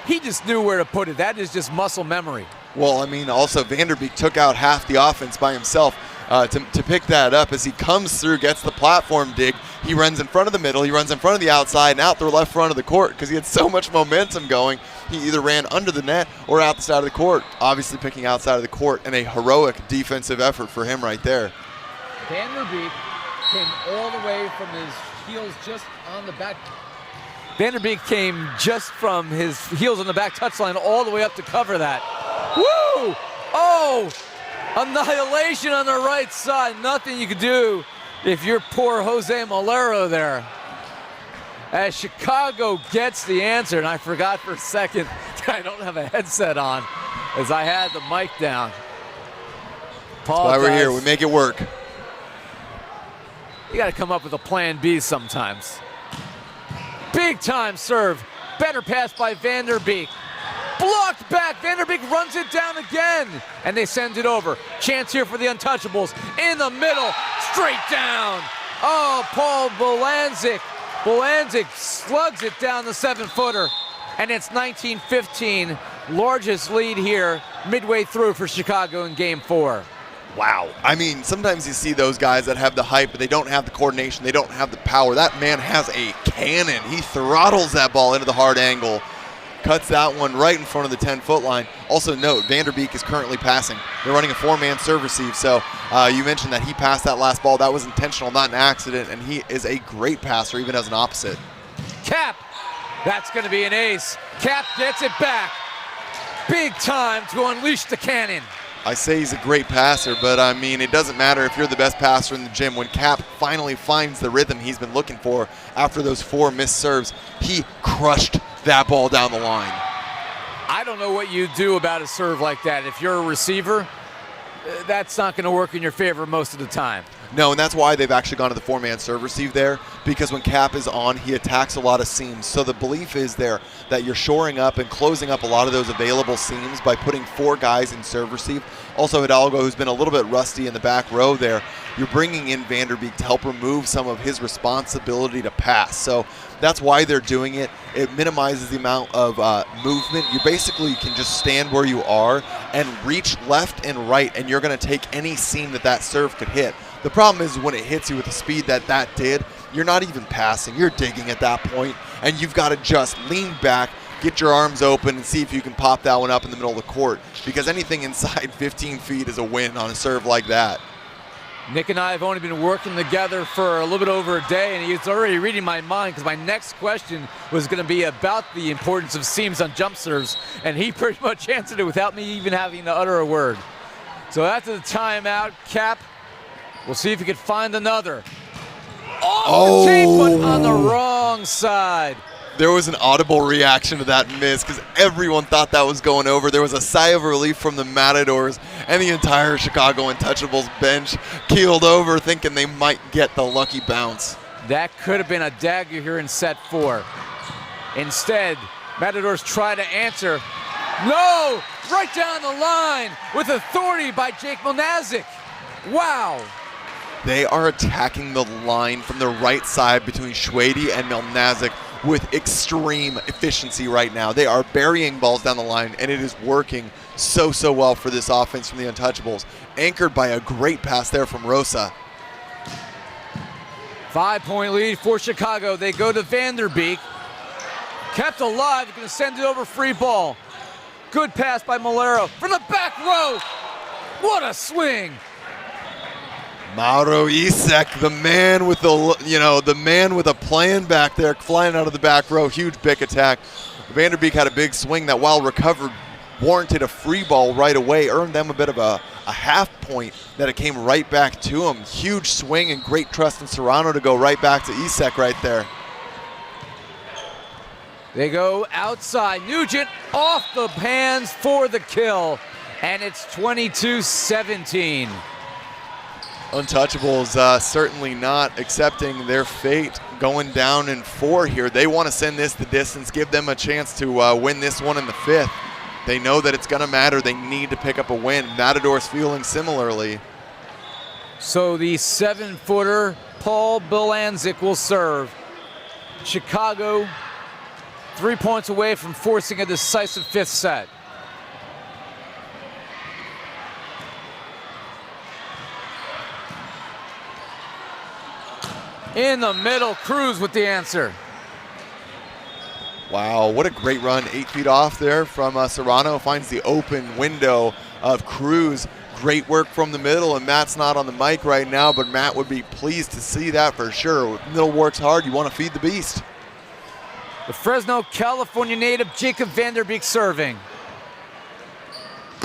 He just knew where to put it. That is just muscle memory. Well, I mean, also Vander Beek took out half the offense by himself to pick that up. As he comes through, gets the platform dig, he runs in front of the middle, he runs in front of the outside and out the left front of the court because he had so much momentum going. He either ran under the net or out the side of the court, obviously picking outside of the court, and a heroic defensive effort for him right there. Vander Beek came all the way from his heels just on the back. Vander Beek came just from his heels on the back touchline all the way up to cover that. Woo! Oh! Annihilation on the right side. Nothing you could do if you're poor Jose Malero there. As Chicago gets the answer, and I forgot for a second that I don't have a headset on as I had the mic down. That's why we're here. We make it work. You got to come up with a plan B sometimes. Big time serve. Better pass by Vander Beek. Blocked back. Vander Beek runs it down again. And they send it over. Chance here for the Untouchables. In the middle. Straight down. Oh, Paul Bolanzik. Bolanzik slugs it down the 7-footer. And it's 19-15. Largest lead here midway through for Chicago in Game 4. Wow. I mean, sometimes you see those guys that have the height, but they don't have the coordination. They don't have the power. That man has a cannon. He throttles that ball into the hard angle. Cuts that one right in front of the 10-foot line. Also note, Vander Beek is currently passing. They're running a 4-man serve receive. So you mentioned that he passed that last ball. That was intentional, not an accident. And he is a great passer, even as an opposite. Cap. That's going to be an ace. Cap gets it back. Big time to unleash the cannon. I say he's a great passer, but I mean, it doesn't matter if you're the best passer in the gym. When Cap finally finds the rhythm he's been looking for after those 4 missed serves, he crushed that ball down the line. I don't know what you do about a serve like that. If you're a receiver, that's not going to work in your favor most of the time. No, and that's why they've actually gone to the 4-man serve receive there, because when Cap is on, he attacks a lot of seams. So the belief is there that you're shoring up and closing up a lot of those available seams by putting 4 guys in serve receive. Also Hidalgo, who's been a little bit rusty in the back row there, you're bringing in Vander Beek to help remove some of his responsibility to pass. So that's why they're doing it. It minimizes the amount of movement. You basically can just stand where you are and reach left and right, and you're going to take any seam that serve could hit. The problem is when it hits you with the speed that did, you're not even passing. You're digging at that point, and you've got to just lean back, get your arms open, and see if you can pop that one up in the middle of the court, because anything inside 15 feet is a win on a serve like that. Nick and I have only been working together for a little bit over a day, and he's already reading my mind because my next question was going to be about the importance of seams on jump serves, and he pretty much answered it without me even having to utter a word. So after the timeout, Cap, we'll see if he can find another. Off the tape, but on the wrong side. There was an audible reaction to that miss because everyone thought that was going over. There was a sigh of relief from the Matadors, and the entire Chicago Untouchables bench keeled over thinking they might get the lucky bounce. That could have been a dagger here in set 4. Instead, Matadors try to answer. No! Right down the line with authority by Jake Milnaziak. Wow. They are attacking the line from the right side between Schwede and Milnaziak with extreme efficiency right now. They are burying balls down the line, and it is working so well for this offense from the Untouchables. Anchored by a great pass there from Rosa. 5-point lead for Chicago. They go to Vander Beek. Kept alive, going to send it over free ball. Good pass by Malero from the back row. What a swing. Mauro Isek, the man with the man with a plan back there, flying out of the back row. Huge big attack. Vander Beek had a big swing that, while recovered, warranted a free ball right away, earned them a bit of a half point that it came right back to him. Huge swing and great trust in Serrano to go right back to Isek right there. They go outside. Nugent off the hands for the kill, and it's 22-17. Untouchables certainly not accepting their fate, going down in 4 here. They want to send this the distance, give them a chance to win this one in the 5th. They know that it's going to matter. They need to pick up a win. Matadors feeling similarly. So the 7-footer Paul Milnaziak will serve. Chicago 3 points away from forcing a decisive 5th set. In the middle, Cruz with the answer. Wow, what a great run. 8 feet off there from Serrano. Finds the open window of Cruz. Great work from the middle, and Matt's not on the mic right now, but Matt would be pleased to see that for sure. Middle works hard. You want to feed the beast. The Fresno, California native Jacob Vander Beek serving.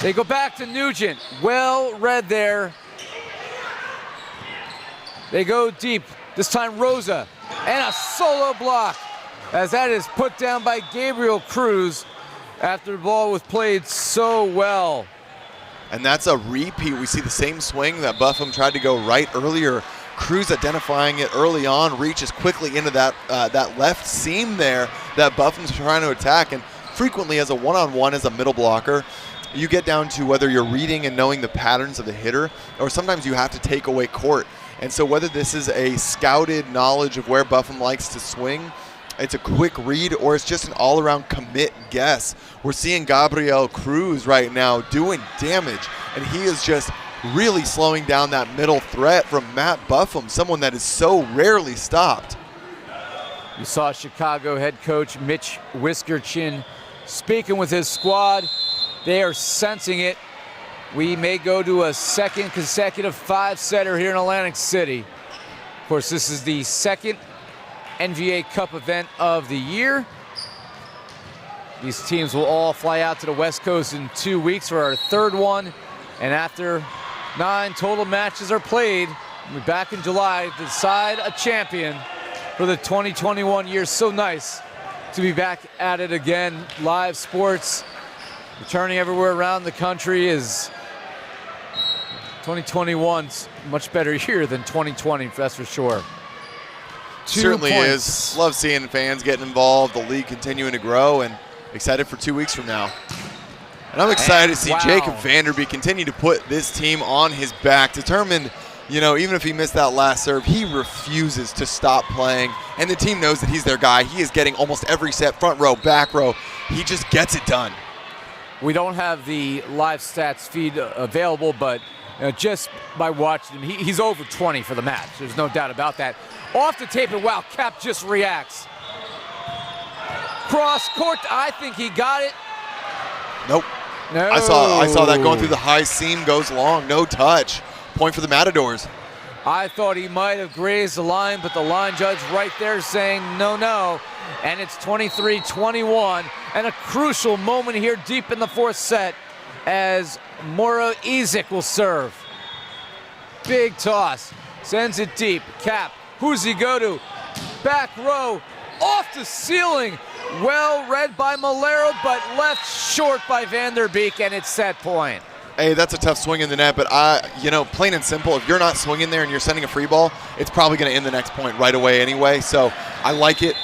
They go back to Nugent. Well read there. They go deep. This time Rosa, and a solo block, as that is put down by Gabriel Cruz after the ball was played so well. And that's a repeat. We see the same swing that Buffum tried to go right earlier. Cruz identifying it early on, reaches quickly into that left seam there that Buffum's trying to attack, and frequently as a one-on-one as a middle blocker, you get down to whether you're reading and knowing the patterns of the hitter, or sometimes you have to take away court. And so whether this is a scouted knowledge of where Buffum likes to swing, it's a quick read, or it's just an all-around commit guess. We're seeing Gabriel Cruz right now doing damage, and he is just really slowing down that middle threat from Matt Buffum, someone that is so rarely stopped. You saw Chicago head coach Mitch Wiskerchen speaking with his squad. They are sensing it. We may go to a second consecutive 5-setter here in Atlantic City. Of course, this is the second NVA Cup event of the year. These teams will all fly out to the West Coast in 2 weeks for our 3rd one. And after 9 total matches are played, we'll be back in July to decide a champion for the 2021 year. So nice to be back at it again. Live sports returning everywhere around the country. Is 2021's much better year than 2020, that's for sure. Certainly is. Love seeing fans getting involved, the league continuing to grow, and excited for 2 weeks from now. And I'm excited to see Jacob Vander Beek continue to put this team on his back, determined, even if he missed that last serve, he refuses to stop playing, and the team knows that he's their guy. He is getting almost every set, front row, back row. He just gets it done. We don't have the live stats feed available, but just by watching him, he's over 20 for the match. There's no doubt about that. Off the tape, and wow, Cap just reacts. Cross court, I think he got it. Nope. No. I saw that going through the high seam, goes long, no touch. Point for the Matadors. I thought he might have grazed the line, but the line judge right there saying no. And it's 23-21, and a crucial moment here deep in the 4th set as Mauro Isek will serve. Big toss, sends it deep. Cap, who's he go to? Back row, off the ceiling. Well read by Malero, but left short by Vander Beek, and it's set point. Hey, that's a tough swing in the net, but plain and simple, if you're not swinging there and you're sending a free ball, it's probably going to end the next point right away anyway. So I like it.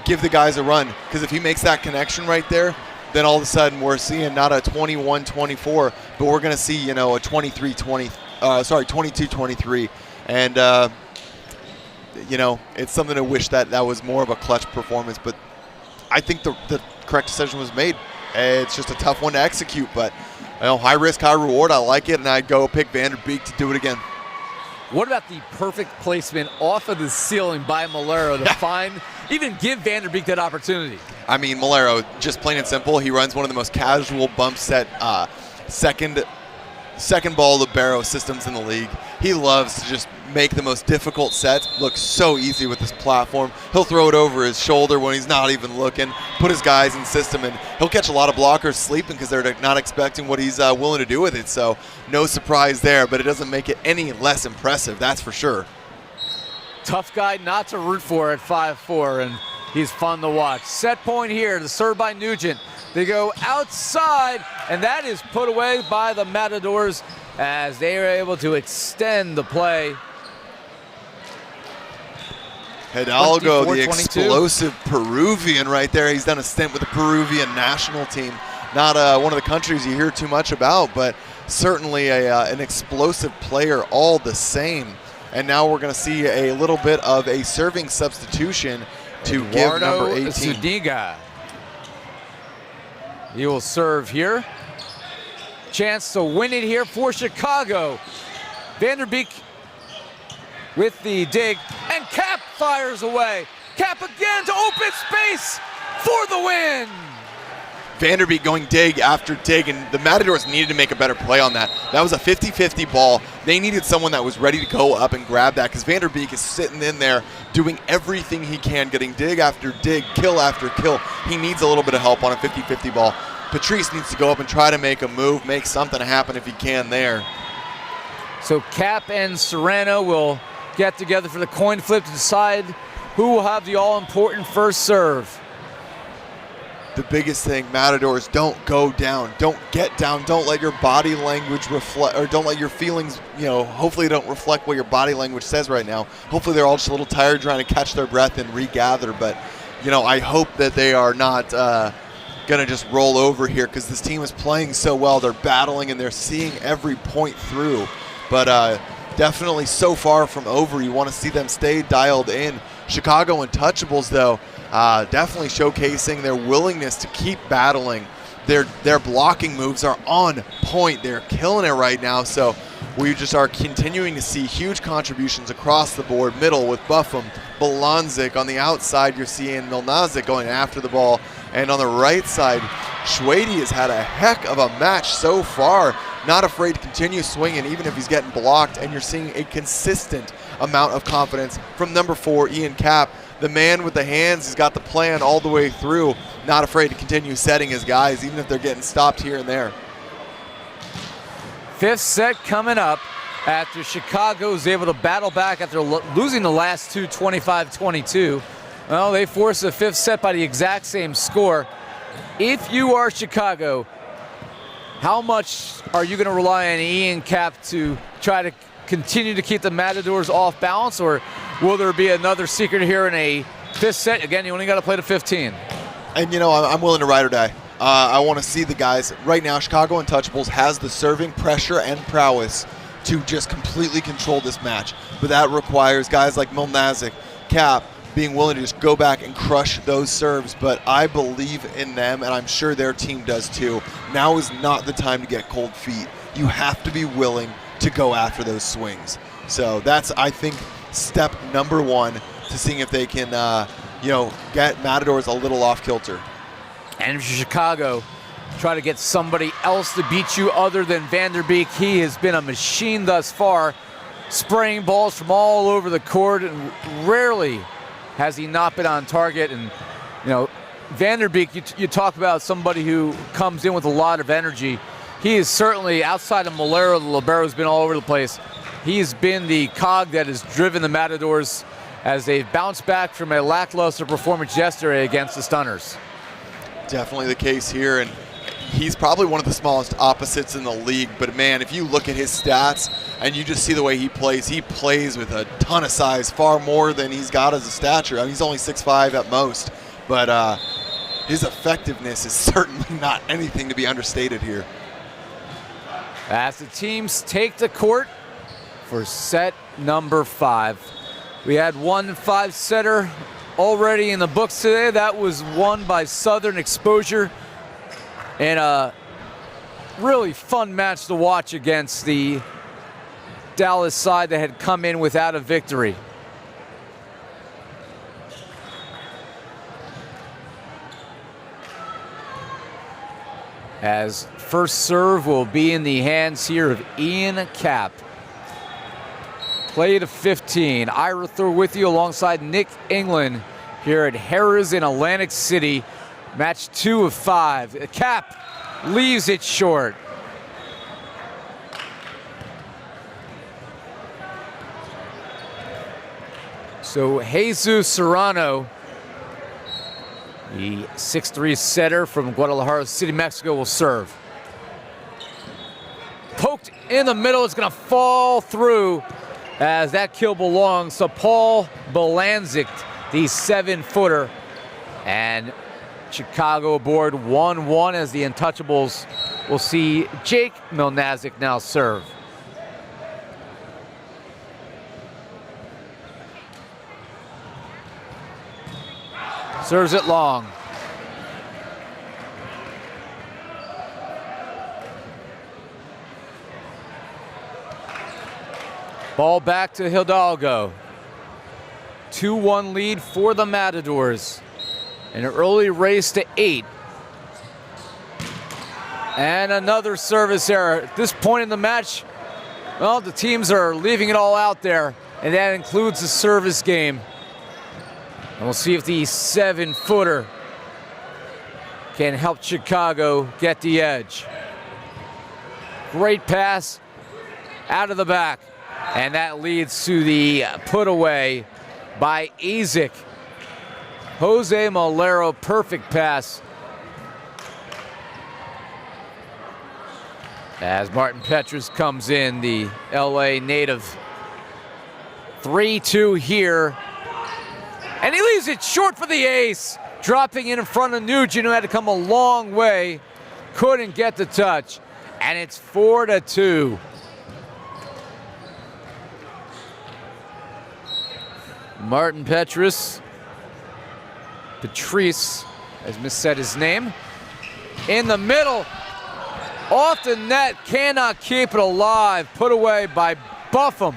give the guys a run, because if he makes that connection right there, then all of a sudden we're seeing not a 21-24, but we're going to see, you know, a 22-23. And, you know, it's something to wish that was more of a clutch performance, but I think the correct decision was made. It's just a tough one to execute, but, you know, high risk, high reward. I like it, and I'd go pick Vander Beek to do it again. What about the perfect placement off of the ceiling by Malero to find, even give Vander Beek that opportunity? I mean, Malero, just plain and simple, he runs one of the most casual bump set second ball libero systems in the league. He loves to just make the most difficult sets look so easy with this platform. He'll throw it over his shoulder when he's not even looking, put his guys in system, and he'll catch a lot of blockers sleeping because they're not expecting what he's willing to do with it. So no surprise there, but it doesn't make it any less impressive, that's for sure. Tough guy not to root for at 5'4", and he's fun to watch. Set point here, the serve by Nugent. They go outside, and that is put away by the Matadors as they are able to extend the play. Hidalgo, the explosive Peruvian right there. He's done a stint with the Peruvian national team. Not one of the countries you hear too much about, but certainly an explosive player all the same. And now we're going to see a little bit of a serving substitution to give number 18. Zuniga. He will serve here. Chance to win it here for Chicago. Vander Beek with the dig, and Cap fires away. Cap again to open space for the win. Vander Beek going dig after dig, and the Matadors needed to make a better play on that. That was a 50-50 ball. They needed someone that was ready to go up and grab that, because Vander Beek is sitting in there doing everything he can, getting dig after dig, kill after kill. He needs a little bit of help on a 50-50 ball. Patrice needs to go up and try to make a move, make something happen if he can there. So Cap and Serrano will get together for the coin flip to decide who will have the all-important first serve. The biggest thing, Matadors, don't go down. Don't get down. Don't let your body language reflect, or don't let your feelings, you know, hopefully don't reflect what your body language says right now. Hopefully they're all just a little tired trying to catch their breath and regather. But, you know, I hope that they are not going to just roll over here, because this team is playing so well. They're battling and they're seeing every point through. But definitely so far from over. You want to see them stay dialed in. Chicago Untouchables, though, definitely showcasing their willingness to keep battling. Their blocking moves are on point. They're killing it right now. So we just are continuing to see huge contributions across the board. Middle with Buffum, Milnaziak. On the outside, you're seeing Milnaziak going after the ball. And on the right side, Schwady has had a heck of a match so far. Not afraid to continue swinging even if he's getting blocked. And you're seeing a consistent amount of confidence from number 4, Ian Cap. The man with the hands, he's got the plan all the way through. Not afraid to continue setting his guys, even if they're getting stopped here and there. Fifth set coming up after Chicago is able to battle back after losing the last two, 25-22. Well, they force a fifth set by the exact same score. If you are Chicago, how much are you going to rely on Ian Cap to try to continue to keep the Matadors off balance, or will there be another secret here in a fifth set? Again, you only got to play to 15. And, you know, I'm willing to ride or die. I want to see the guys. Right now, Chicago Untouchables has the serving pressure and prowess to just completely control this match. But that requires guys like Milnaziak, Cap, being willing to just go back and crush those serves. But I believe in them, and I'm sure their team does too. Now is not the time to get cold feet. You have to be willing to go after those swings. So that's, I think, step number 1 to seeing if they can, you know, get Matadors a little off kilter. And if you're Chicago, try to get somebody else to beat you other than Vander Beek. He has been a machine thus far, spraying balls from all over the court, and rarely has he not been on target. And, you know, Vander Beek, you talk about somebody who comes in with a lot of energy. He is certainly, outside of Malero, the libero has been all over the place. He has been the cog that has driven the Matadors as they've bounced back from a lackluster performance yesterday against the Stunners. Definitely the case here, and he's probably one of the smallest opposites in the league, but man, if you look at his stats and you just see the way he plays with a ton of size, far more than he's got as a stature. I mean, he's only 6'5" at most, but his effectiveness is certainly not anything to be understated here. As the teams take the court for set number 5. We had one 5-setter already in the books today. That was won by Southern Exposure in a really fun match to watch against the Dallas side that had come in without a victory. As first serve will be in the hands here of Ian Cap. Play to 15. Ira Thor with you alongside Nick England here at Harrah's in Atlantic City. Match 2 of 5. Cap leaves it short. So Jesus Serrano, the 6'3" setter from Guadalajara City, Mexico, will serve. Poked in the middle, it's gonna fall through as that kill belongs to Paul Belanzik, the 7-footer. And Chicago aboard 1-1 as the Untouchables will see Jake Milnaziak now serve. Serves it long. Ball back to Hidalgo. 2-1 lead for the Matadors. An early race to 8. And another service error. At this point in the match, well, the teams are leaving it all out there, and that includes the service game. And we'll see if the 7-footer can help Chicago get the edge. Great pass out of the back. And that leads to the put away by Isaac. Jose Molero, perfect pass. As Martin Petrus comes in, the LA native. 3-2 here. And he leaves it short for the ace. Dropping in front of Nugent, who had to come a long way. Couldn't get the touch. And it's 4-2. Martin Petrus, Patrice, has missaid his name, in the middle, off the net, cannot keep it alive, put away by Buffum.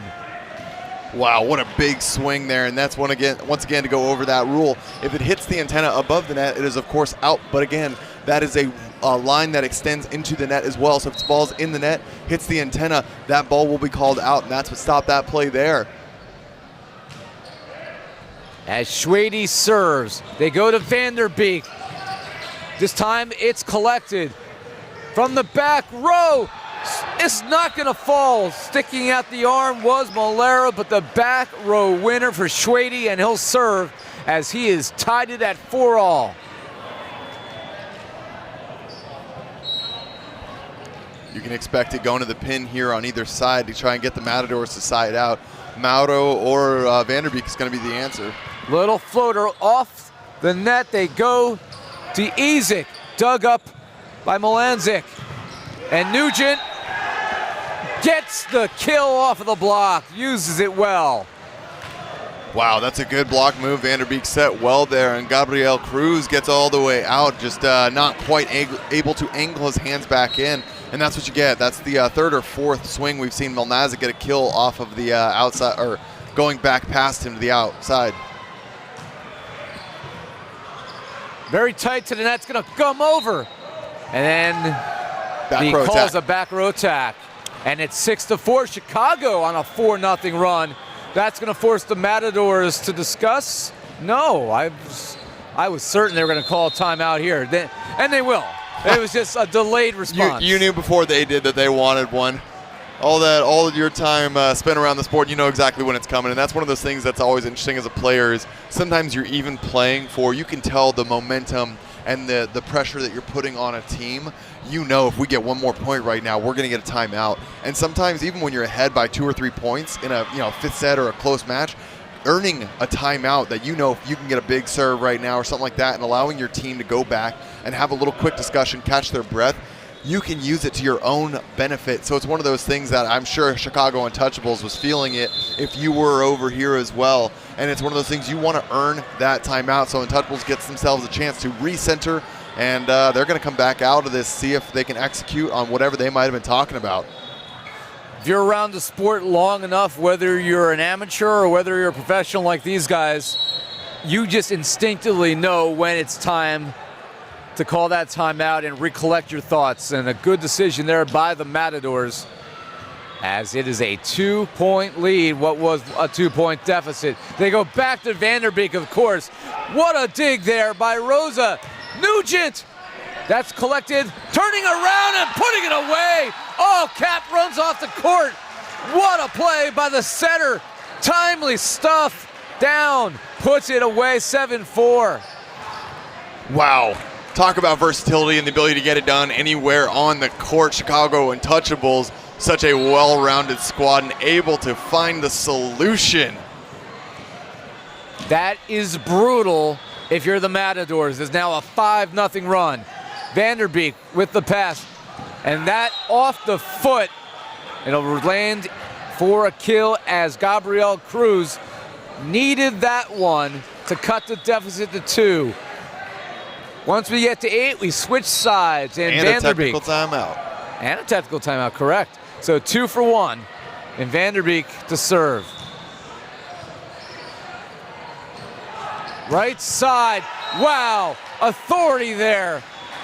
Wow, what a big swing there, and that's once again to go over that rule. If it hits the antenna above the net, it is of course out, but again, that is a line that extends into the net as well, so if the ball's in the net, hits the antenna, that ball will be called out, and that's what stopped that play there. As Schwede serves, they go to Vander Beek. This time it's collected from the back row. It's not gonna fall. Sticking out the arm was Molera, but the back row winner for Schwede, and he'll serve as he is tied it at 4-all. You can expect it going to the pin here on either side to try and get the Matadors to side out. Mauro or Vander Beek is going to be the answer. Little floater off the net. They go to Isaac, dug up by Milnaziak. And Nugent gets the kill off of the block, uses it well. Wow, that's a good block move. Vander Beek set well there, and Gabriel Cruz gets all the way out, just not quite able to angle his hands back in. And that's what you get. That's the third or fourth swing we've seen Milnaziak get a kill off of the outside, or going back past him to the outside. Very tight to the net, it's gonna come over. And then he calls a back row attack. And it's 6-4, Chicago on a 4-0 run. That's gonna force the Matadors to discuss. No, I was certain they were gonna call a timeout here, and they will. It was just a delayed response. You knew before they did that they wanted one. All of your time spent around the sport, you know exactly when it's coming, and that's one of those things that's always interesting as a player is sometimes you're even playing for, you can tell the momentum and the pressure that you're putting on a team. You know if we get one more point right now, we're going to get a timeout. And sometimes even when you're ahead by 2 or 3 points in a fifth set or a close match, earning a timeout that you know if you can get a big serve right now or something like that and allowing your team to go back and have a little quick discussion, catch their breath, you can use it to your own benefit. So it's one of those things that I'm sure Chicago Untouchables was feeling it if you were over here as well. And it's one of those things you want to earn that timeout. So Untouchables gets themselves a chance to recenter, and they're going to come back out of this, see if they can execute on whatever they might have been talking about. If you're around the sport long enough, whether you're an amateur or whether you're a professional like these guys, you just instinctively know when it's time to call that timeout and recollect your thoughts. And a good decision there by the Matadors, as it is a 2-point lead, what was a 2-point deficit. They go back to Vander Beek, of course. What a dig there by Rosa. Nugent, that's collected, turning around and putting it away. Oh, Cap runs off the court. What a play by the setter. Timely stuff down, puts it away, 7-4. Wow. Talk about versatility and the ability to get it done anywhere on the court. Chicago Untouchables, such a well-rounded squad and able to find the solution. That is brutal if you're the Matadors. There's now a 5-0 run. Vander Beek with the pass, and that off the foot. It'll land for a kill as Gabriel Cruz needed that one to cut the deficit to 2. Once we get to 8, we switch sides, and Vander Beek. And a technical timeout. And a technical timeout, correct. So 2 for 1, and Vander Beek to serve. Right side, wow, authority there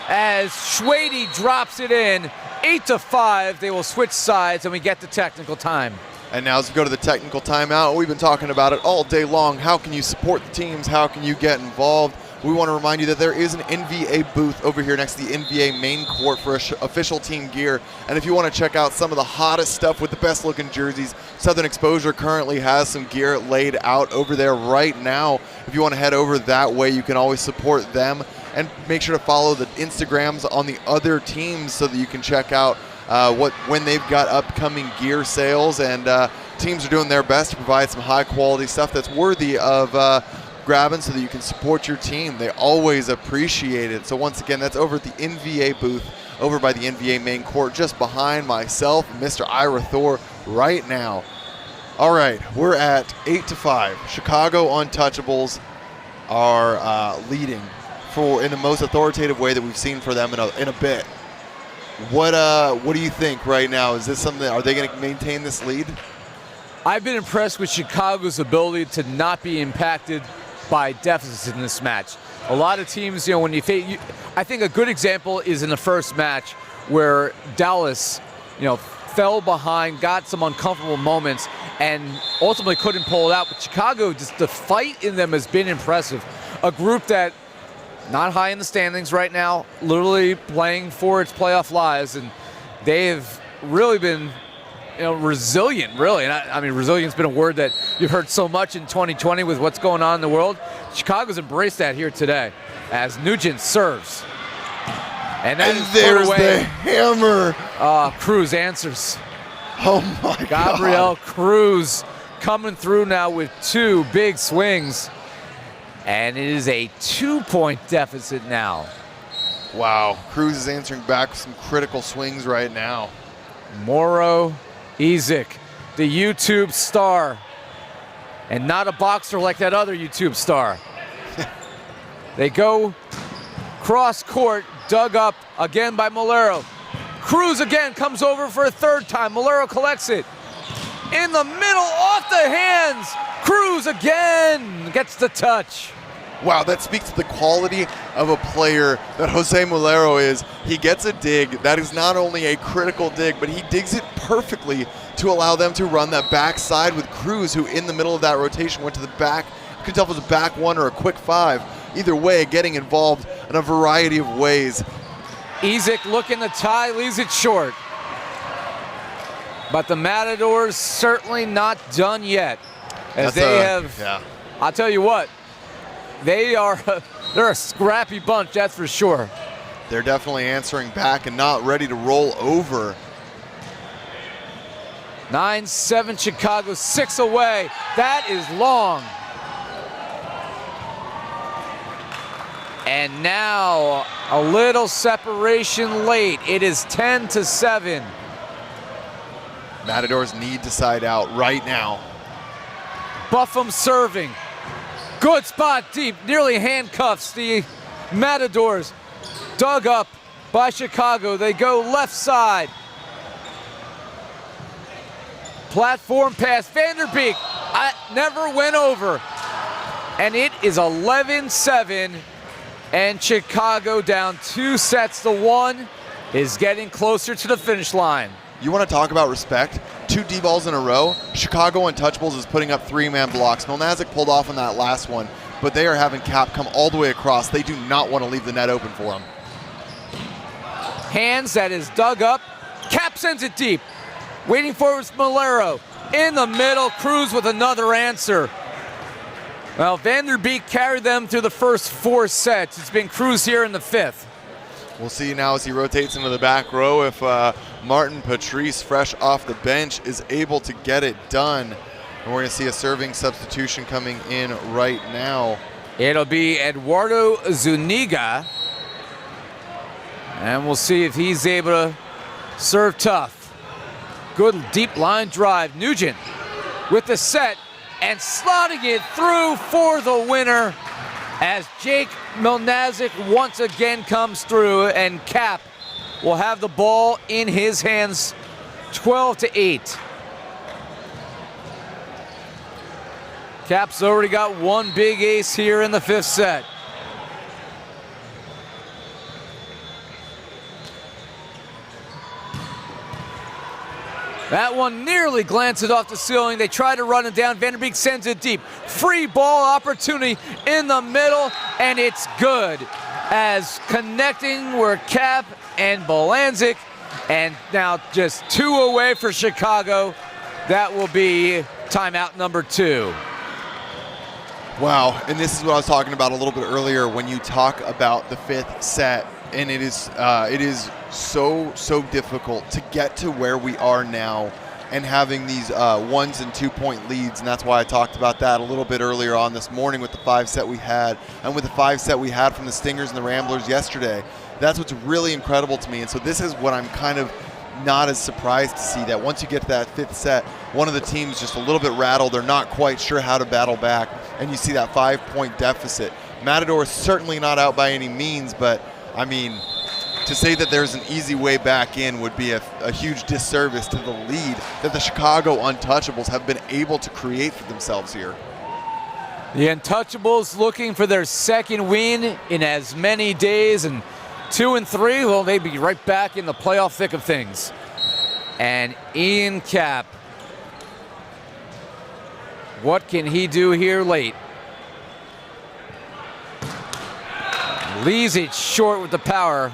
as Schwady drops it in. 8-5, they will switch sides, and we get the technical time. And now as we go to the technical timeout, we've been talking about it all day long. How can you support the teams? How can you get involved? We want to remind you that there is an NVA booth over here next to the NVA main court for official team gear. And if you want to check out some of the hottest stuff with the best looking jerseys, Southern Exposure currently has some gear laid out over there right now. If you want to head over that way, you can always support them. And make sure to follow the Instagrams on the other teams so that you can check out when they've got upcoming gear sales. And teams are doing their best to provide some high quality stuff that's worthy of grabbing so that you can support your team. They always appreciate it. So once again, that's over at the NVA booth over by the NVA main court, just behind myself and Mr. Ira Thor right now. All right, we're at 8-5. Chicago Untouchables are leading in the most authoritative way that we've seen for them in a bit. What do you think right now? Is this something? Are they going to maintain this lead? I've been impressed with Chicago's ability to not be impacted by deficits in this match. A lot of teams, when you face, I think a good example is in the first match where Dallas, fell behind, got some uncomfortable moments, and ultimately couldn't pull it out. But Chicago, just the fight in them has been impressive. A group that not high in the standings right now, literally playing for its playoff lives, and they've really been resilient, really. And I mean, resilient's been a word that you've heard so much in 2020 with what's going on in the world. Chicago's embraced that here today as Nugent serves. And there's the hammer. Cruz answers. Oh, my God. Gabriel Cruz coming through now with 2 big swings. And it is a 2-point deficit now. Wow. Cruz is answering back with some critical swings right now. Moro Izik, the YouTube star, and not a boxer like that other YouTube star. They go cross court, dug up again by Malero. Cruz again comes over for a 3rd time. Malero collects it. In the middle, off the hands. Cruz again gets the touch. Wow, that speaks to the quality of a player that Jose Mulero is. He gets a dig. That is not only a critical dig, but he digs it perfectly to allow them to run that backside with Cruz, who in the middle of that rotation went to the back. You can tell if it was a back 1 or a quick 5. Either way, getting involved in a variety of ways. Izik looking to tie, leaves it short. But the Matadors certainly not done yet. I'll tell you what, they're a scrappy bunch, that's for sure. They're definitely answering back and not ready to roll over. 9-7 Chicago, 6 away. That is long. And now a little separation late. It is 10-7. Matadors need to side out right now. Buffum serving. Good spot deep, nearly handcuffs the Matadors. Dug up by Chicago. They go left side. Platform pass, Vander Beek. Never went over. And it is 11-7. And Chicago down 2-1 is getting closer to the finish line. You want to talk about respect? 2 D-balls in a row. Chicago Untouchables is putting up 3-man blocks. Milnaziak pulled off on that last one, but they are having Cap come all the way across. They do not want to leave the net open for him. Hands, that is dug up. Cap sends it deep. Waiting for it was Malero. In the middle, Cruz with another answer. Well, Vander Beek carried them through the first 4 sets. It's been Cruz here in the 5th. We'll see now as he rotates into the back row if Martin Patrice, fresh off the bench, is able to get it done. And we're going to see a serving substitution coming in right now. It'll be Eduardo Zuniga. And we'll see if he's able to serve tough. Good deep line drive. Nugent with the set and slotting it through for the winner as Jake Milnaziak once again comes through, and Cap will have the ball in his hands, 12-8. Cap's already got 1 big ace here in the 5th set. That one nearly glances off the ceiling. They try to run it down. Vander Beek sends it deep. Free ball opportunity in the middle, and it's good. As connecting were Cap and Milnaziak, and now just 2 away for Chicago. That will be timeout number 2. Wow, and this is what I was talking about a little bit earlier when you talk about the 5th set, and it is so difficult to get to where we are now and having these 1 and 2 point leads, and that's why I talked about that a little bit earlier on this morning with the 5 set we had and with the 5 set we had from the Stingers and the Ramblers yesterday. That's what's really incredible to me, and so this is what I'm kind of not as surprised to see, that once you get to that 5th set, one of the teams just a little bit rattled. They're not quite sure how to battle back, and you see that 5-point deficit. Matador is certainly not out by any means, but I mean, to say that there's an easy way back in would be a huge disservice to the lead that the Chicago Untouchables have been able to create for themselves here. The Untouchables looking for their 2nd win in as many days, and 2 and 3, well, they'd be right back in the playoff thick of things. And Ian Cap, what can he do here late? Leaves it short with the power.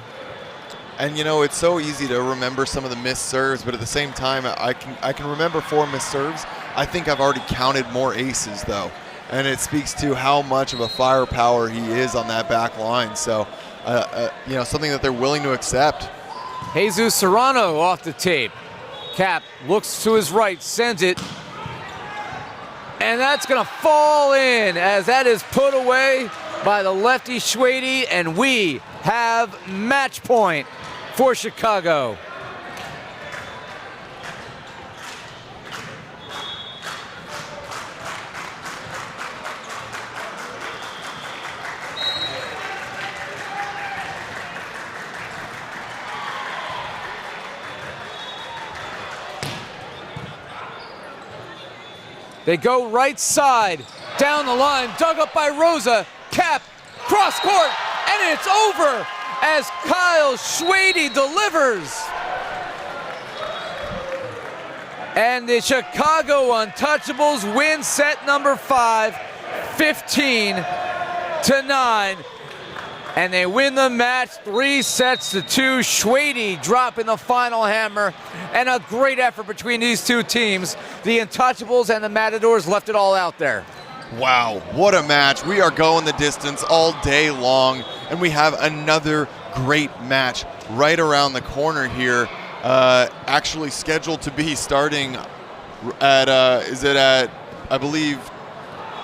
And you know, it's so easy to remember some of the missed serves, but at the same time, I can remember 4 missed serves. I think I've already counted more aces though, and it speaks to how much of a firepower he is on that back line. So, you know, something that they're willing to accept. Jesus Serrano off the tape. Cap looks to his right, sends it, and that's gonna fall in as that is put away by the lefty Schwady, and we have match point for Chicago. They go right side, down the line, dug up by Rosa. Cap, cross court, and it's over as Kyle Schwady delivers. And the Chicago Untouchables win set number 5, 15-9. And they win the match 3-2. Schwady dropping the final hammer, and a great effort between these 2 teams. The Untouchables and the Matadors left it all out there. Wow, what a match. We are going the distance all day long, and we have another great match right around the corner here, actually scheduled to be starting is it at, I believe,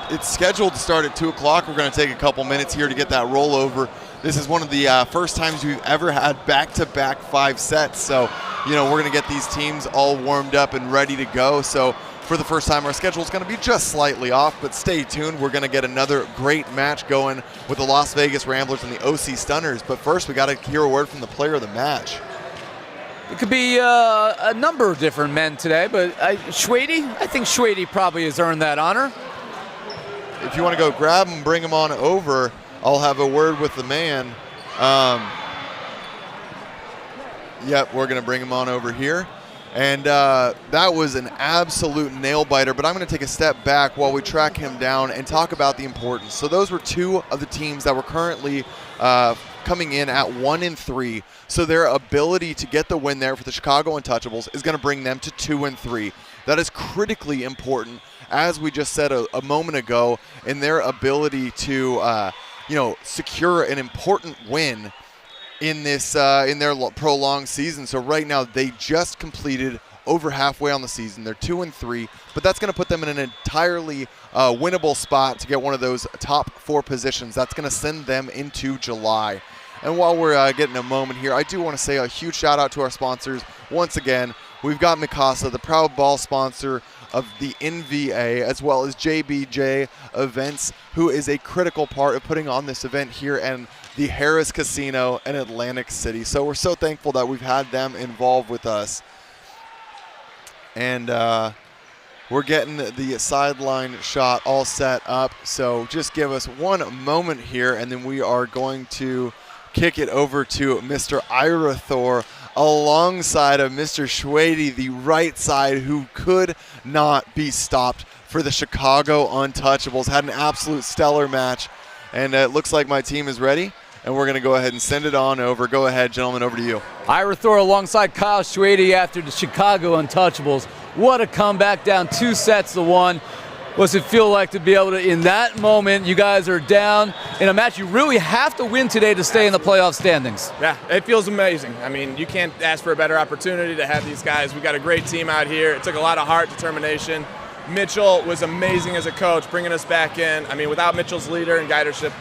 it's scheduled to start at 2 o'clock. We're going to take a couple minutes here to get that rollover. This is one of the first times we've ever had back-to-back 5 sets. So, we're going to get these teams all warmed up and ready to go. So for the first time, our schedule is going to be just slightly off, but stay tuned. We're going to get another great match going with the Las Vegas Ramblers and the OC Stunners. But first, we got to hear a word from the player of the match. It could be a number of different men today, but Schwady, I think Schwady probably has earned that honor. If you want to go grab him, bring him on over. I'll have a word with the man. Yep, we're going to bring him on over here. And that was an absolute nail-biter, but I'm going to take a step back while we track him down and talk about the importance. So those were 2 of the teams that were currently coming in at 1-3. So their ability to get the win there for the Chicago Untouchables is going to bring them to 2-3. That is critically important, as we just said a moment ago, in their ability to secure an important win in this in their prolonged season. So right now they just completed over halfway on the season. They're 2-3, but that's going to put them in an entirely winnable spot to get one of those top 4 positions. That's going to send them into July. And while we're getting a moment here, I do want to say a huge shout out to our sponsors. Once again, we've got Mikasa, the proud ball sponsor of the NVA, as well as JBJ Events, who is a critical part of putting on this event here in the Harrah's Casino in Atlantic City. So we're so thankful that we've had them involved with us. And we're getting the sideline shot all set up. So just give us one moment here, and then we are going to kick it over to Mr. Ira Thor alongside of Mr. Schwady, the right side, who could not be stopped for the Chicago Untouchables. Had an absolute stellar match, and it looks like my team is ready, and we're going to go ahead and send it on over. Go ahead, gentlemen, over to you. Ira Thor alongside Kyle Schwady after the Chicago Untouchables. What a comeback, down 2-1. What's it feel like to be able to, in that moment, you guys are down in a match you really have to win today to stay in the playoff standings? Yeah, it feels amazing. I mean, you can't ask for a better opportunity to have these guys. We got a great team out here. It took a lot of heart, determination. Mitchell was amazing as a coach, bringing us back in. I mean, without Mitchell's leader and guidership,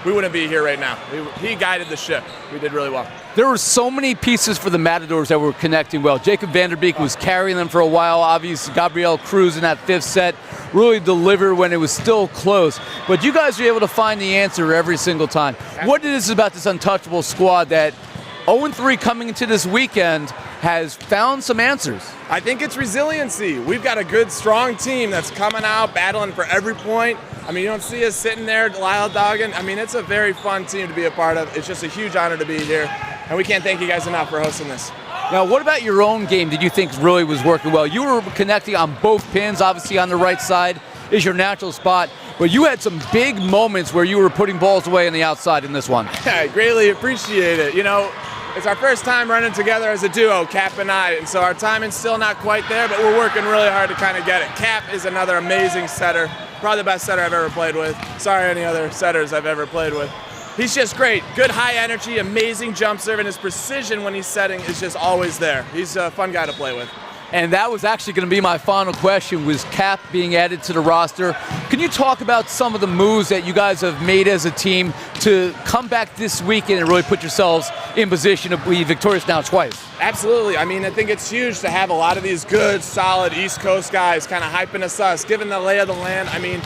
we wouldn't be here right now. He guided the ship. We did really well. There were so many pieces for the Matadors that were connecting well. Jacob Vander Beek was carrying them for a while. Obviously, Gabriel Cruz in that 5th set really delivered when it was still close. But you guys were able to find the answer every single time. What is it about this Untouchable squad that 0-3 coming into this weekend has found some answers? I think it's resiliency. We've got a good, strong team that's coming out, battling for every point. I mean, you don't see us sitting there Lyle dogging. I mean, it's a very fun team to be a part of. It's just a huge honor to be here, and we can't thank you guys enough for hosting this. Now, what about your own game did you think really was working well? You were connecting on both pins, obviously on the right side is your natural spot, but you had some big moments where you were putting balls away on the outside in this one. I greatly appreciate it. You know, it's our first time running together as a duo, Cap and I, and so our timing's still not quite there, but we're working really hard to kind of get it. Cap is another amazing setter, probably the best setter I've ever played with. Sorry, any other setters I've ever played with. He's just great. Good high energy, amazing jump serve, and his precision when he's setting is just always there. He's a fun guy to play with. And that was actually going to be my final question, was Cap being added to the roster. Can you talk about some of the moves that you guys have made as a team to come back this weekend and really put yourselves in position to be victorious now twice? Absolutely. I mean, I think it's huge to have a lot of these good, solid East Coast guys kind of hyping us, giving the lay of the land. I mean,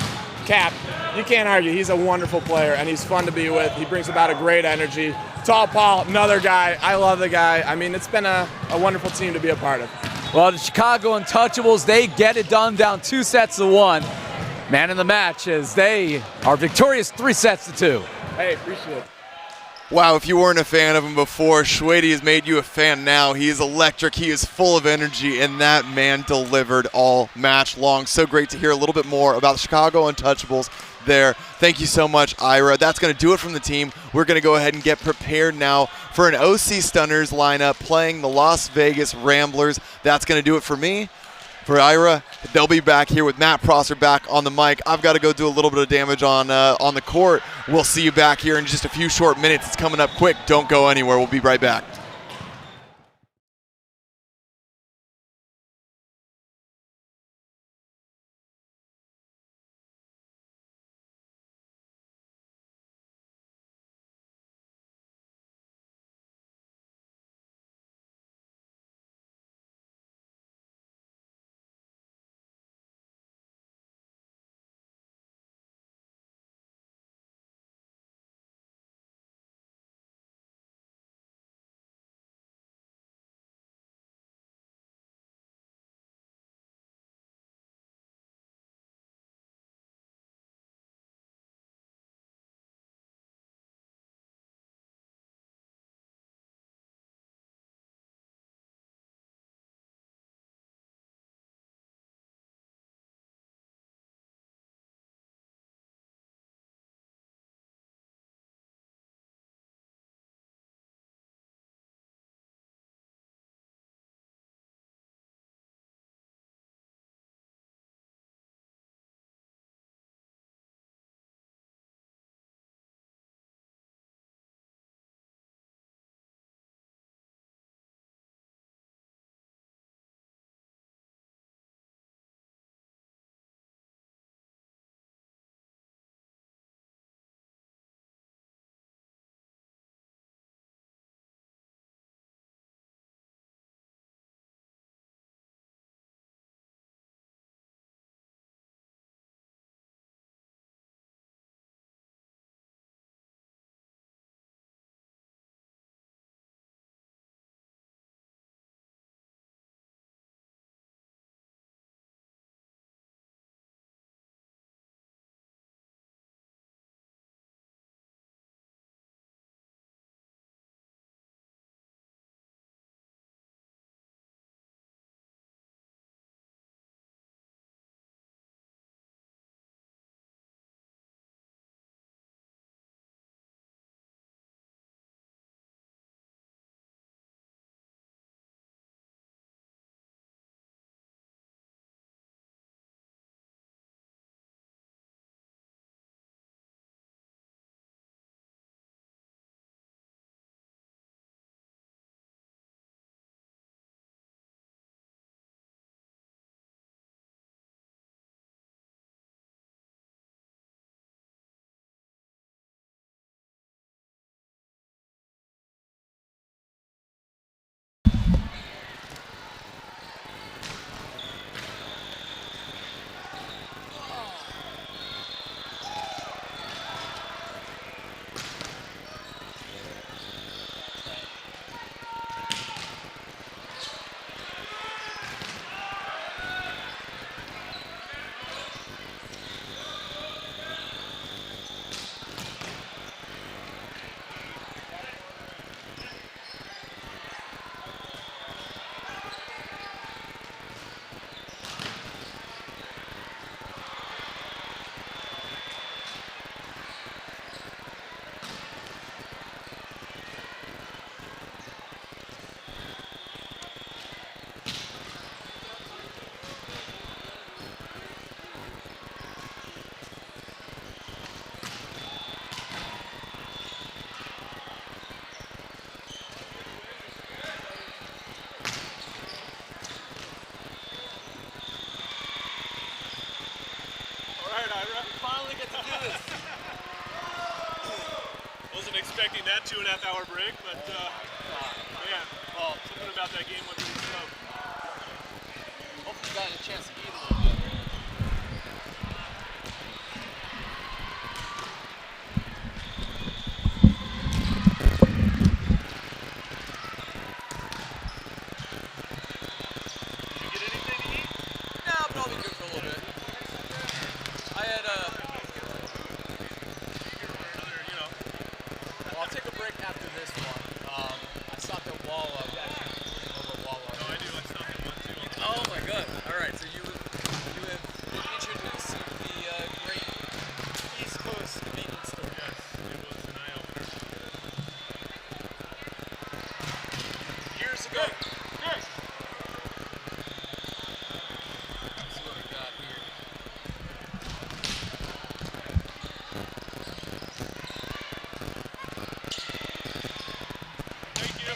Cap, you can't argue. He's a wonderful player, and he's fun to be with. He brings about a great energy. Tall Paul, another guy. I love the guy. I mean, it's been a wonderful team to be a part of. Well, the Chicago Untouchables, they get it done down 2-1. Man in the match as they are victorious 3-2. Hey, appreciate it. Wow, if you weren't a fan of him before, Schwady has made you a fan now. He is electric, he is full of energy, and that man delivered all match long. So great to hear a little bit more about the Chicago Untouchables there. Thank you so much, Ira. That's going to do it from the team. We're going to go ahead and get prepared now for an OC Stunners lineup playing the Las Vegas Ramblers. That's going to do it for me. For Ira, they'll be back here with Matt Prosser back on the mic. I've got to go do a little bit of damage on the court. We'll see you back here in just a few short minutes. It's coming up quick. Don't go anywhere. We'll be right back. Wasn't expecting that 2.5 hour break, but man, something about that game went really slow. Hopefully you got a chance to eat a little bit. Did you get anything to eat? No, but I'll be good for a little bit. I had well, I'll take a break after this one. I stopped at Walla. Actually, over at Walla. No, I do. I stopped at one too. Oh my God! All right, so you have been introduced to the great East Coast convenience store. Yes, it was an eye opener. Years ago. Let's see what we got here. Thank you.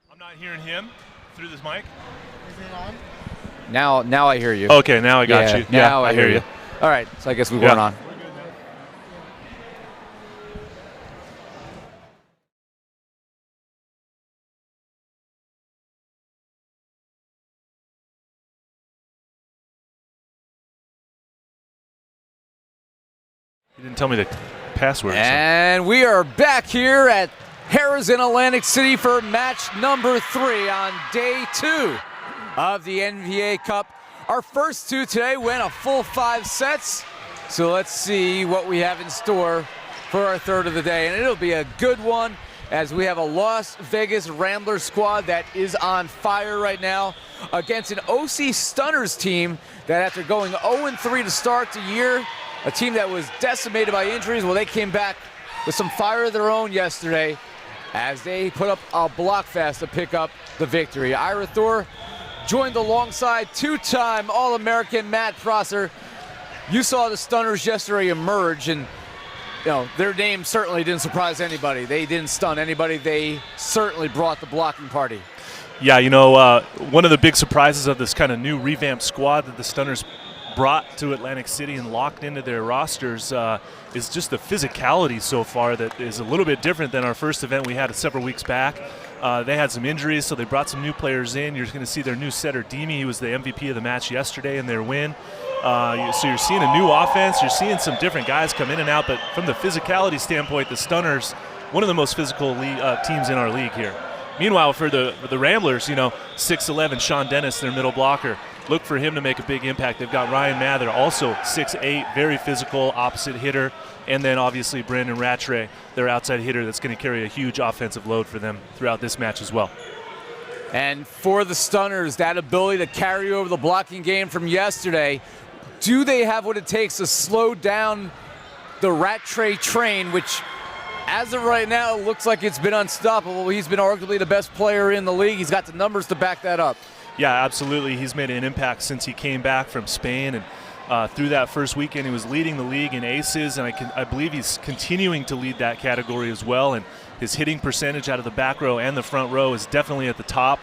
I'm not hearing him through this mic. Is it on? Now I hear you. Okay, now I got you. Now I hear you. All right, so I guess we weren't on. You didn't tell me the password. And we are back here at Harrah's in Atlantic City for match number 3 on day 2 of the NVA Cup. Our first 2 today went a full 5 sets. So let's see what we have in store for our third of the day. And it'll be a good one as we have a Las Vegas Ramblers squad that is on fire right now against an OC Stunners team that after going 0-3 to start the year, a team that was decimated by injuries, well, they came back with some fire of their own yesterday as they put up a block fest to pick up the victory. Ira Thor joined alongside 2-time All-American Matt Prosser. You saw the Stunners yesterday emerge, and you know their name certainly didn't surprise anybody. They didn't stun anybody. They certainly brought the blocking party. Yeah, you know, one of the big surprises of this kind of new revamped squad that the Stunners brought to Atlantic City and locked into their rosters is just the physicality so far that is a little bit different than our first event we had several weeks back. They had some injuries, so they brought some new players in. You're going to see their new setter, Demi. He was the MVP of the match yesterday in their win. So you're seeing a new offense. You're seeing some different guys come in and out. But from the physicality standpoint, the Stunners, one of the most physical teams in our league here. Meanwhile, for the Ramblers, 6'11", Sean Dennis, their middle blocker. Look for him to make a big impact. They've got Ryan Mather, also 6'8", very physical, opposite hitter. And then obviously Brandon Rattray, their outside hitter, that's going to carry a huge offensive load for them throughout this match as well. And for the Stunners, that ability to carry over the blocking game from yesterday, do they have what it takes to slow down the Rattray train, which as of right now looks like it's been unstoppable? He's been arguably the best player in the league. He's got the numbers to back that up. Yeah, absolutely. He's made an impact since he came back from Spain, and through that first weekend, he was leading the league in aces, and I believe he's continuing to lead that category as well. And his hitting percentage out of the back row and the front row is definitely at the top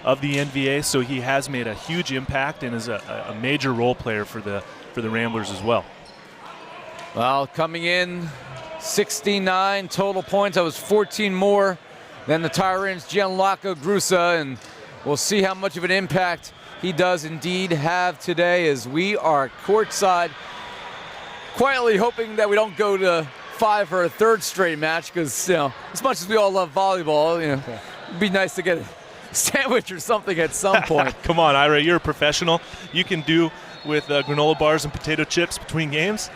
of the NVA. So he has made a huge impact and is a major role player for the Ramblers as well. Well, coming in 69 total points. That was 14 more than the Tyrants Gianluca Grusa, and we'll see how much of an impact he does indeed have today as we are courtside, quietly hoping that we don't go to 5 for a third straight match, because as much as we all love volleyball, it'd be nice to get a sandwich or something at some point. Come on, Ira, you're a professional. You can do with granola bars and potato chips between games.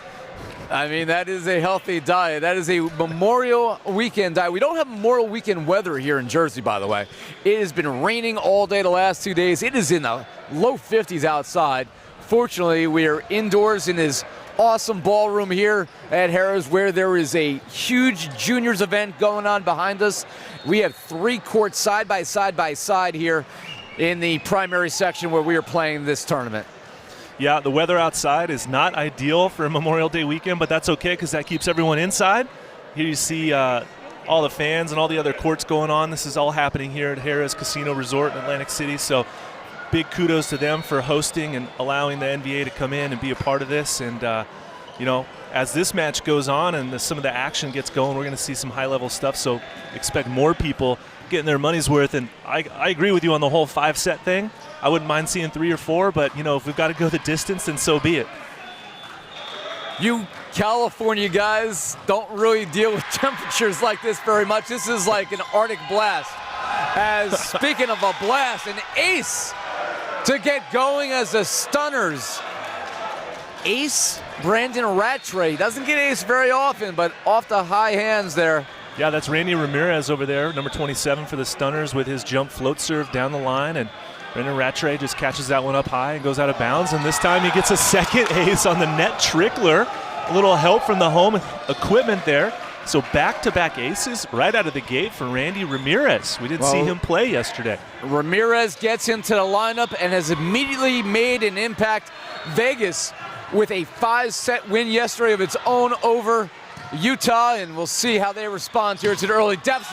I mean, that is a healthy diet. That is a Memorial Weekend diet. We don't have Memorial Weekend weather here in Jersey, by the way. It has been raining all day the last 2 days. It is in the low 50s outside. Fortunately, we are indoors in this awesome ballroom here at Harrah's, where there is a huge juniors event going on behind us. We have 3 courts side by side here in the primary section where we are playing this tournament. Yeah, the weather outside is not ideal for a Memorial Day weekend, but that's okay because that keeps everyone inside. Here you see all the fans and all the other courts going on. This is all happening here at Harrah's Casino Resort in Atlantic City. So big kudos to them for hosting and allowing the NBA to come in and be a part of this. And, as this match goes on and some of the action gets going, we're going to see some high-level stuff. So expect more people getting their money's worth. And I agree with you on the whole 5-set thing. I wouldn't mind seeing 3 or 4, but, if we've got to go the distance, then so be it. You California guys don't really deal with temperatures like this very much. This is like an Arctic blast. As speaking of a blast, an ace to get going as the Stunners. Ace Brandon Rattray. Doesn't get ace very often, but off the high hands there. Yeah, that's Randy Ramirez over there, number 27 for the Stunners, with his jump float serve down the line. And Brandon Rattray just catches that one up high and goes out of bounds. And this time he gets a second ace on the net trickler. A little help from the home equipment there. So back-to-back aces right out of the gate for Randy Ramirez. We didn't see him play yesterday. Ramirez gets into the lineup and has immediately made an impact. Vegas with a 5-set win yesterday of its own over Utah, and we'll see how they respond here to the early depths.